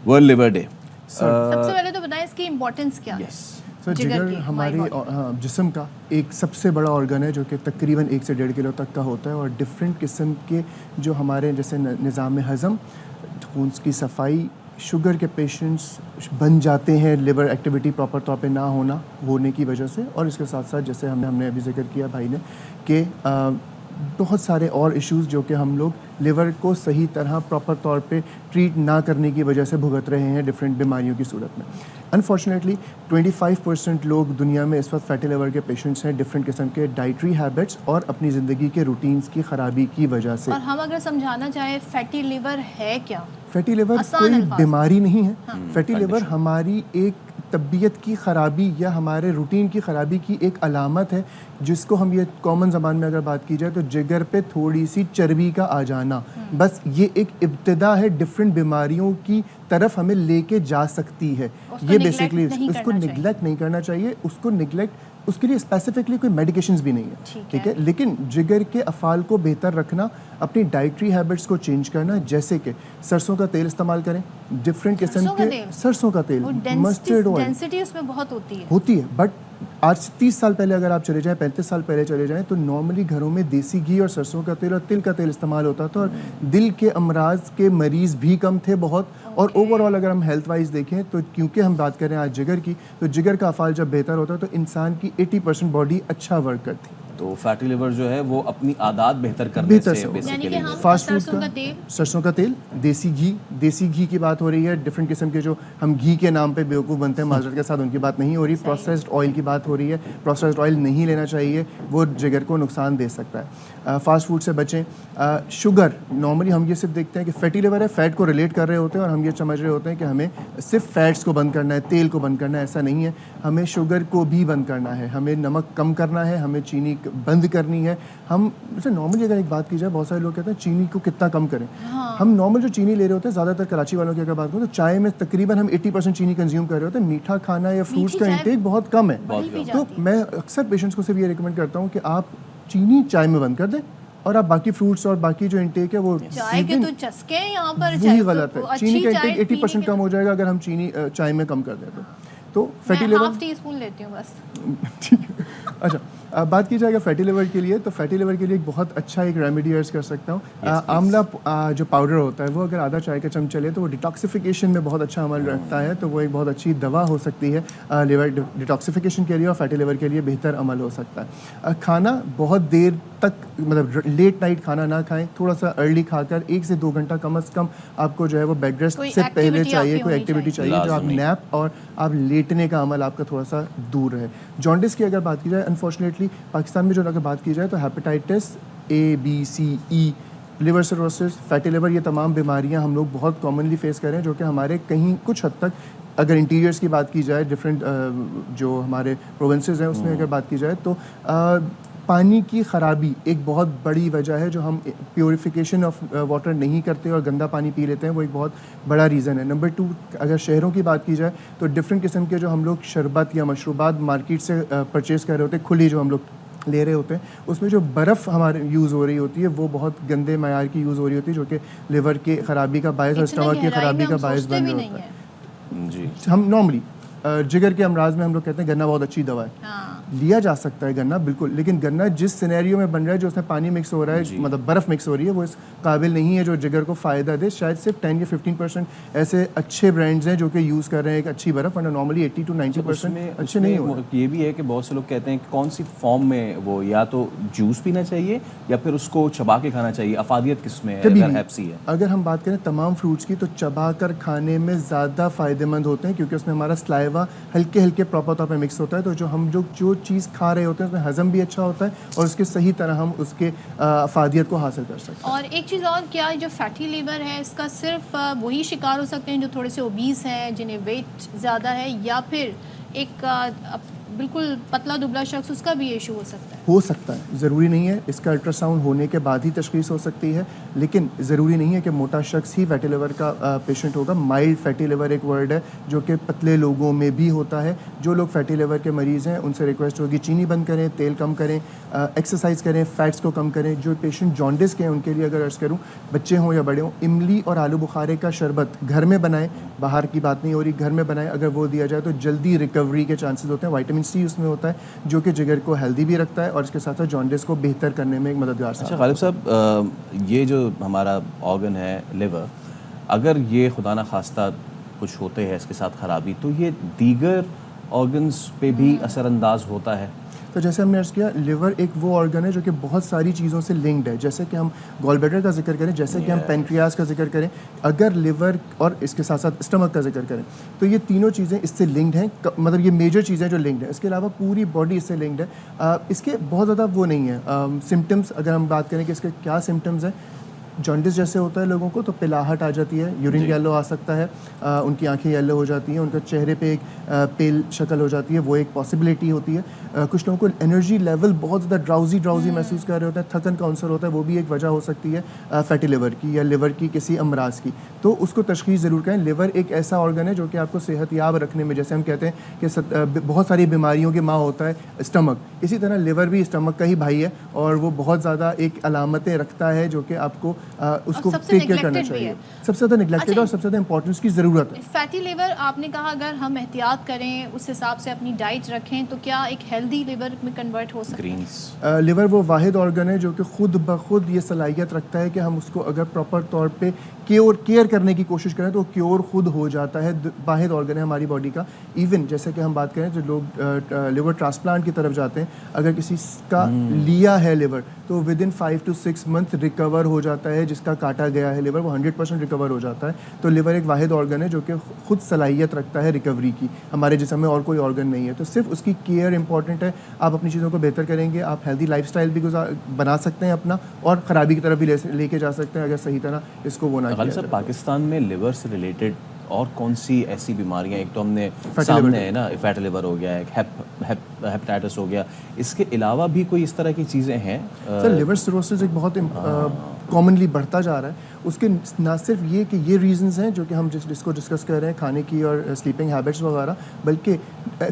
वर्ल्ड लिवर डे, सबसे पहले तो बताएं इसकी इम्पोर्टेंस क्या है? सर, जिगर हमारे जिस्म का एक सबसे बड़ा ऑर्गन है जो कि तकरीबन 1 से 1.5 किलो तक का होता है, और डिफरेंट किस्म के जो हमारे जैसे निज़ाम हज़म, खून की सफाई, शुगर के पेशेंट्स बन जाते हैं लिवर एक्टिविटी प्रॉपर तौर पे ना होने की वजह से। और इसके साथ साथ जैसे हमने अभी जिक्र किया भाई ने कि बहुत सारे और इश्यूज़ जो कि हम लोग लिवर को सही तरह प्रॉपर तौर पे ट्रीट ना करने की वजह से भुगत रहे हैं डिफरेंट बीमारियों की सूरत में। अनफॉर्चुनेटली 25% लोग दुनिया में इस वक्त फैटी लिवर के पेशेंट्स हैं, डिफरेंट किस्म के डाइटरी हैबिट्स और अपनी ज़िंदगी के रूटीन्स की ख़राबी की वजह से। और हम अगर समझाना चाहें फैटी लिवर है क्या? फैटी लिवर कोई बीमारी नहीं है। फैटी लिवर हमारी एक तबीयत की ख़राबी या हमारे रूटीन की ख़राबी की एक अलामत है, जिसको हम ये कॉमन ज़बान में अगर बात की जाए तो जिगर पे थोड़ी सी चर्बी का आ जाना, बस ये एक इब्तिदा है डिफरेंट बीमारियों की तरफ हमें लेके जा सकती है। ये बेसिकली उसको निगलेक्ट नहीं करना चाहिए। उसको निगलेक्ट उसके लिए स्पेसिफिकली कोई मेडिकेशंस भी नहीं है, ठीक है। लेकिन जिगर के अफ़ाल को बेहतर रखना, अपनी डाइटरी हैबिट्स को चेंज करना, जैसे कि सरसों का तेल इस्तेमाल करें, डिफरेंट किस्म के सरसों का तेल, मस्टर्ड ऑयल, डेंसिटी उसमें बहुत होती है। बट आज से 30 साल पहले अगर आप चले जाएं, 35 साल पहले चले जाएं, तो नॉर्मली घरों में देसी घी और सरसों का तेल और तिल का तेल इस्तेमाल होता था, और दिल के अमराज के मरीज़ भी कम थे बहुत। और ओवरऑल अगर हम हेल्थ वाइज देखें तो क्योंकि हम बात करें आज जिगर की, तो जिगर का अफ़ाल जब बेहतर होता है तो इंसान की 80% बॉडी अच्छा वर्क करती है। तो फैटी लिवर जो है वो अपनी आदत बेहतर करने से बेसिकली फास्ट फूड का सरसों का तेल, देसी घी की बात हो रही है। डिफरेंट किस्म के जो हम घी के नाम पे बेवकूफ़ बनते हैं, माजरत के साथ उनकी बात नहीं हो रही। प्रोसेस्ड ऑयल की बात हो रही है। प्रोसेस्ड ऑयल नहीं लेना चाहिए, वो जिगर को नुकसान दे सकता है। फास्ट फूड से बचें। शुगर, नॉर्मली हम ये सिर्फ देखते हैं कि फैटी लिवर है, फ़ैट को रिलेट कर रहे होते हैं और हम ये समझ रहे होते हैं कि हमें सिर्फ फैट्स को बंद करना है, तेल को बंद करना है। ऐसा नहीं है, हमें शुगर को भी बंद करना है, हमें नमक कम करना है, हमें चीनी बंद करनी है। हम जैसे नॉर्मली अगर एक बात की जाए, बहुत सारे लोग कहते हैं चीनी को कितना कम करें। हम नॉर्मल जो चीनी ले रहे होते हैं, ज़्यादातर कराची वालों की अगर बात करें तो चाय में तकरीबन हम 80% चीनी कंज्यूम कर रहे होते हैं। मीठा खाना या फ्रूट्स का इंटेक बहुत कम है। तो मैं अक्सर पेशेंट्स को सिर्फ ये रिकमेंड करता हूँ कि आप चीनी चाय में बंद कर दें और आप बाकी फ्रूट्स और बाकी जो इंटेक है वो चाय के तो चस्के हैं यहाँ पर, वही गलत है। चीनी का इंटेक 80% कम हो जाएगा अगर हम चीनी चाय में कम कर दें तो fatty liver half tea spoon लेती हूँ बस। ठीक है। अच्छा, बात की जाएगा फैटी लिवर के लिए, तो फैटी लिवर के लिए एक बहुत अच्छा एक रेमेडी अर्ज कर सकता हूँ। आंवला जो पाउडर होता है वो अगर आधा चाय का चम्मच चले तो वो डिटॉक्सिफिकेशन में बहुत अच्छा अमल रखता है, तो वो एक बहुत अच्छी दवा हो सकती है लिवर डिटॉक्सिफिकेशन के लिए, और फैटी लिवर के लिए बेहतर अमल हो सकता है। खाना बहुत देर तक, मतलब लेट नाइट खाना ना खाएं, थोड़ा सा अर्ली खाकर 1 से 2 घंटा कम से कम आपको जो है वो बेड रेस्ट से पहले चाहिए, कोई एक्टिविटी चाहिए जो आप नैप और आप लेटने का अमल आपका थोड़ा सा दूर रहे। जॉन्डिस की अगर बात की जाए, अनफॉर्चुनेटली पाकिस्तान में जो अगर बात की जाए तो hepatitis A-B-C-E, liver cirrhosis, fatty liver, ये तमाम बीमारियां हम लोग बहुत कॉमनली फेस कर रहे हैं, जो कि हमारे कहीं कुछ हद तक, अगर इंटीरियर्स की बात की जाए, डिफरेंट जो हमारे प्रोविंसेस हैं उसमें अगर बात की जाए तो पानी की ख़राबी एक बहुत बड़ी वजह है। जो हम प्योरीफिकेशन ऑफ वाटर नहीं करते और गंदा पानी पी लेते हैं, वो एक बहुत बड़ा रीज़न है। नंबर 2, अगर शहरों की बात की जाए तो डिफरेंट किस्म के जो हम लोग शरबत या मशरूबात मार्केट से परचेज़ कर रहे होते हैं, खुली जो हम लोग ले रहे होते हैं, उसमें जो बर्फ़ हमारे यूज़ हो रही होती है वो बहुत गंदे मयार की यूज़ हो रही होती है, जो कि लिवर के ख़राबी का बायस और स्टमक की ख़राबी का बायस बन रहा होता है। जी, हम नॉर्मली जिगर के अमराज में हम लोग कहते हैं गन्ना बहुत अच्छी दवा है। लिया जा सकता है गन्ना बिल्कुल, लेकिन गन्ना जिस सिनेरियो में बन रहा है, जो उसमें पानी मिक्स हो रहा है, मतलब बर्फ़ मिक्स हो रही है, वो इस काबिल नहीं है जो जिगर को फ़ायदा दे। शायद सिर्फ 10 या 15% ऐसे अच्छे ब्रांड्स हैं जो कि यूज़ कर रहे हैं एक अच्छी बर्फ़, वरना नॉर्मली 80 to 90% अच्छे नहीं हो रहे। ये भी है कि बहुत से लोग कहते हैं कि कौन सी फॉर्म में वो, या तो जूस पीना चाहिए या फिर उसको चबा के खाना चाहिए, अफादियत किसमें है अगर हैप्सी है? अगर हम बात करें तमाम फ्रूट्स की, तो चबा कर खाने में ज़्यादा फ़ायदेमंद होते हैं, क्योंकि उसमें हमारा स्लाइवा हल्के हल्के प्रॉपर तौर पे मिक्स होता है, तो जो हम जो चीज़ खा रहे होते हैं उसमें हज़म भी अच्छा होता है और उसके सही तरह हम उसके अफादियत को हासिल कर सकते हैं। और एक चीज़ और, क्या जो फैटी लीवर है इसका सिर्फ वही शिकार हो सकते हैं जो थोड़े से ओबीस हैं, जिन्हें वेट ज़्यादा है, या फिर एक बिल्कुल पतला दुबला शख्स, उसका भी इशू हो सकता है? हो सकता है, ज़रूरी नहीं है। इसका अल्ट्रासाउंड होने के बाद ही तशख़ीस हो सकती है, लेकिन ज़रूरी नहीं है कि मोटा शख्स ही फैटी लिवर का पेशेंट होगा। माइल्ड फैटी लिवर एक वर्ड है जो कि पतले लोगों में भी होता है। जो लोग फैटी लिवर के मरीज़ हैं उनसे रिक्वेस्ट होगी चीनी बंद करें, तेल कम करें, एक्सरसाइज करें, फ़ैट्स को कम करें। जो पेशेंट जॉन्डिस के हैं उनके लिए अगर अर्ज़ करूँ, बच्चे हों या बड़े हों, इमली और आलू बुखारे का शरबत घर में बनाएं, बाहर की बात नहीं हो रही, घर में बनाएं। अगर वो दिया जाए तो जल्दी रिकवरी के चांसेस होते हैं। विटामिन सी उसमें होता है जो कि जिगर को हेल्दी भी रखता है और इसके साथ साथ जॉन्डिस को बेहतर करने में एक मददगार साबित। अच्छा गालिब साहब, ये जो हमारा ऑर्गन है लिवर, अगर ये खुदा ना खास्ता कुछ होते हैं इसके साथ ख़राबी, तो ये दीगर ऑर्गन्स पे भी असरअंदाज होता है? तो जैसे हमने अर्ज़ किया, लिवर एक वो ऑर्गन है जो कि बहुत सारी चीज़ों से लिंक्ड है। जैसे कि हम गॉल ब्लैडर का जिक्र करें, जैसे कि हम पेनक्रियास का जिक्र करें, अगर लिवर और इसके साथ साथ स्टमक का जिक्र करें, तो ये तीनों चीज़ें इससे लिंक्ड हैं। मतलब ये मेजर चीज़ें जो लिंक्ड है। इसके अलावा पूरी बॉडी इससे लिंक्ड है। इसके बहुत ज़्यादा वो नहीं है सिम्टम्स। अगर हम बात करें कि इसके क्या सिम्टम्स हैं, जॉन्डिस जैसे होता है लोगों को तो पिलाहट आ जाती है, यूरिन येलो आ सकता है, उनकी आंखें येलो हो जाती हैं, उनके चेहरे पे एक पेल शक्ल हो जाती है, वो एक पॉसिबिलिटी होती है। कुछ लोगों को एनर्जी लेवल बहुत ज़्यादा ड्राउजी महसूस कर रहे होते हैं, थकन का अवसर होता है, वो भी एक वजह हो सकती है फैटी लिवर की या लिवर की किसी अमराज की। तो उसको तशख़ीस ज़रूर करें। लिवर एक ऐसा ऑर्गन है जो कि आपको सेहतयाब रखने में, जैसे हम कहते हैं कि बहुत सारी बीमारियों की माँ होता है स्टमक, इसी तरह लिवर भी स्टमक का ही भाई है और वो बहुत ज़्यादा एक अलामतें रखता है जो कि आपको उसको टेक केयर करना चाहिए। सबसे ज़्यादा निगलेक्टेड और सबसे ज़्यादा इंपॉर्टेंस की ज़रूरत है। फैटी लिवर आपने कहा अगर हम एहतियात करें, उस हिसाब से अपनी डाइट रखें, तो क्या एक हेल्दी लिवर में कन्वर्ट हो सकता है? लिवर वो वाहिद ऑर्गन है जो कि खुद ब खुद ये सलाहियत रखता है कि हम उसको अगर प्रॉपर तौर पे केयर करने की कोशिश करें तो क्योर खुद हो जाता है। वाहिद ऑर्गन है हमारी बॉडी का। इवन जैसे कि हम बात करें जो लोग लिवर ट्रांसप्लांट की तरफ जाते हैं, अगर किसी का लिया है लिवर तो with in 5 to 6 month recover हो जाता है। जिसका काटा गया है लिवर वो 100% रिकवर हो जाता है। तो लिवर एक वाहिद ऑर्गन है जो कि खुद सलाहियत रखता है रिकवरी की। हमारे जिस्म में और कोई ऑर्गन नहीं है, तो सिर्फ उसकी केयर इंपॉर्टेंट है। आप अपनी चीज़ों को बेहतर करेंगे, आप हेल्दी लाइफस्टाइल भी बना सकते हैं अपना, और ख़राबी की तरफ भी लेके जा सकते हैं अगर सही तरह इसको वो ना किया जाए। पाकिस्तान में लिवर से रिलेटेड और कौन सी ऐसी बीमारियां, एक तो हमने सामने है ना फैटी लिवर हो गया, एक हेपेटाइटिस हो गया, इसके अलावा भी कोई इस तरह की चीज़ें हैं? सर लिवर सिरोसिस एक बहुत कॉमनली बढ़ता जा रहा है। उसके ना सिर्फ ये कि ये रीजंस हैं जो कि हम जिसको डिस्कस कर रहे हैं, खाने की और स्लीपिंग हैबिट्स वगैरह, बल्कि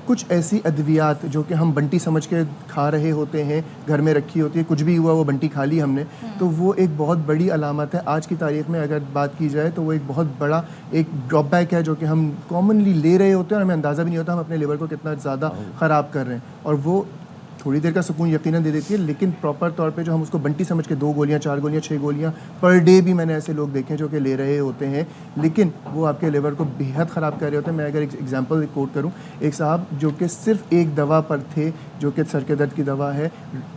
कुछ ऐसी अद्वियात जो कि हम बंटी समझ के खा रहे होते हैं, घर में रखी होती है, कुछ भी हुआ वो बंटी खा ली हमने, तो वो एक बहुत बड़ी अलामत है। आज की तारीख में अगर बात की जाए तो वो एक बहुत बड़ा एक ड्रॉपबैक है जो कि हम कॉमनली ले रहे होते हैं और हमें अंदाज़ा भी नहीं होता हम अपने लिवर को कितना ज़्यादा ख़राब कर रहे हैं। और वो थोड़ी देर का सुकून यकीनन दे देती है, लेकिन प्रॉपर तौर पे जो हम उसको बंटी समझ के 2 गोलियां 4 गोलियां 6 गोलियां पर डे भी मैंने ऐसे लोग देखे जो कि ले रहे होते हैं, लेकिन वो आपके लिवर को बेहद ख़राब कर रहे होते हैं। मैं अगर एक एग्जांपल कोट करूं, एक साहब जो कि सिर्फ एक दवा पर थे जो कि सर के दर्द की दवा है,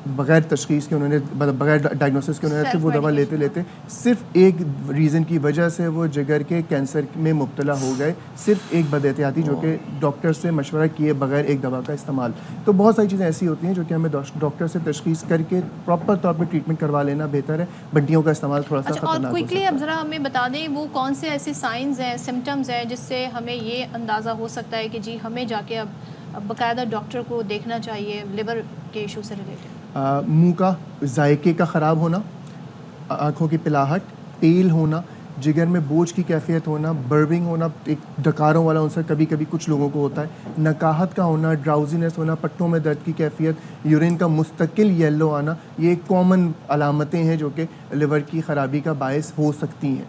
बग़ैर तशख़ीस के उन्होंने, मतलब बग़ैर डायग्नोसिस के उन्होंने सिर्फ वो दवा लेते लेते सिर्फ एक रीज़न की वजह से वो जिगर के कैंसर में मुब्तला हो गए, सिर्फ एक बदएहतियाती जो कि डॉक्टर से मशवरा किए बगैर एक दवा का इस्तेमाल। तो बहुत सारी चीज़ें ऐसी होती हैं जो कि हमें डॉक्टर से तशख़ीस करके प्रॉपर तौर पे ट्रीटमेंट करवा लेना बेहतर है। बंटियों का इस्तेमाल थोड़ा सा खतरनाक हो सकता है। क्विकली अब ज़रा हमें बता दें वो कौन से ऐसे साइंस हैं, सिम्टम्स हैं जिससे हमें ये अंदाज़ा हो सकता है कि जी हमें जाके अब बाकायदा डॉक्टर को देखना चाहिए लिवर के इशू से रिलेटेड? मुँह का जायके का ख़राब होना, आँखों की पिलाहट, तेल होना, जिगर में बोझ की कैफियत होना, बर्बिंग होना, एक डकारों वाला आंसर कभी कभी कुछ लोगों को होता है, नकाहत का होना, ड्राउजीनेस होना, पट्टों में दर्द की कैफियत, यूरिन का मुस्तकिल येलो आना, ये कॉमन अलामतें हैं जो कि लिवर की ख़राबी का बायस हो सकती हैं।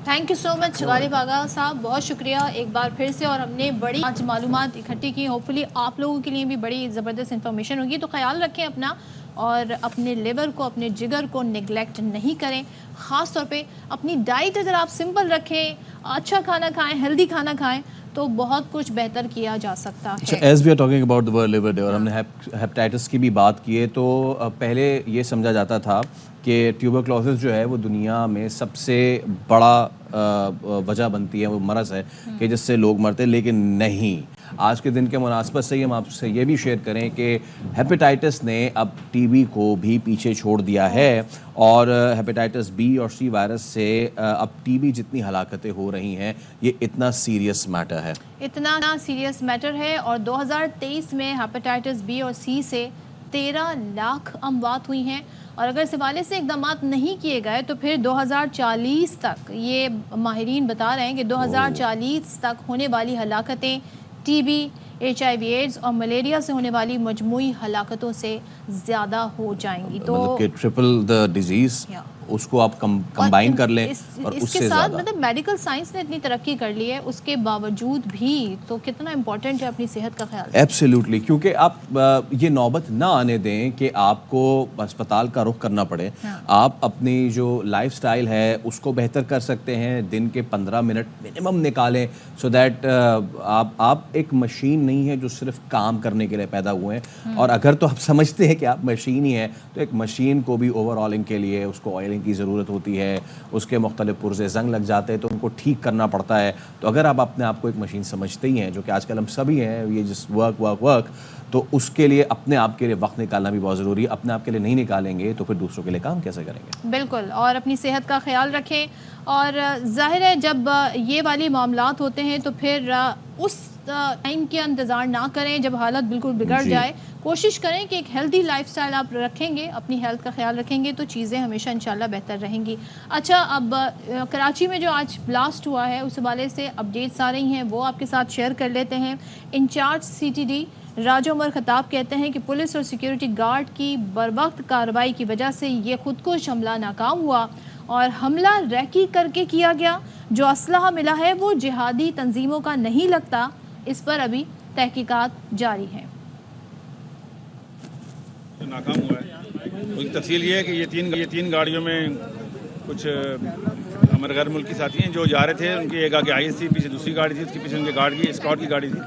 Thank you so much Ghalib Agha sahab, बहुत शुक्रिया एक बार फिर से। और हमने बड़ी आज मालूमात इकट्ठी की, होपफुली आप लोगों के लिए भी बड़ी ज़बरदस्त इन्फॉर्मेशन होगी। तो ख्याल रखें अपना, और अपने लिवर को, अपने जिगर को निगलेक्ट नहीं करें। ख़ास तौर पे अपनी डाइट अगर आप सिंपल रखें, अच्छा खाना खाएं, हेल्दी खाना खाएं, तो बहुत कुछ बेहतर किया जा सकता है। As we are talking about the world liver day और हमने हेपेटाइटिस की भी बात की है, तो पहले ये समझा जाता था कि ट्यूबरक्लोसिस जो है वो दुनिया में सबसे बड़ा वजह बनती है, वो मरज़ है कि जिससे लोग मरते हैं, लेकिन नहीं। आज के दिन के मुनासबत से ही हम आपसे ये भी शेयर करें कि हेपेटाइटिस ने अब टीबी को भी पीछे छोड़ दिया है, और हेपेटाइटिस बी और सी वायरस से अब टीबी जितनी हलाकतें हो रही हैं, ये इतना सीरियस मैटर है, इतना सीरियस मैटर है। और 2023 में हेपेटाइटिस बी और सी से 13 लाख अमवात हुई हैं, और अगर इस हवाले से इकदाम नहीं किए गए तो फिर 2040 तक, ये माहिरीन बता रहे हैं कि 2040 तक होने वाली हलाकतें टीबी, HIV एड्स और मलेरिया से होने वाली मजमूई हलाकतों से ज़्यादा हो जाएंगी। तो मतलब कि ट्रिपल द डिजीज़ उसको आप कंबाइन कर लें, और इसके उससे साथ ज़्यादा मतलब मेडिकल साइंस ने इतनी तरक्की कर ली है, उसके बावजूद भी तो कितना इम्पोर्टेंट है अपनी सेहत का ख्याल। एब्सोल्युटली, क्योंकि आप ये नौबत ना आने दें कि आपको अस्पताल का रुख करना पड़े। आप अपनी जो लाइफस्टाइल है उसको बेहतर कर सकते हैं, दिन के 15 मिनट मिनिमम निकालें, सो दैट आप एक मशीन नहीं है जो सिर्फ काम करने के लिए पैदा हुए हैं। और अगर तो आप समझते हैं कि आप मशीन ही हैं, तो एक मशीन को भी ओवरऑलिंग के लिए उसको ऑयलिंग की ज़रूरत होती है, उसके मुख्तलिफ पुर्जे जंग लग जाते हैं तो उनको ठीक करना पड़ता है। तो अगर आप अपने आप को एक मशीन समझते ही हैं, जो कि आजकल हम सभी हैं, ये जिस वर्क, तो उसके लिए अपने आप के लिए वक्त निकालना भी बहुत ज़रूरी है। अपने आप के लिए नहीं निकालेंगे तो फिर दूसरों के लिए काम कैसे करेंगे? बिल्कुल, और अपनी सेहत का ख्याल रखें। और जाहिर है जब ये वाली मामलात होते हैं तो फिर उस टाइम के इंतज़ार ना करें जब हालत बिल्कुल बिगड़ जाए। कोशिश करें कि एक हेल्दी लाइफस्टाइल आप रखेंगे, अपनी हेल्थ का ख्याल रखेंगे, तो चीज़ें हमेशा इंशाल्लाह बेहतर रहेंगी। अच्छा, अब कराची में जो आज ब्लास्ट हुआ है उस हवाले से अपडेट्स आ रही हैं, वो आपके साथ शेयर कर लेते हैं। इंचार्ज CTD राजा उमर खताब कहते हैं कि पुलिस और सिक्योरिटी गार्ड की बरवक्त कार्रवाई की वजह से ये खुदकुश हमला नाकाम हुआ, और हमला रैकी करके किया गया। जो असलहा मिला है वो जिहादी तंजीमों का नहीं लगता, इस पर अभी तहकीकात जारी है। नाकाम हुआ है, उसकी तफसील ये है कि ये तीन गाड़ियों में कुछ हमारे गैर मुल्की साथी हैं जो जा रहे थे। उनकी एक आगे IS थी, पीछे दूसरी गाड़ी थी, उसके पीछे उनके गार्ड की स्कॉट की गाड़ी थी।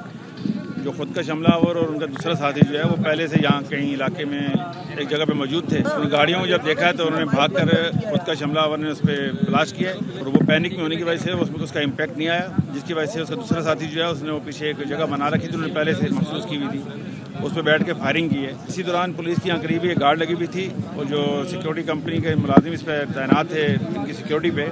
जो खुदकश हमलावर और उनका दूसरा साथी जो है वो पहले से यहाँ कहीं इलाके में एक जगह पे मौजूद थे। उन गाड़ियों को जब देखा है तो उन्होंने भागकर खुदकश हमलावर ने उस पर ब्लास्ट किया, और वो पैनिक में होने की वजह से उसमें उसका इम्पैक्ट नहीं आया, जिसकी वजह से उसका दूसरा साथी जो है उसने वो पीछे एक जगह बना रखी थी, उन्होंने पहले से महसूस की हुई थी, उस पर बैठ के फायरिंग की है। इसी दौरान पुलिस की यहाँ करीब एक गार्ड लगी हुई थी, और जो सिक्योरिटी कंपनी के मुलाजिम इस पर तैनात थे इनकी सिक्योरिटी पे,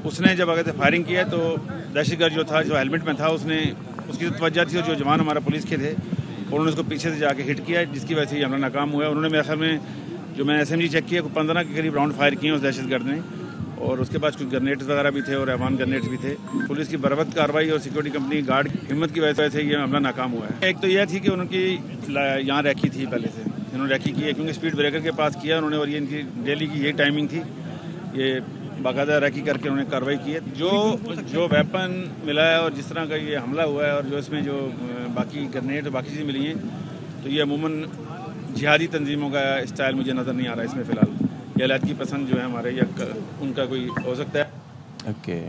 उसने जब अगर फायरिंग की है तो दहशतगर्द जो था, जो हेलमेट में था, उसने उसकी तवज्जो थी, और जो जवान हमारा पुलिस के थे उन्होंने उसको पीछे से जाके हिट किया, जिसकी वजह से ये हमला नाकाम हुआ है। उन्होंने मेरे ख्याल में जो मैंने SMG चेक किया 15 के करीब राउंड फायर किए उस दहशतगर्द ने, और उसके बाद कुछ ग्रेनेड्स वगैरह भी थे और अवान ग्रेनेड्स भी थे। पुलिस की बरवक्त कार्रवाई और सिक्योरिटी कंपनी गार्ड की हिम्मत की वजह से ये हमला नाकाम हुआ है। एक तो यह थी कि उनकी यहाँ रैकी थी, पहले से इन्होंने रैकी की है, क्योंकि स्पीड ब्रेकर के पास किया उन्होंने, और ये इनकी डेली की यही टाइमिंग थी, ये बाकायदा रैकी करके उन्होंने कार्रवाई की है। जो वेपन मिला है और जिस तरह का ये हमला हुआ है, और जो इसमें जो बाकी ग्रेनेड और बाकी चीज़ें मिली हैं, तो ये अमूमन जिहादी तंजीमों का स्टाइल मुझे नज़र नहीं आ रहा है इसमें फ़िलहाल। ये अलादगी पसंद जो है हमारे, या उनका कोई हो सकता है। ओके,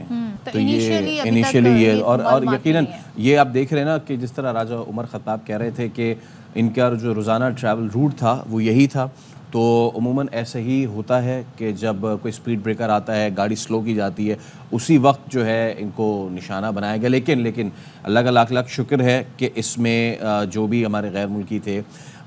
तो ये इनिशियली ये और यकीनन ये आप देख रहे हैं ना कि जिस तरह राजा उमर खत्ताब कह रहे थे कि इनका जो रोज़ाना ट्रैवल रूट था वो यही था। तो अमूमन ऐसे ही होता है कि जब कोई स्पीड ब्रेकर आता है, गाड़ी स्लो की जाती है, उसी वक्त जो है इनको निशाना बनाया गया। लेकिन अल्लाह का लाख लाख शुक्र है कि इसमें जो भी हमारे गैर मुल्की थे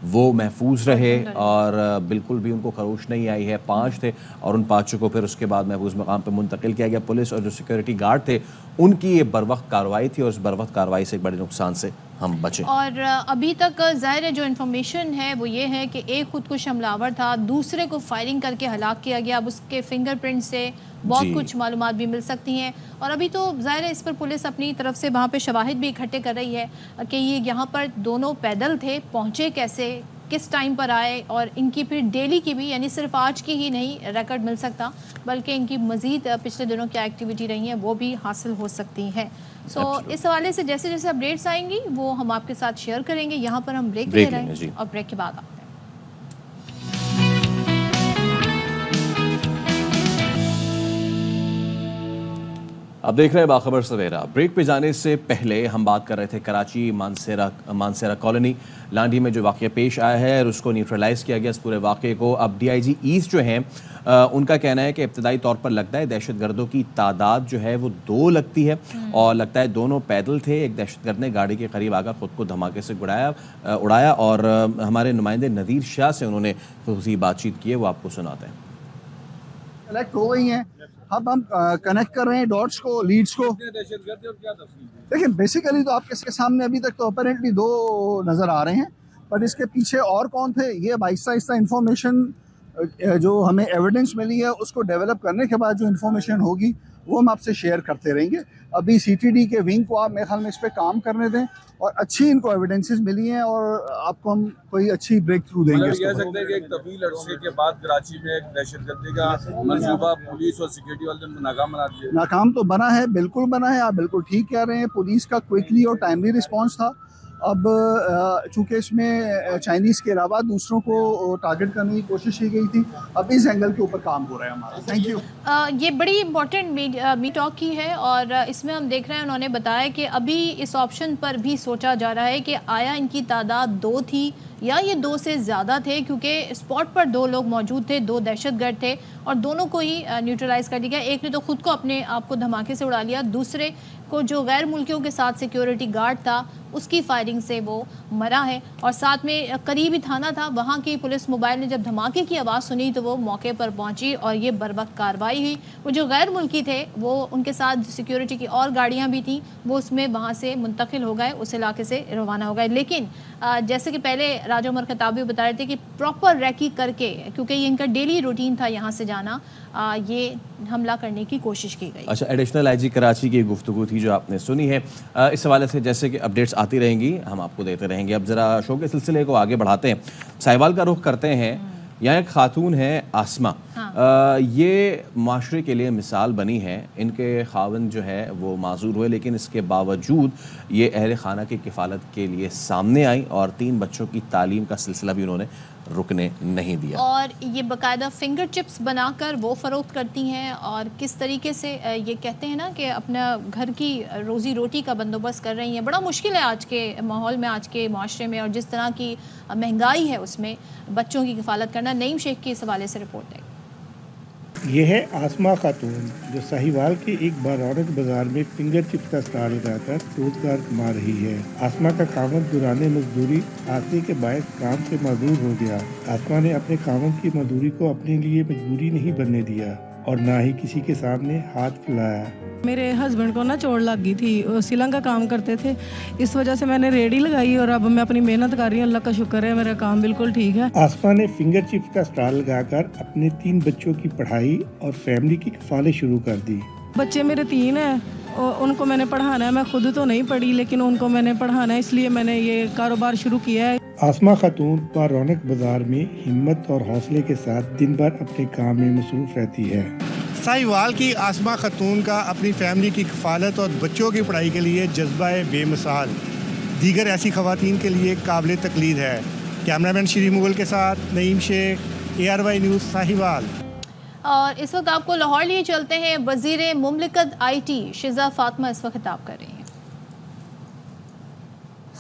वो महफूज रहे, और बिल्कुल भी उनको खरोश नहीं आई है। 5 थे और उन 5 को फिर उसके बाद महफूज मकाम पर मुंतकिल किया गया। पुलिस और जो सिक्योरिटी गार्ड थे उनकी ये बरवक्त कार्रवाई थी, और उस बरवक्त कार्रवाई से एक बड़े नुकसान से हम बचे। और अभी तक ज़ाहिर है जो इन्फॉर्मेशन है वो ये है कि एक खुदकुश हमलावर था, दूसरे को फायरिंग करके हलाक किया गया। अब उसके फिंगरप्रिंट से बहुत कुछ मालूमात भी मिल सकती हैं, और अभी तो ज़ाहिर है इस पर पुलिस अपनी तरफ से वहाँ पे शवाहिद भी इकट्ठे कर रही है कि ये यहाँ पर दोनों पैदल थे, पहुँचे कैसे, किस टाइम पर आए, और इनकी फिर डेली की भी, यानी सिर्फ आज की ही नहीं रिकॉर्ड मिल सकता, बल्कि इनकी मज़ीद पिछले दिनों क्या एक्टिविटी रही हैं वो भी हासिल हो सकती हैं। इस हवाले से जैसे जैसे अपडेट्स आएंगी वो हम आपके साथ शेयर करेंगे। यहाँ पर हम ब्रेक ले रहे हैं और ब्रेक के बाद आते हैं। अब देख रहे हैं बाखबर सवेरा। ब्रेक पे जाने से पहले हम बात कर रहे थे कराची मानसेरा कॉलोनी लांडी में जो वाक़या पेश आया है और उसको न्यूट्रलाइज़ किया गया इस पूरे वाक़े को। अब DIG ईस्ट जो हैं उनका कहना है कि इब्तदाई तौर पर लगता है दहशतगर्दों की तादाद जो है वो 2 लगती है और लगता है दोनों पैदल थे। एक दहशतगर्द ने गाड़ी के करीब आकर ख़ुद को धमाके से उड़ाया और हमारे नुमाइंदे नदीर शाह से उन्होंने खुसूसी बातचीत की है, वो आपको सुनाते हैं। कलेक्ट हो गई हैं, अब हम कनेक्ट कर रहे हैं डॉट्स को, लीड्स को। देखिए बेसिकली तो आपके सामने अभी तक तो अपेरेंटली 2 नज़र आ रहे हैं, पर इसके पीछे और कौन थे ये अब आहिस्ता आहिस्ता इन्फॉर्मेशन जो हमें एविडेंस मिली है उसको डेवलप करने के बाद जो इन्फॉर्मेशन होगी वो हम आपसे शेयर करते रहेंगे। अभी CTD के विंग को आप मेरे ख्याल में इस पर काम करने दें और अच्छी इनको एविडेंसेस मिली हैं और आपको हम कोई अच्छी ब्रेक थ्रू देंगे। कह सकते हैं कि एक तवील अरसे के बाद कराची में एक दहशतगर्दी का मंसूबा पुलिस और सिक्योरिटी वाले ने नाकाम बना दिया। नाकाम तो बना है, बिल्कुल बना है, आप बिल्कुल ठीक कह रहे हैं। पुलिस का क्विकली और टाइमली रिस्पॉन्स था। अब चूँकि इसमें चाइनीज़ के अलावा दूसरों को टारगेट करने की कोशिश की गई थी, अब इस एंगल के ऊपर काम हो रहा है हमारा। Thank you. ये बड़ी इंपॉर्टेंट मीट टॉक की है और इसमें हम देख रहे हैं उन्होंने बताया कि अभी इस ऑप्शन पर भी सोचा जा रहा है कि आया इनकी तादाद 2 थी या ये 2 से ज़्यादा थे, क्योंकि स्पॉट पर 2 लोग मौजूद थे, 2 दहशतगर्द थे और दोनों को ही न्यूट्रलाइज़ कर दिया। एक ने तो खुद को अपने आप को धमाके से उड़ा लिया, दूसरे को जो गैर मुल्कियों के साथ सिक्योरिटी गार्ड था उसकी फायरिंग से वो मरा है। और साथ में करीबी थाना था, वहाँ की पुलिस मोबाइल ने जब धमाके की आवाज़ सुनी तो वो मौके पर पहुँची और ये बर्वक्त कार्रवाई हुई। वो जो गैर मुल्की थे वो उनके साथ सिक्योरिटी की और गाड़ियाँ भी थीं, वो उसमें वहाँ से मुंतकिल हो गए, उस इलाके से रवाना हो गए। लेकिन जैसे कि पहले राजा उमर खताब भी बता रहे थे कि प्रॉपर रैकी करके, क्योंकि ये इनका डेली रूटीन था यहाँ से जाना, ये हमला करने की कोशिश की गई। अच्छा, एडिशनल IG कराची की गुफ्तगू थी जो आपने सुनी है। इस हवाले से जैसे कि अपडेट्स आती रहेंगी हम आपको देते रहेंगे। अब ज़रा शो के सिलसिले को आगे बढ़ाते हैं, साहिवाल का रुख करते हैं। यहाँ एक खातून है आसमा, ये माशरे के लिए मिसाल बनी है। इनके खावन जो है वो माजूर हुए, लेकिन इसके बावजूद ये अहल खाना की किफ़ालत के लिए सामने आई और 3 बच्चों की तालीम का सिलसिला भी उन्होंने रुकने नहीं दिया। और ये बाकायदा फिंगर चिप्स बनाकर वो फ़रोख्त करती हैं और किस तरीके से ये कहते हैं ना कि अपना घर की रोज़ी रोटी का बंदोबस्त कर रही हैं। बड़ा मुश्किल है आज के माहौल में, आज के माशरे में, और जिस तरह की महंगाई है उसमें बच्चों की किफ़ालत करना। नईम शेख की इस हवाले से रिपोर्ट है। ये है आसमा खातून जो साहिवाल के एक बारौनक बाजार में फिंगर चिप्स का स्टॉल लगाकर रोजगार कमा रही है। आसमा का खामद दुराने मजदूरी आते के बायस काम से माजूर हो गया। आसमा ने अपने खामद की मजदूरी को अपने लिए मजबूरी नहीं बनने दिया और ना ही किसी के सामने हाथ फैलाया। मेरे हस्बैंड को ना चोट लग गई थी, वो सिलन का काम करते थे, इस वजह से मैंने रेडी लगाई और अब मैं अपनी मेहनत कर रही हूँ। अल्लाह का शुक्र है, मेरा काम बिल्कुल ठीक है। आसमा ने फिंगर चिप्स का स्टॉल लगाकर अपने 3 बच्चों की पढ़ाई और फैमिली की किफालत शुरू कर दी। बच्चे मेरे 3 हैं और उनको मैंने पढ़ाना है। मैं खुद तो नहीं पढ़ी लेकिन उनको मैंने पढ़ाना है, इसलिए मैंने ये कारोबार शुरू किया है। आसमा खातून रौनक बाजार में हिम्मत और हौसले के साथ दिन भर अपने काम में मसरूफ रहती है। साहिवाल की आसमा खातून का अपनी फैमिली की किफ़ालत और बच्चों की पढ़ाई के लिए जज्बा बेमिसाल दीगर ऐसी ख़वातीन के लिए काबिल तकलीद है। कैमरामैन श्री मुगल के साथ नईम शेख, ARY न्यूज़ साहिवाल। और इस वक्त आपको लाहौर लिए चलते हैं। वज़ीर मुमलिकत IT शिज़ा फातिमा इस वक्त खिताब कर रही हैं।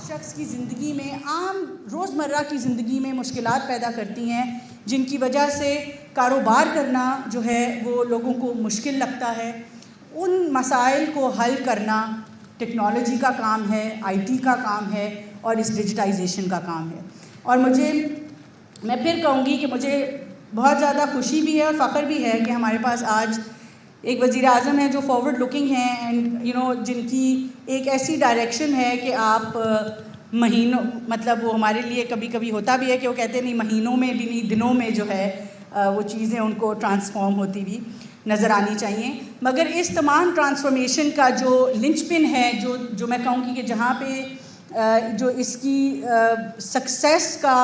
शख्स की ज़िंदगी में, आम रोज़मर्रा की ज़िंदगी में मुश्किलात पैदा करती हैं, जिनकी वजह से कारोबार करना जो है वो लोगों को मुश्किल लगता है। उन मसाइल को हल करना टेक्नोलॉजी का काम है, IT का काम है और इस डिजिटाइजेशन का काम है। और मैं फिर कहूँगी कि मुझे बहुत ज़्यादा खुशी भी है और फ़ख्र भी है कि हमारे पास आज एक वज़ीर आज़म है जो फॉरवर्ड लुकिंग हैं एंड जिनकी एक ऐसी डायरेक्शन है कि आप महीनों, मतलब वो हमारे लिए कभी कभी होता भी है कि वो कहते नहीं, महीनों में भी नहीं, दिनों में जो है वो चीज़ें उनको ट्रांसफॉर्म होती भी नज़र आनी चाहिए। मगर इस तमाम ट्रांसफॉर्मेशन का जो लिंचपिन है, जो मैं कहूँगी कि जहाँ पे जो इसकी सक्सेस का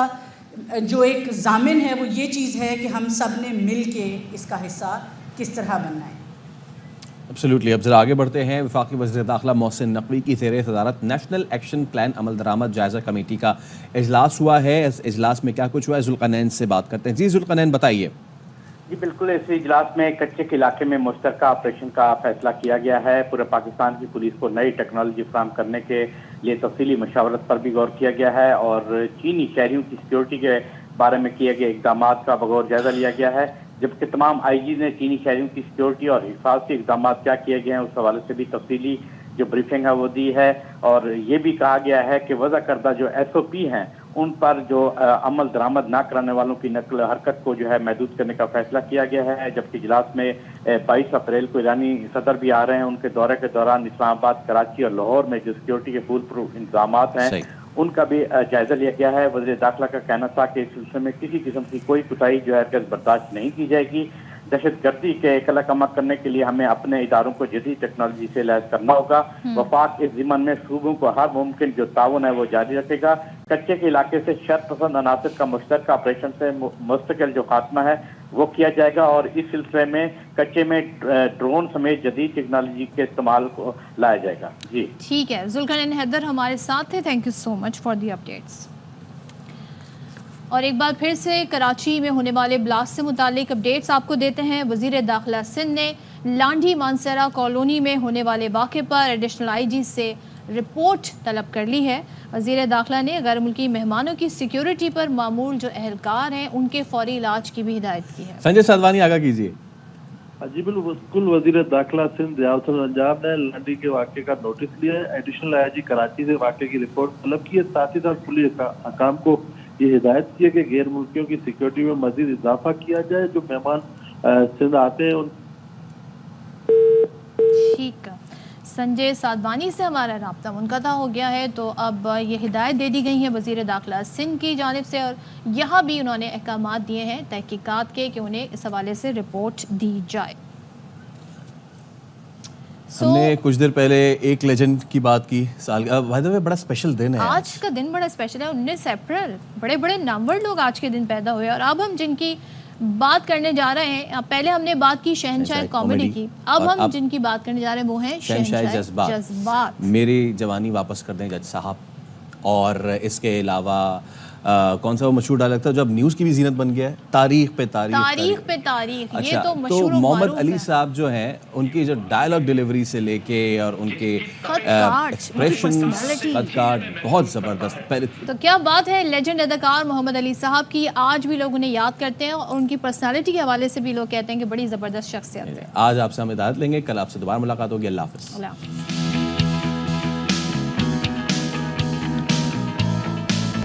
जो एक ज़ामिन है वो ये चीज़ है कि हम सब ने मिल के इसका हिस्सा किस तरह बनना है। एब्सोल्युटली। अब जरा आगे बढ़ते हैं। वफाकी वज़ीर दाखिला मोहसिन नकवी की ज़ेर सदारत नेशनल एक्शन प्लान अमल दरामद जायज़ा कमेटी का इजलास हुआ है। इस इजलास में क्या कुछ हुआ है, जुल्करनैन से बात करते हैं। जी जुल्करनैन बताइए। जी बिल्कुल, इस इजलास में कच्चे के इलाके में मुश्तरका ऑपरेशन का फैसला किया गया है। पूरे पाकिस्तान की पुलिस को नई टेक्नोलॉजी फराहम करने के लिए तफसीली मशावरत पर भी गौर किया गया है और चीनी शहरियों की सिक्योरिटी के बारे में किए गए इकदाम का बगौर जायजा लिया गया है, जबकि तमाम IG ने चीनी शहरियों की सिक्योरिटी और हिफाजती इकदाम क्या किए गए हैं उस हवाले से भी तफसीली जो ब्रीफिंग है वो दी है। और ये भी कहा गया है कि वज़ा करदा जो SOP हैं उन पर जो अमल दरामद ना कराने वालों की नकल हरकत को जो है महदूद करने का फैसला किया गया है। जबकि इजलास में 22 अप्रैल को ईरानी सदर भी आ रहे हैं। उनके दौरे के दौरान इस्लामाबाद, कराची और लाहौर में जो सिक्योरिटी के फुल प्रूफ इंतजाम हैं उनका भी जायजा लिया गया है। वज़ीर दाखिला का कहना था कि इस सिलसिले में किसी किस्म की कोई कोताही जो है बर्दाश्त नहीं की जाएगी। दहशतगर्दी के कला कमा करने के लिए हमें अपने इदारों को जदीद टेक्नोलॉजी से लैस करना होगा। वफाक इस ज़िम्मन में सूबों को हर मुमकिन जो ताउन है वो जारी रखेगा। कच्चे के इलाके से शर पसंद अनासर का मुश्तरका ऑपरेशन से मुस्तकिल जो खात्मा है वो किया जाएगा और इस सिलसिले में कच्चे में ड्रोन समेत जदीद टेक्नोलॉजी के इस्तेमाल को लाया जाएगा। जी ठीक है, जुल्करनैन हैदर हमारे साथ थे। Thank you so much for the updates. और एक बार फिर से कराची में होने वाले ब्लास्ट से मुतालिक अपडेट्स आपको देते हैं। वज़ीर दाखिला सिंध ने लांडी मानसरा कॉलोनी में होने वाले वाक़े पर एडिशनल IG से रिपोर्ट तलब कर ली है। वज़ीर दाखिला ने गैर मुल्की मेहमानों की सिक्योरिटी पर मामूल जो एहलकार हैं उनके फौरी इलाज की भी हिदायत की है। संजय साधवानी आगा कीजिए। जी बिल्कुल, वज़ीर दाखिला सिंध ज़ियाउल अंजाम ने लांडी के वाक़े का नोटिस लिया है। एडिशनल IG कराची से वाक़े की रिपोर्ट तलब की है। साथ ही साथ पुलिस हकाम को ये हिदायत की है कि गैर मुल्कियों की सिक्योरिटी में मजीद इजाफा किया जाए। जो मेहमान सिंध आते हैं उन ठीक है, संजय साधवानी से हमारा राब्ता मुनक़ता हो गया है। तो अब ये हिदायत दे दी गई है वज़ीर दाखिला सिंध की जानिब से और यहाँ भी उन्होंने अहकामात दिए हैं तहकीकात के कि उन्हें इस हवाले से रिपोर्ट दी जाए। हमने कुछ देर पहले एक लेजेंड की बात की। साल बड़ा स्पेशल दिन है आज का दिन बड़ा स्पेशल है। 19 अप्रैल, बड़े बड़े नामवर लोग आज के दिन पैदा हुए और अब हम जिनकी बात करने जा रहे हैं, पहले हमने बात की शहनशाह कॉमेडी की, अब हम जिनकी बात करने जा रहे हैं वो हैं शहनशाह जज्बात। मेरी जवानी वापस कर दें जज साहब। और इसके अलावा कौन सा वो मशहूर डायलॉग था जो अब न्यूज़ की भी जीनत बन गया है, तारीख पे तारीख। अच्छा, ये तो मशहूर मोहम्मद अली साहब जो हैं उनकी जो डायलॉग डिलीवरी से लेके और उनके एक्सप्रेशन बहुत ज़बरदस्त। पहले तो क्या बात है, लेजेंड अदाकार मोहम्मद अली साहब की आज भी लोग उन्हें याद करते हैं और उनकी पर्सनालिटी के हवाले से भी लोग कहते हैं कि बड़ी ज़बरदस्त शख्सियत है। आज आपसे हम इजाज़त लेंगे, कल आपसे दोबारा मुलाकात होगी। अल्लाह हाफ़िज़।